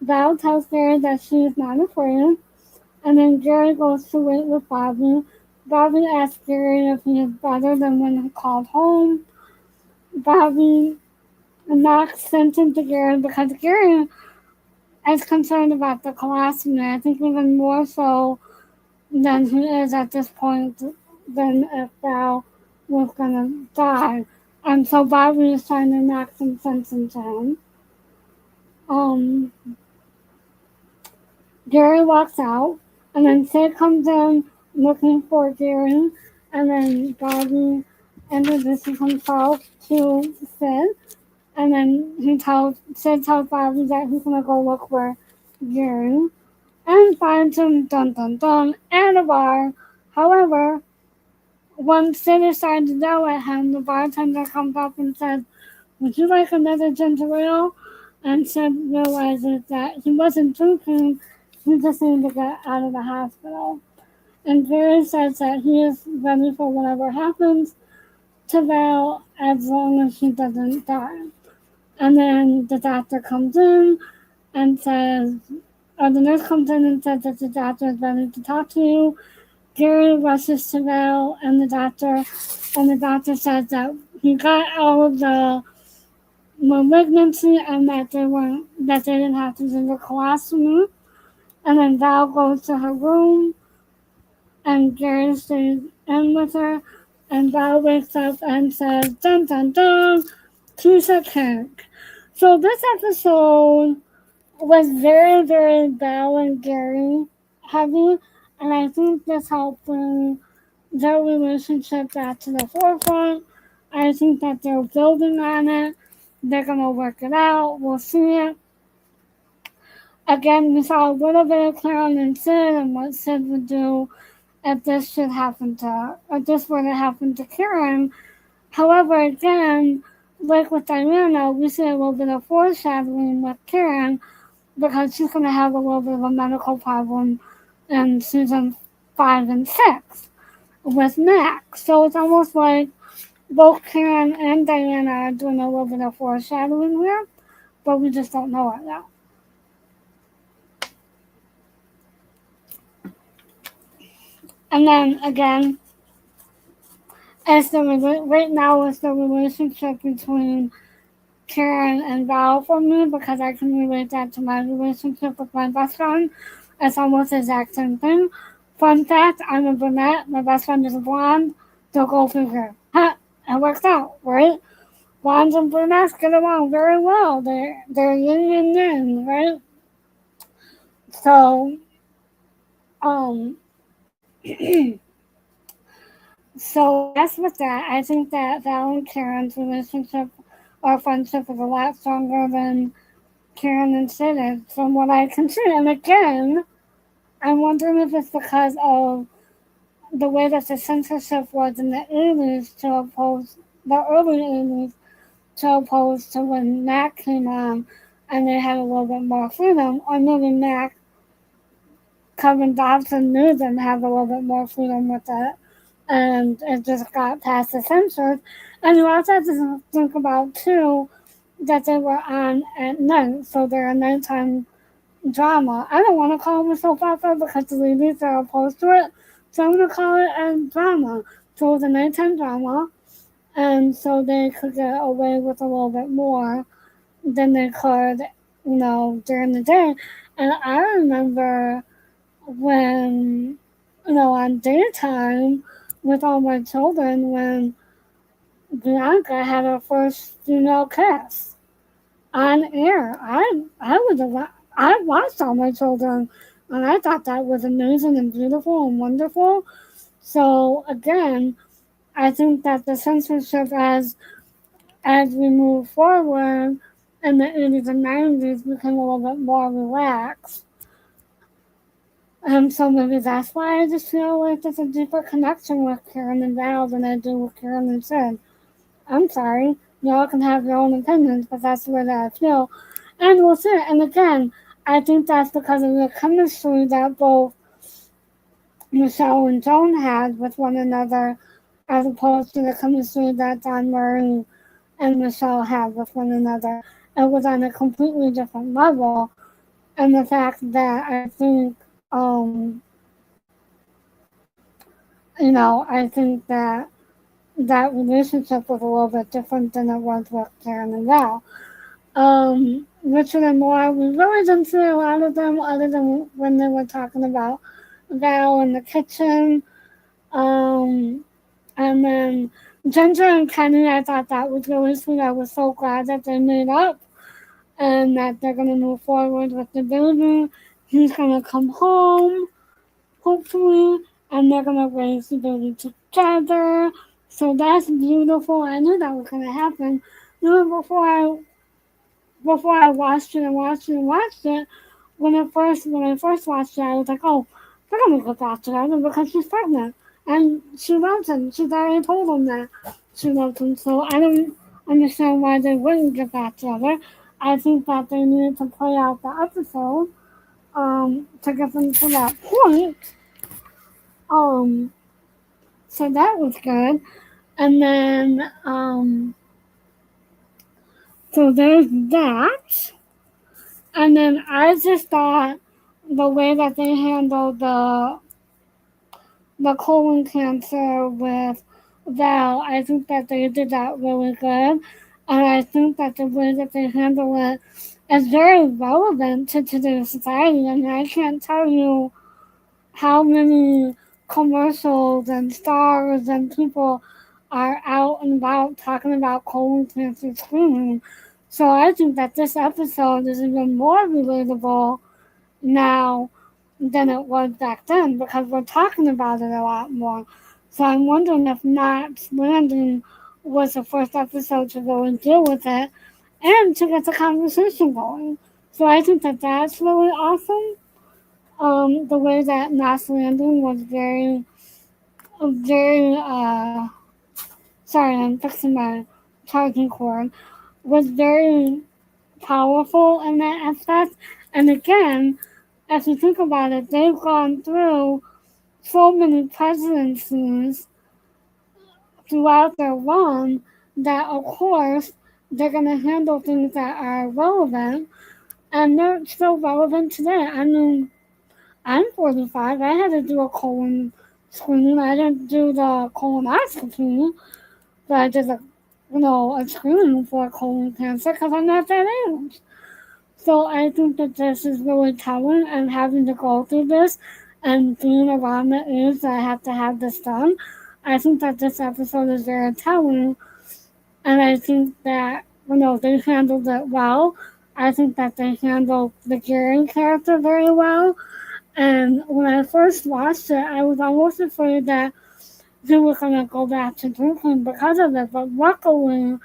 Val tells Gary that she is not afraid, and then Gary goes to wait with Bobby. Bobby asks Gary if he is better than when he called home. Bobby knocks sense into Gary because Gary is concerned about the colostomy. I think even more so than he is at this point than if Val was gonna die. And so Bobby is trying to knock some sense into him. Um, Gary walks out, and then Sid comes in looking for Gary, and then Bobby introduces himself to Sid, and then Sid tells Bobby that he's gonna go look for Gary, and finds him dun dun dun at a bar. However, when Sid is starting to yell at him, the bartender comes up and says, "Would you like another ginger ale?" And Sid realizes that he wasn't drinking, he just needed to get out of the hospital. And Gary says that he is ready for whatever happens to Val as long as she doesn't die. And then the doctor comes in and says, or the nurse comes in and says that the doctor is ready to talk to you. Gary rushes to Val and the doctor says that he got all of the malignancy and that they didn't have to do the colostomy. And then Val goes to her room and Gary stays in with her, and Val wakes up and says, "Dun dun dun, piece of cake." So this episode was very, very Val and Gary heavy, and I think this helped bring their relationship back to the forefront. I think that they're building on it. They're gonna work it out. We'll see it. Again, we saw a little bit of Karen and Sid and what Sid would do if this should happen to, or this were to happen to Karen. However, again, like with Diana, we see a little bit of foreshadowing with Karen because she's going to have a little bit of a medical problem in season 5 and 6 with Max. So it's almost like both Karen and Diana are doing a little bit of foreshadowing here, but we just don't know it yet. And then again, right now is the relationship between Karen and Val for me because I can relate that to my relationship with my best friend. It's almost the exact same thing. Fun fact, I'm a brunette, my best friend is a blonde, so go figure. Ha! It works out, right? Blondes and brunettes get along very well. They're yin and yang, right? So, so I guess with that, I think that Val and Karen's relationship or friendship is a lot stronger than Karen and Sid is, from what I can see. And again, I'm wondering if it's because of the way that the censorship was in the 80s to oppose the early 80s to oppose to when Mac came on and they had a little bit more freedom, or maybe Mac, Kevin Dobson knew them have a little bit more freedom with it, and it just got past the censors. And you also have to think about, too, that they were on at night, so they're a nighttime drama. I don't want to call it a soap opera because the ladies are opposed to it, so I'm going to call it a drama. So it was a nighttime drama, and so they could get away with a little bit more than they could, during the day. And I remember when, on daytime with all my children, when Bianca had her first female kiss on air. I watched all my children, and I thought that was amazing and beautiful and wonderful. So again, I think that the censorship as we move forward in the 80s and 90s became a little bit more relaxed. So maybe that's why I just feel like there's a deeper connection with Karen and Val than I do with Karen and Sid. I'm sorry. Y'all can have your own opinions, but that's the way that I feel. And we'll see. And again, I think that's because of the chemistry that both Michelle and Joan had with one another, as opposed to the chemistry that Don Murray and Michelle had with one another. It was on a completely different level, and the fact that I think, I think that that relationship was a little bit different than it was with Karen and Val. Richard and Laura, we really didn't see a lot of them other than when they were talking about Val in the kitchen. Um, and then Ginger and Kenny, I thought that was really sweet. I was so glad that they made up and that they're going to move forward with the baby. He's going to come home, hopefully, and they're going to raise the baby together. So that's beautiful. I knew that was going to happen. Even before I watched it and watched it and watched it, when I first watched it, I was like, oh, they're gonna get back together because she's pregnant and she loves him. She's already told him that she loves him. So I don't understand why they wouldn't get back together. I think that they needed to play out the episode to get them to that point. Um, so that was good. And then so there's that. And then I just thought the way that they handled the colon cancer with Val, I think that they did that really good. And I think that the way that they handle it is very relevant to today's society. I mean, I can't tell you how many commercials and stars and people are out and about talking about colon cancer screening. So I think that this episode is even more relatable now than it was back then because we're talking about it a lot more. So I'm wondering if Knots Landing was the first episode to really deal with it and to get the conversation going. So I think that that's really awesome. The way that Knots Landing was very, sorry, I'm fixing my charging cord, was very powerful in that aspect. And again, if you think about it, they've gone through so many presidencies throughout their run that, of course, they're going to handle things that are relevant, and they're still relevant today. I mean, I'm 45. I had to do a colon screening. I didn't do the colonoscopy, but I did a screening for colon cancer because I'm not that age. So I think that this is really telling, and having to go through this and being around the age that I have to have this done, I think that this episode is very telling, and I think that they handled it well. I think that they handled the Gary character very well. And when I first watched it, I was almost afraid that they were gonna go back to drinking because of it. But luckily,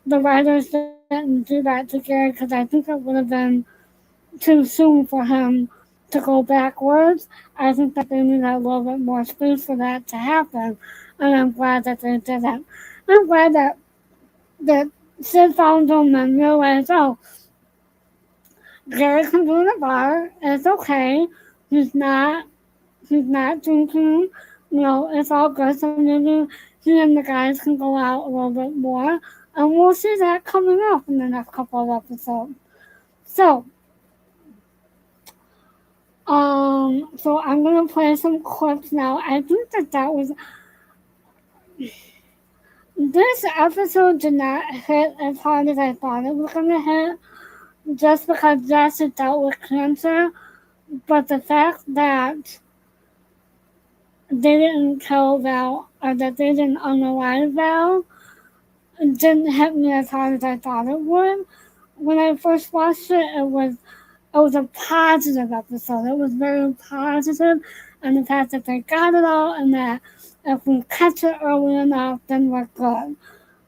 the writers didn't do that to Gary because I think it would have been too soon for him to go backwards. I think that they needed a little bit more space for that to happen, and I'm glad that they didn't. I'm glad that Sid found him and realized, oh, Gary can be in the bar. It's okay. He's not. He's not drinking. It's all good. So maybe he and the guys can go out a little bit more, and we'll see that coming up in the next couple of episodes. So, so I'm gonna play some clips now. I think that was this episode did not hit as hard as I thought it was gonna hit, just because yes, it dealt with cancer, but the fact that they didn't kill Val or that they didn't unalive Val didn't hit me as hard as I thought it would. When I first watched it, it was a positive episode. It was very positive, and the fact that they got it all, and that if we catch it early enough, then we're good.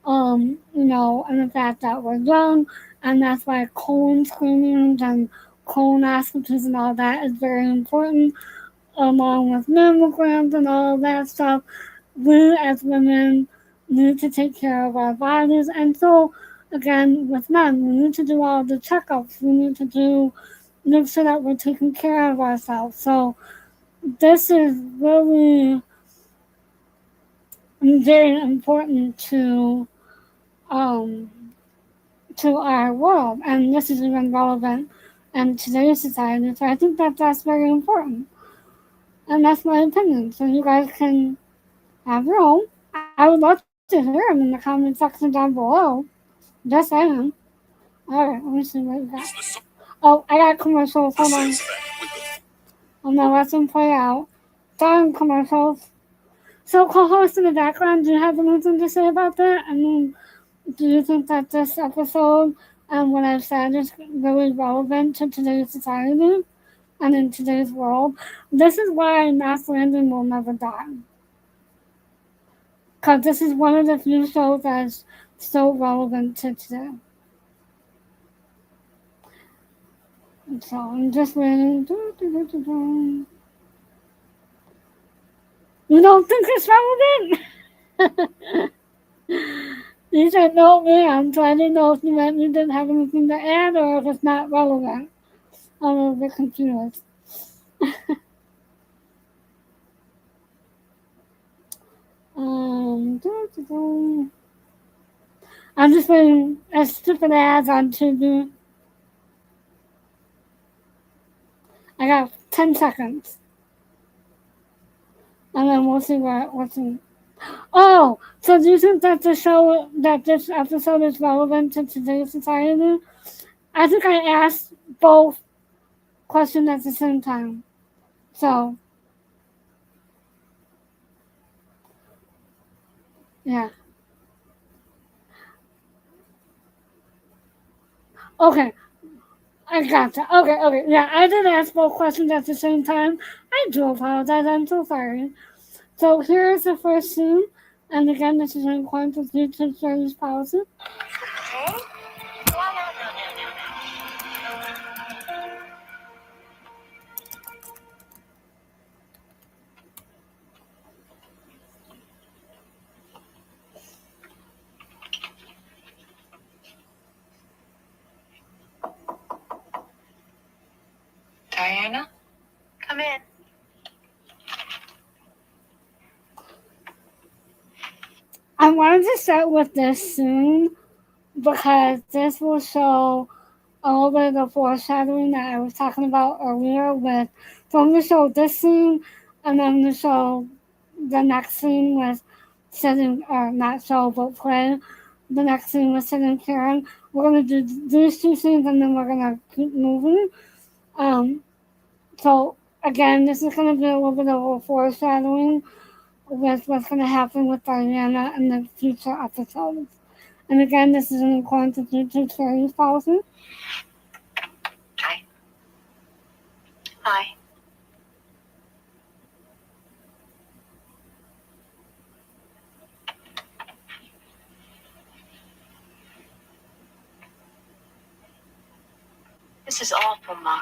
And the fact that we're young, and that's why colon screenings and colonoscopies and all that is very important, along with mammograms and all of that stuff. We as women need to take care of our bodies, and so again with men, we need to do all the checkups. We need to make sure that we're taking care of ourselves. So this is really very important to to our world, and this is even relevant in today's society. So I think that that's very important, and that's my opinion. So you guys can have your own. I would love to hear them in the comment section down below. Just saying. All right, let me see what you got. Oh, I got commercials. Hold on. I'm gonna let them play out. Darn commercials. So, co-host in the background, do you have anything to say about that? I mean, do you think that this episode and what I've said is really relevant to today's society and in today's world? This is why knotslanding will never die. Because this is one of the few shows that's so relevant to today. And so I'm just waiting. You don't think it's relevant? You said no, ma'am, so I didn't know if you meant you didn't have anything to add or if it's not relevant. I'm a little bit confused. I'm just waiting a stupid ads on TV. I got 10 seconds. And then we'll see what's in. Oh, so do you think that this episode is relevant to today's society? I think I asked both questions at the same time. So, yeah. Okay, I gotcha. Okay. Yeah, I did ask both questions at the same time. I do apologize. I'm so sorry. So here's the first scene. And again, this is in accordance with YouTube series policy. Diana? Come in. I wanted to start with this scene because this will show a little bit of the foreshadowing that I was talking about earlier with, so I'm going to show this scene and then I'm going to show the next scene with Sid and, or not show, but play the next scene with Sid and Karen. We're going to do these two scenes and then we're going to keep moving. So again, this is going to be a little bit of a foreshadowing with what's going to happen with Diana in the future episodes. And again, this is in accordance with YouTube series policy. Hi. Hi. This is awful, Ma.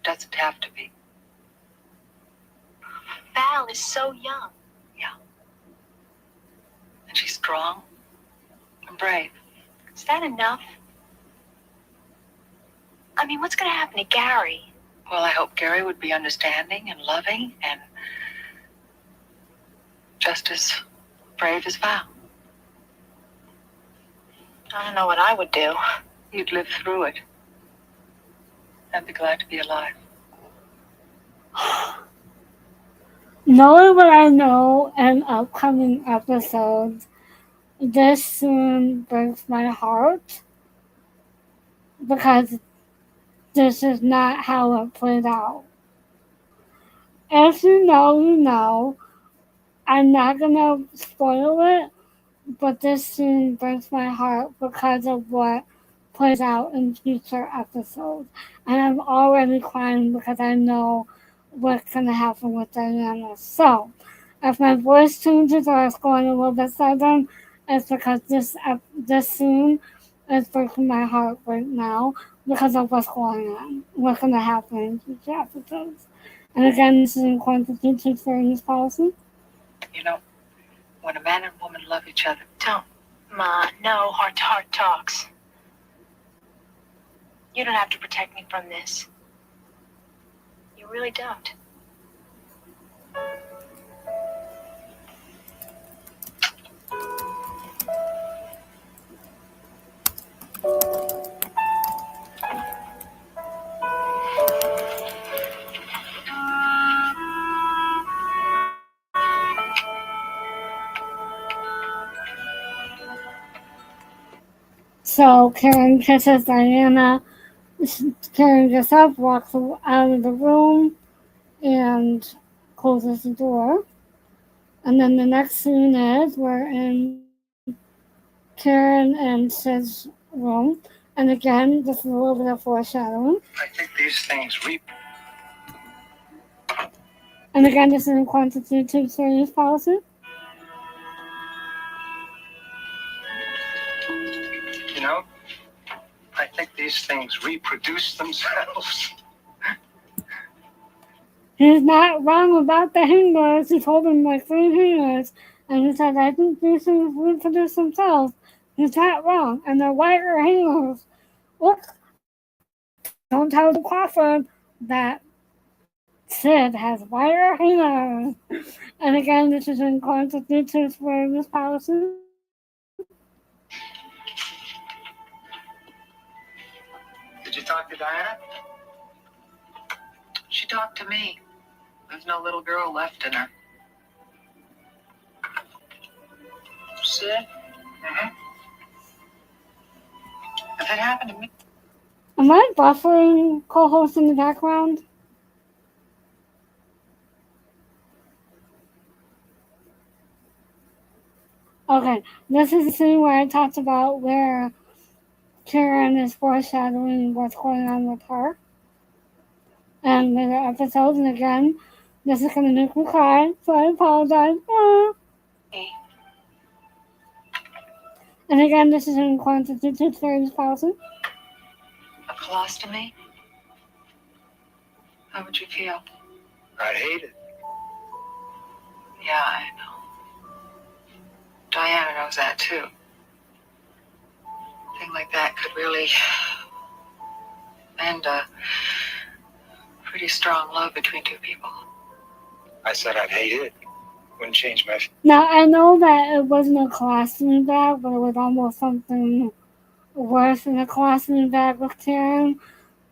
Doesn't have to be. Val is so young. Yeah. And she's strong and brave. Is that enough? I mean, what's going to happen to Gary? Well, I hope Gary would be understanding and loving and just as brave as Val. I don't know what I would do. You'd live through it. I'd be glad to be alive. Knowing what I know in upcoming episodes, this soon breaks my heart because this is not how it played out. If you know, you know. I'm not gonna spoil it, but this scene breaks my heart because of what plays out in future episodes. And I'm already crying because I know what's gonna happen with Diana. So, if my voice changes or it's going a little bit southern, it's because this scene is breaking my heart right now because of what's going on, what's gonna happen in future episodes. And again, this is in accordance with YouTube series policy. You know, when a man and woman love each other, Don't. Ma, no heart-to-heart talks. You don't have to protect me from this. You really don't. So Karen kisses Diana. Karen gets up, walks out of the room, and closes the door. And then the next scene is we're in Karen and Sid's room. And again, this is a little bit of foreshadowing. I think these things And again, this is in quantitative series policy. you know, I think these things reproduce themselves. He's not wrong about the hangers. He told him like 3 hangers. And he said, I think these things reproduce themselves. He's not wrong. And they're whiter hangers. Look, don't tell the Crawford that Sid has whiter hangers. And again, this is in quantitative series policy. Did you talk to Diana? She talked to me. There's no little girl left in her. Sid? Mm-hmm. If it happened to me, Am I buffering co-host in the background? Okay, this is the scene where I talked about where Karen is foreshadowing what's going on with her. And later episodes, and again, this is going to make me cry, so I apologize. And again, this is in quantitative series policy. a colostomy, how would you feel? I'd hate it. Yeah, I know. Diana knows that too. A thing like that could really end a pretty strong love between two people. I said I'd hate it. Wouldn't change my. Now, I know that it wasn't a colostomy bag, but it was almost something worse than a colostomy bag with Karen.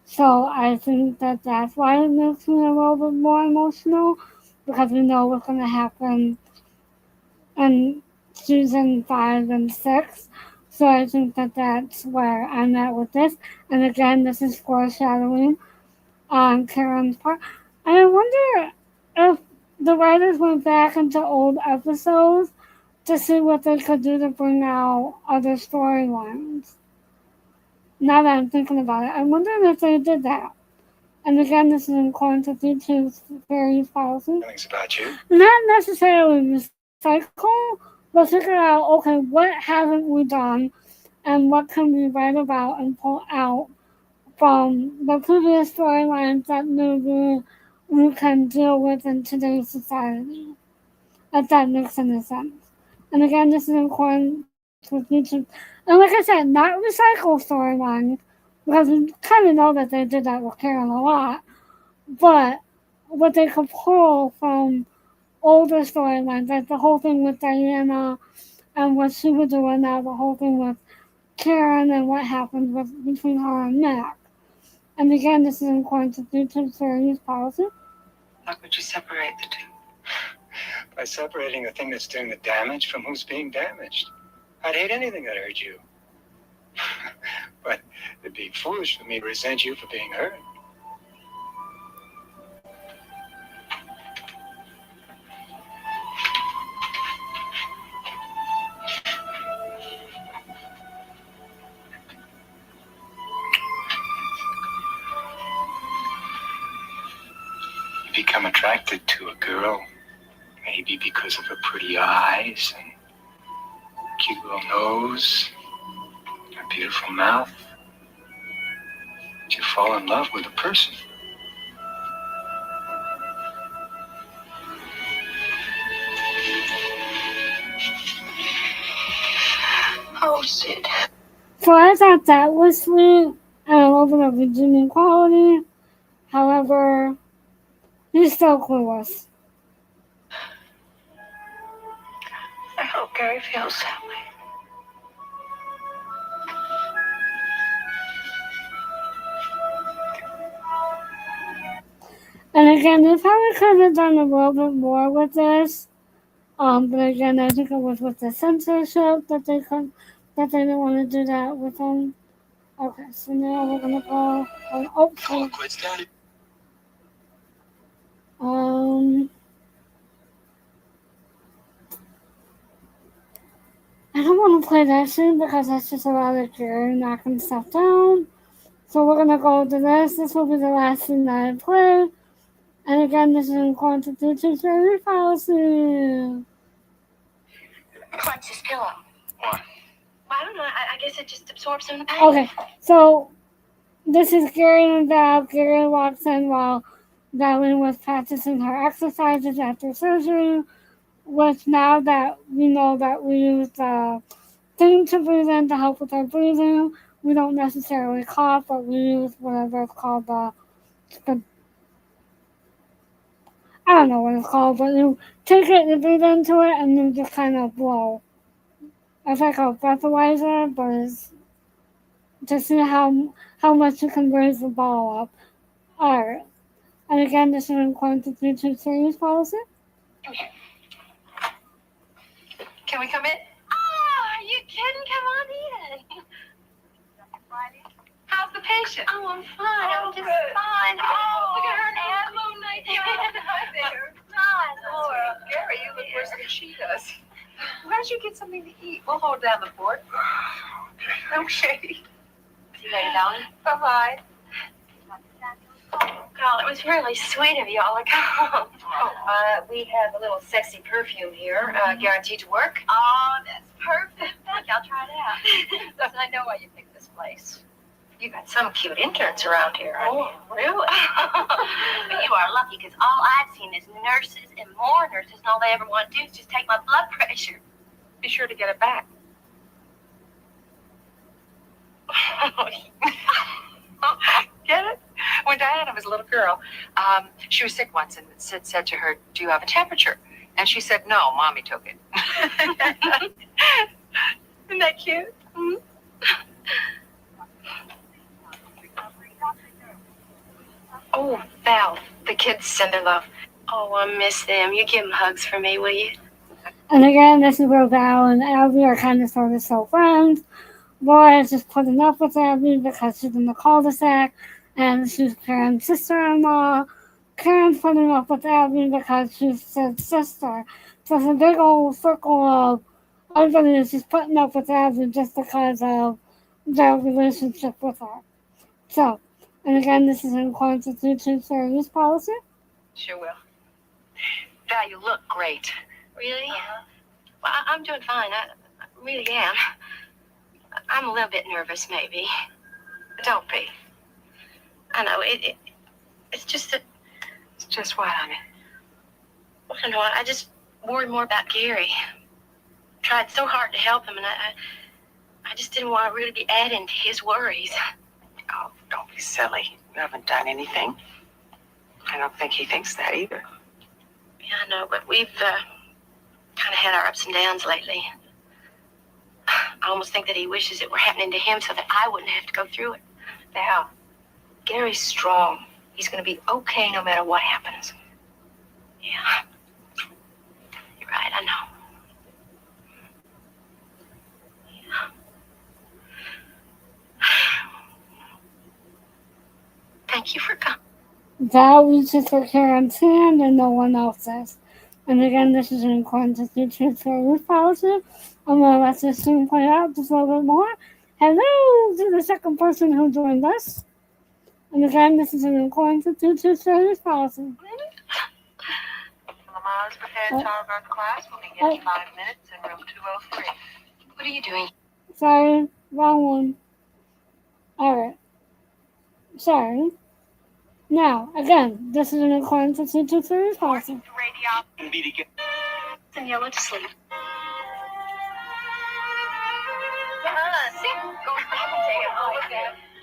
So I think that that's why it makes me a little bit more emotional, because we know what's going to happen in season 5 and 6. So I think that that's where I'm at with this. And again, this is foreshadowing on Karen's part. And I wonder if the writers went back into old episodes to see what they could do to bring out other storylines. Now that I'm thinking about it, I'm wondering if they did that. And again, this is in quantitative series policy. Feelings about you. Not necessarily recycle, but figure out, okay, what haven't we done and what can we write about and pull out from the previous storylines that maybe we can deal with in today's society, if that makes any sense. And again, this is important to teaching. And like I said, not recycle storylines, because we kind of know that they did that with Karen a lot, but what they could pull from older storylines, like the whole thing with Diana and what she was doing now, the whole thing with Karen and what happened between her and Mac. And again, this is in quantitative series policy. How could you separate the two? By separating the thing that's doing the damage from who's being damaged. I'd hate anything that hurt you. But it'd be foolish for me to resent you for being hurt. You become attracted to a girl, maybe because of her pretty eyes and cute little nose, her beautiful mouth. But you fall in love with a person. Oh, Sid. So I thought that was sweet and a little bit of redeeming quality. However, he's still clueless. I hope Gary feels that way. And again, they probably could have done a little bit more with this. But again, I think it was with the censorship that they that they didn't want to do that with them. Okay, so now we're gonna go on. Oh, sorry. Um, I don't want to play that soon because that's just a lot of Jerry knocking stuff down. So we're gonna go to this. This will be the last thing that I play. And again, this is in quantity to service policy. Clench his pillow. Why? Well, I don't know. I guess it just absorbs some of the pain. Okay, so this is Gary and Val. Gary walks in while Valen was practicing her exercises after surgery. Which now that we know that we use the thing to breathe in to help with our breathing, we don't necessarily cough, but we use whatever it's called the I don't know what it's called, but you take it, you breathe into it, and you just kind of blow. It's like a breathalyzer, but it's to see how much you can raise the ball up. Alright. And again, this is in quantity to series policy. Come here. Can we come in? Oh, are you kidding? Come on in. How's the patient? Oh, I'm fine. I'm just fine. Oh, Look at her nose. Hello, nice. Hi there. Hi, Laura. Gary, you look worse than she does. Why don't you get something to eat? We'll hold down the fort. Okay. See you later, darling. Bye-bye. Carl, it was really sweet of you all to come. We have a little sexy perfume here, guaranteed to work. Oh, that's perfect. Thank you. I'll try it out. Listen, I know why you picked this place. You got some cute interns around here. Oh, really? But you are lucky because all I've seen is nurses and more nurses, and all they ever want to do is just take my blood pressure. Be sure to get it back. Get it? When Diana was a little girl, she was sick once, and Sid said to her, "Do you have a temperature?" And she said, "No, Mommy took it." Isn't that cute? Mm-hmm. Oh, Val, the kids send their love. Oh, I miss them. You give them hugs for me, will you? And again, this is where Val and Abby are kind of sort of still friends. Laura is just putting up with Abby because she's in the cul-de-sac and she's Karen's sister-in-law. Karen's putting up with Abby because she's Sid's sister. So it's a big old circle of everybody is just putting up with Abby just because of their relationship with her. So, and again, this is in quantity to series policy. Sure will. Val, you look great. Really? Well, I'm doing fine. I really am. I'm a little bit nervous, maybe. Don't be. I know. It's just that. It's just what, honey? I don't know. I just worry more about Gary. Tried so hard to help him, and I just didn't want to really be adding to his worries. Oh, don't be silly. You haven't done anything. I don't think he thinks that either. Yeah, I know, but we've kind of had our ups and downs lately. I almost think that he wishes it were happening to him so that I wouldn't have to go through it. Val, Gary's strong. He's going to be okay no matter what happens. Yeah. You're right, I know. Yeah. Thank you for coming. Val reaches for Karen's hand and no one else's. And again, this is in quantity to series policy. I'm going to let this scene play out just a little bit more. Hello to the second person who joined us. And again, this is in quantity to series policy. Lamar's prepared Charvard class will begin in 5 minutes in room 203. What are you doing? Sorry, wrong one. Alright. Sorry. Now, again, this is in quantity to series policy. And yellow to sleep.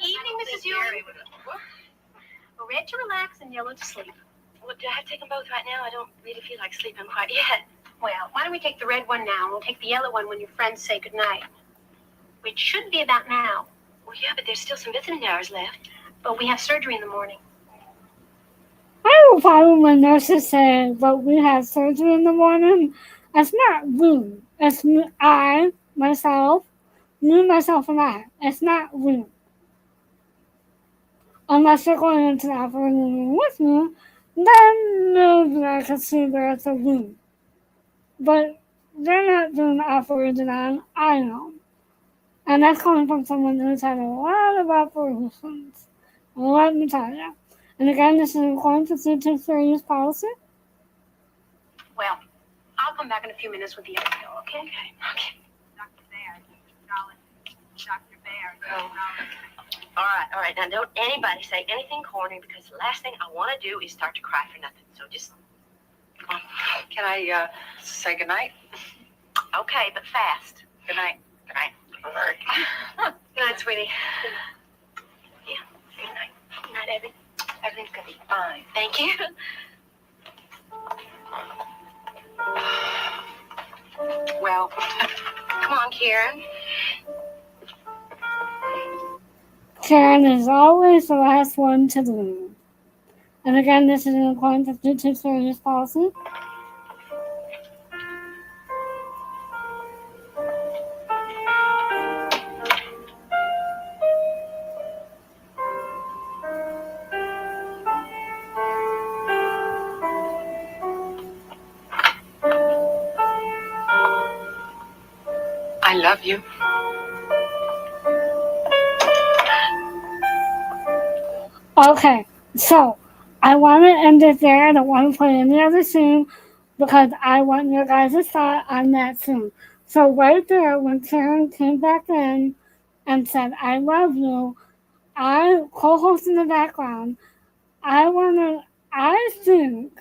Evening, Mrs. Ewing. Red to relax and yellow to sleep. Well, do I have to take them both right now? I don't really feel like sleeping quite yet. Well, why don't we take the red one now, and we'll take the yellow one when your friends say goodnight. Which should be about now, Well, yeah, but there's still some visiting hours left. but we have surgery in the morning. I have a problem when nurses say, but we have surgery in the morning. It's not rude. It's I, myself, Me, myself, and I. It's not we. Unless you're going into the operating room with me, then maybe I could see that it's a we. But they're not doing the operating on, I am. And that's coming from someone who's had a lot of operations. Let me tell you. And again, this is according to C2 fair use policy. Well, I'll come back in a few minutes with the other bill, okay? Okay. Dr. Baird, solid. Dr. Baird, Oh. solid. All right. Now, don't anybody say anything corny because the last thing I want to do is start to cry for nothing. So just, come on. Can I say goodnight? Okay, but fast. Good night. Good night. All right. Good night, sweetie. Yeah, good night. Good night, Abby. Everything's going to be fine. Thank you. Well, come on, Karen. Karen is always the last one to leave. And again, this is in accordance with C2 fair use policy. I love you. Okay, so I want to end it there. I don't want to play any other scene because I want your guys' thought on that scene. So right there, when Karen came back in and said, I love you, I co-host in the background, I think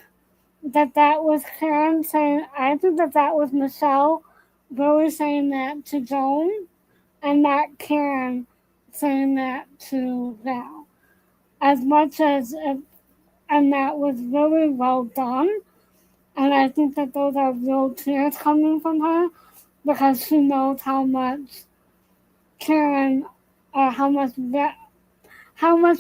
that was Karen saying, I think that was Michelle really saying that to Joan and not Karen saying that to Val. As much as it, and that was really well done. And I think that those are real tears coming from her because she knows how much Karen or how much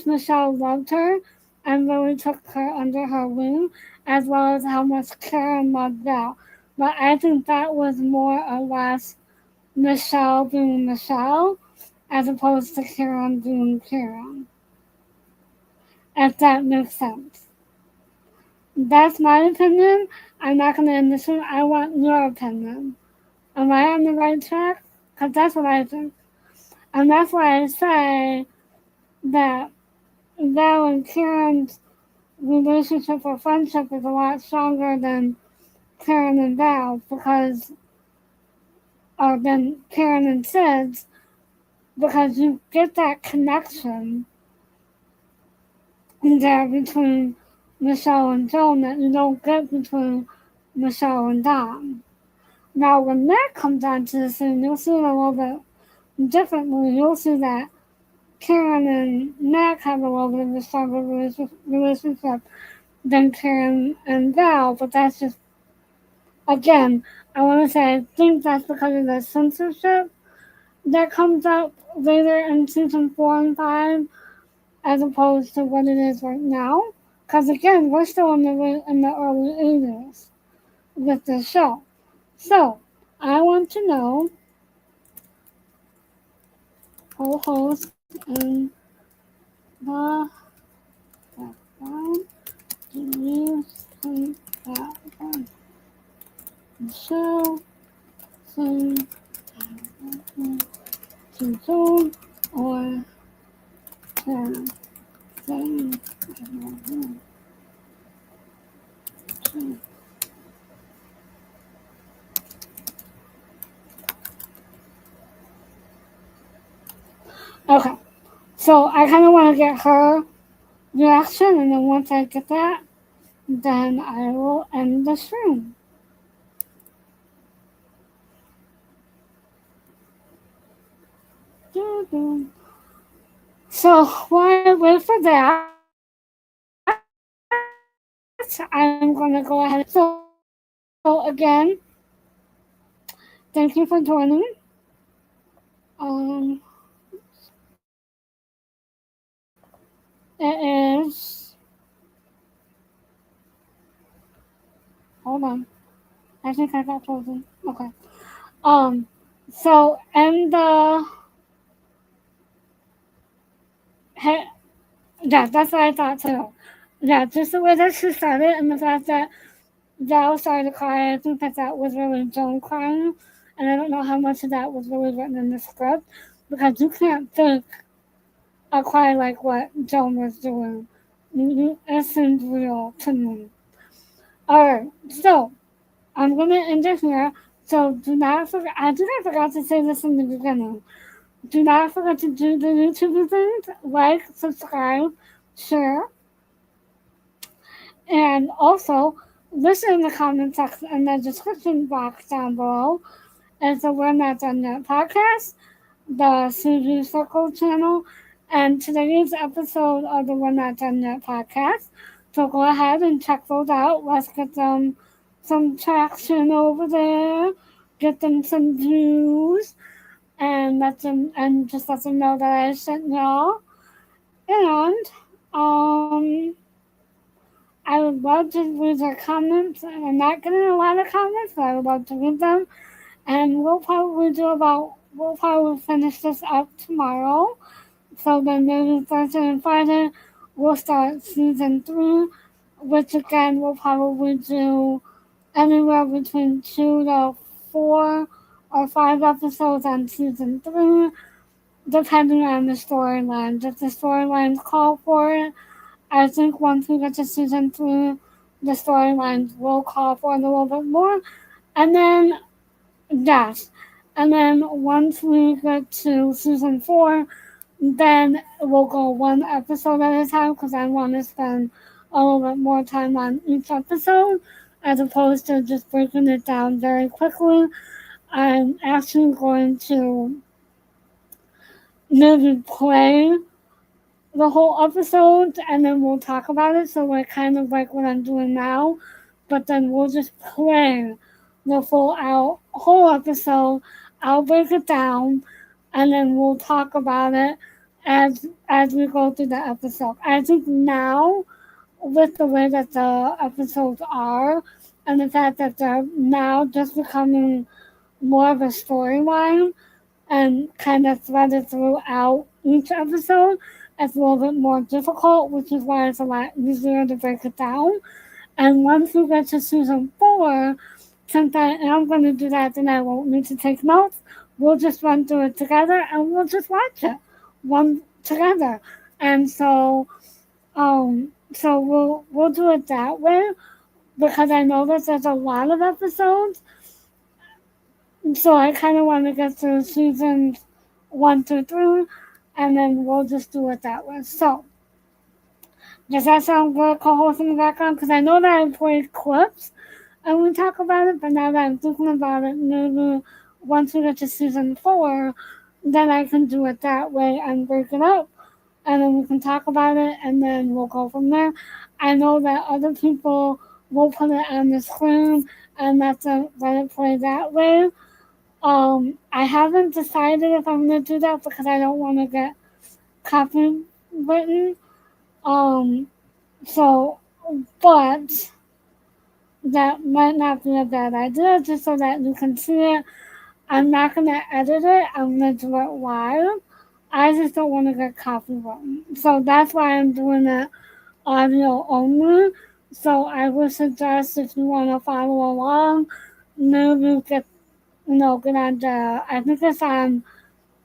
Michelle loved her and really took her under her wing, as well as how much Karen loved Val. But I think that was more or less Michelle being Michelle as opposed to Karen being Karen. If that makes sense. That's my opinion. I'm not going to end this one. I want your opinion. Am I on the right track? Because that's what I think. And that's why I say that Val and Karen's relationship or friendship is a lot stronger than Karen and Val or than Karen and Sid's, because you get that connection there between Michelle and Joan that you don't get between Michelle and Dom. Now, when that comes onto the scene, you'll see it a little bit differently. You'll see that Karen and Mac have a little bit of a stronger relationship than Karen and Val, but that's just, again, I want to say I think that's because of the censorship that comes up later in season 4 and 5 as opposed to what it is right now. Because again, we're still in the early 80s with this show. So, I want to know, co-host in the background, do you think that the show sing to Joan or Karen? Saying okay, so I kind of want to get her reaction, and then once I get that, then I will end the stream. So while I wait for that, I'm going to go ahead. So again, thank you for joining. Um, it is. Hold on. I think I got frozen. Okay. Um, So, and yeah, that's what I thought too. Yeah, just the way that she said it, and the fact that Val started to cry, I think that that was really Joan crying, and I don't know how much of that was really written in the script, because you can't fake a cry like what Joan was doing. It seemed real to me. Alright, so I'm gonna end it here. So do not forget. I think I forgot to say this in the beginning. Do not forget to do the YouTube things. Like, subscribe, share, and also listen in the comment section in the description box down below. It's the We're Not Done Yet podcast, the CG Circle channel, and today's episode of the We're Not Done Yet podcast. So go ahead and check those out. Let's get them some traction over there. Get them some views and just let them know that I sent y'all. And I would love to read their comments. And I'm not getting a lot of comments, but I would love to read them. And we'll probably finish this up tomorrow. So then maybe Thursday and Friday we'll start season 3, which again we'll probably do anywhere between 2 to 4 or 5 episodes on season 3, depending on the storyline. If the storylines call for it, I think once we get to season 3, the storylines will call for it a little bit more. And then, yes. And then once we get to season 4, then we'll go one episode at a time because I want to spend a little bit more time on each episode as opposed to just breaking it down very quickly. I'm actually going to maybe play the whole episode and then we'll talk about it. So, like, kind of like what I'm doing now, but then we'll just play the whole episode. I'll break it down and then we'll talk about it as we go through the episode. I think now, with the way that the episodes are, and the fact that they're now just becoming more of a storyline and kind of threaded throughout each episode, it's a little bit more difficult, which is why it's a lot easier to break it down. And once we get to season 4, since I am going to do that, then I won't need to take notes. We'll just run through it together and we'll just watch it one together. And so we'll do it that way because I know that there's a lot of episodes. So I kind of want to get through seasons 1 through 3, and then we'll just do it that way. So does that sound good, co-host in the background? Because I know that I played clips and we talk about it, but now that I'm thinking about it, maybe once we get to season 4, then I can do it that way and break it up, and then we can talk about it, and then we'll go from there. I know that other people will put it on the screen and let it play that way. I haven't decided if I'm gonna do that because I don't want to get copywritten. Um, so, but that might not be a bad idea, just so that you can see it. I'm not gonna edit it. I'm gonna do it live. I just don't want to get copywritten, so that's why I'm doing it audio only. So I would suggest if you want to follow along, maybe get on the, I think it's on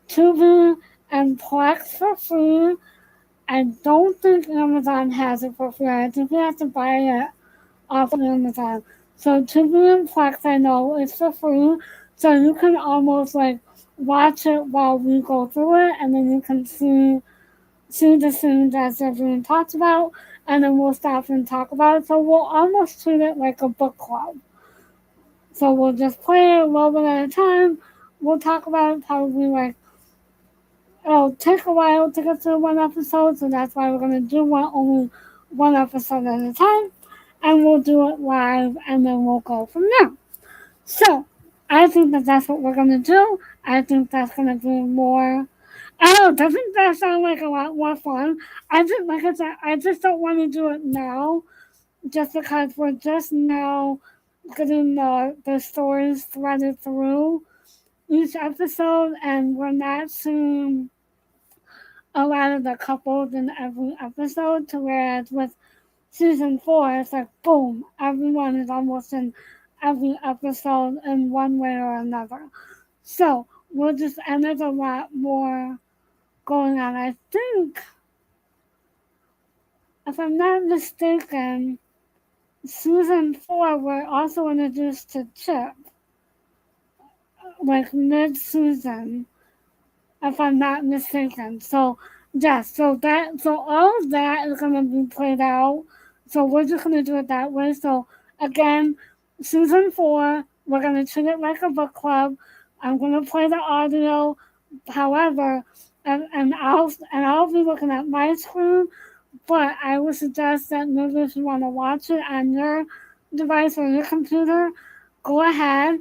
Tubi and Plex for free. I don't think Amazon has it for free. I think you have to buy it off of Amazon. So Tubi and Plex I know is for free. So you can almost like watch it while we go through it and then you can see the scenes as they're being talked about and then we'll stop and talk about it. So we'll almost treat it like a book club. So we'll just play it a little bit at a time. We'll talk about it probably like it'll take a while to get through one episode, so that's why we're gonna do only one episode at a time, and we'll do it live, and then we'll go from there. So I think that that's what we're gonna do. I think that's gonna be more. Oh, doesn't that sound like a lot more fun? Like I said, I just don't want to do it now, just because we're just now getting the stories threaded through each episode, and we're not seeing a lot of the couples in every episode. To whereas with season 4, it's like boom, everyone is almost in every episode in one way or another. So we'll just, and there's a lot more going on. I think, if I'm not mistaken, season 4 we're also introduced to Chip, like mid-season, if I'm not mistaken. So yes, so all of that is gonna be played out. So we're just gonna do it that way. So again, season 4, we're gonna treat it like a book club. I'm gonna play the audio. However, and I'll be looking at my screen, but I would suggest that maybe if you want to watch it on your device or your computer, go ahead,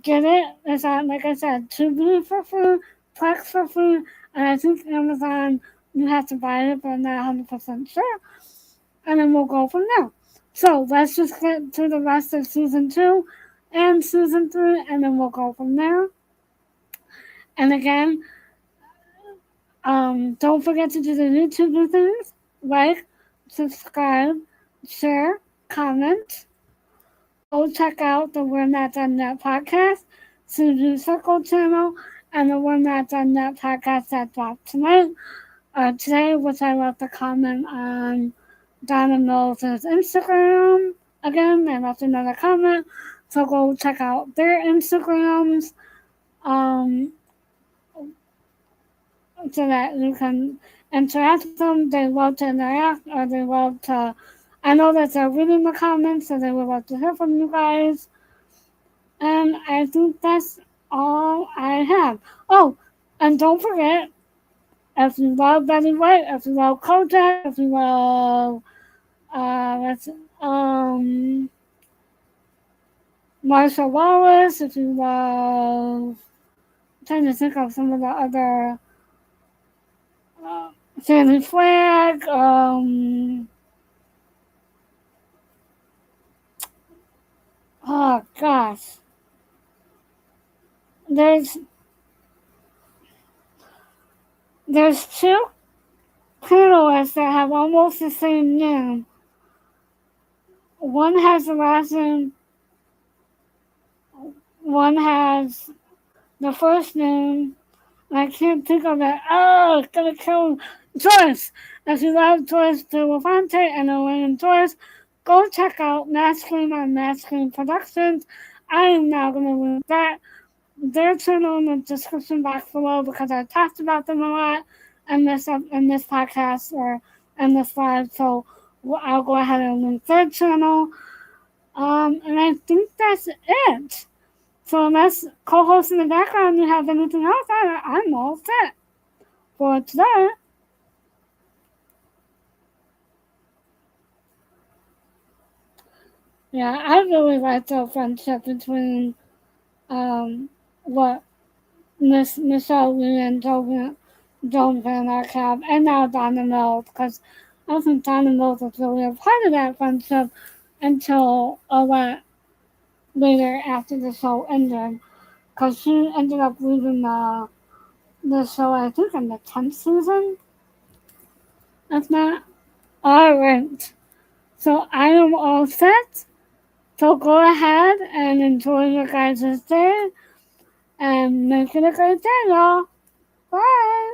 get it. It's on, like I said, Tubi for free, Plex for free, and I think Amazon you have to buy it, but I'm not 100% sure. And then we'll go from there. So let's just get to the rest of season 2 and season 3, and then we'll go from there. And again, don't forget to do the YouTube things, like, subscribe, share, comment. Go check out the We're Not Done Yet podcast, Suzu Circle channel, and the We're Not Done Yet podcast that dropped today, which I left a comment on Donna Mills' Instagram. Again, I left another comment, so go check out their Instagrams. So that you can interact with them. They love to interact, or they love to. I know that they're reading the comments, so they would love to hear from you guys. And I think that's all I have. Oh, and don't forget, if you love Betty White, if you love Kojak, if you love Marsha Wallace, if you love, I'm trying to think of some of the other. Sandy Flag, oh gosh. There's two panelists that have almost the same name. One has the last name, one has the first name, and I can't think of it. Oh, it's gonna kill Joyce. If you love Joyce DeLavante and Elaine Joyce, go check out Masculine on Masculine Productions. I am now gonna link their channel in the description box below because I talked about them a lot in this podcast or in this live. So I'll go ahead and link their channel. And I think that's it. So unless co-host in the background you have anything else, I'm all set for today. Yeah, I really like the friendship between what Miss Michelelee and Joan Van Ark have, and now Donna Mills, because I think Donna Mills was really a part of that friendship until a lot later after the show ended, because she ended up leaving the show, I think, in the 10th season. If not, alright. So I am all set. So go ahead and enjoy your guys' day and make it a great day, y'all. Bye.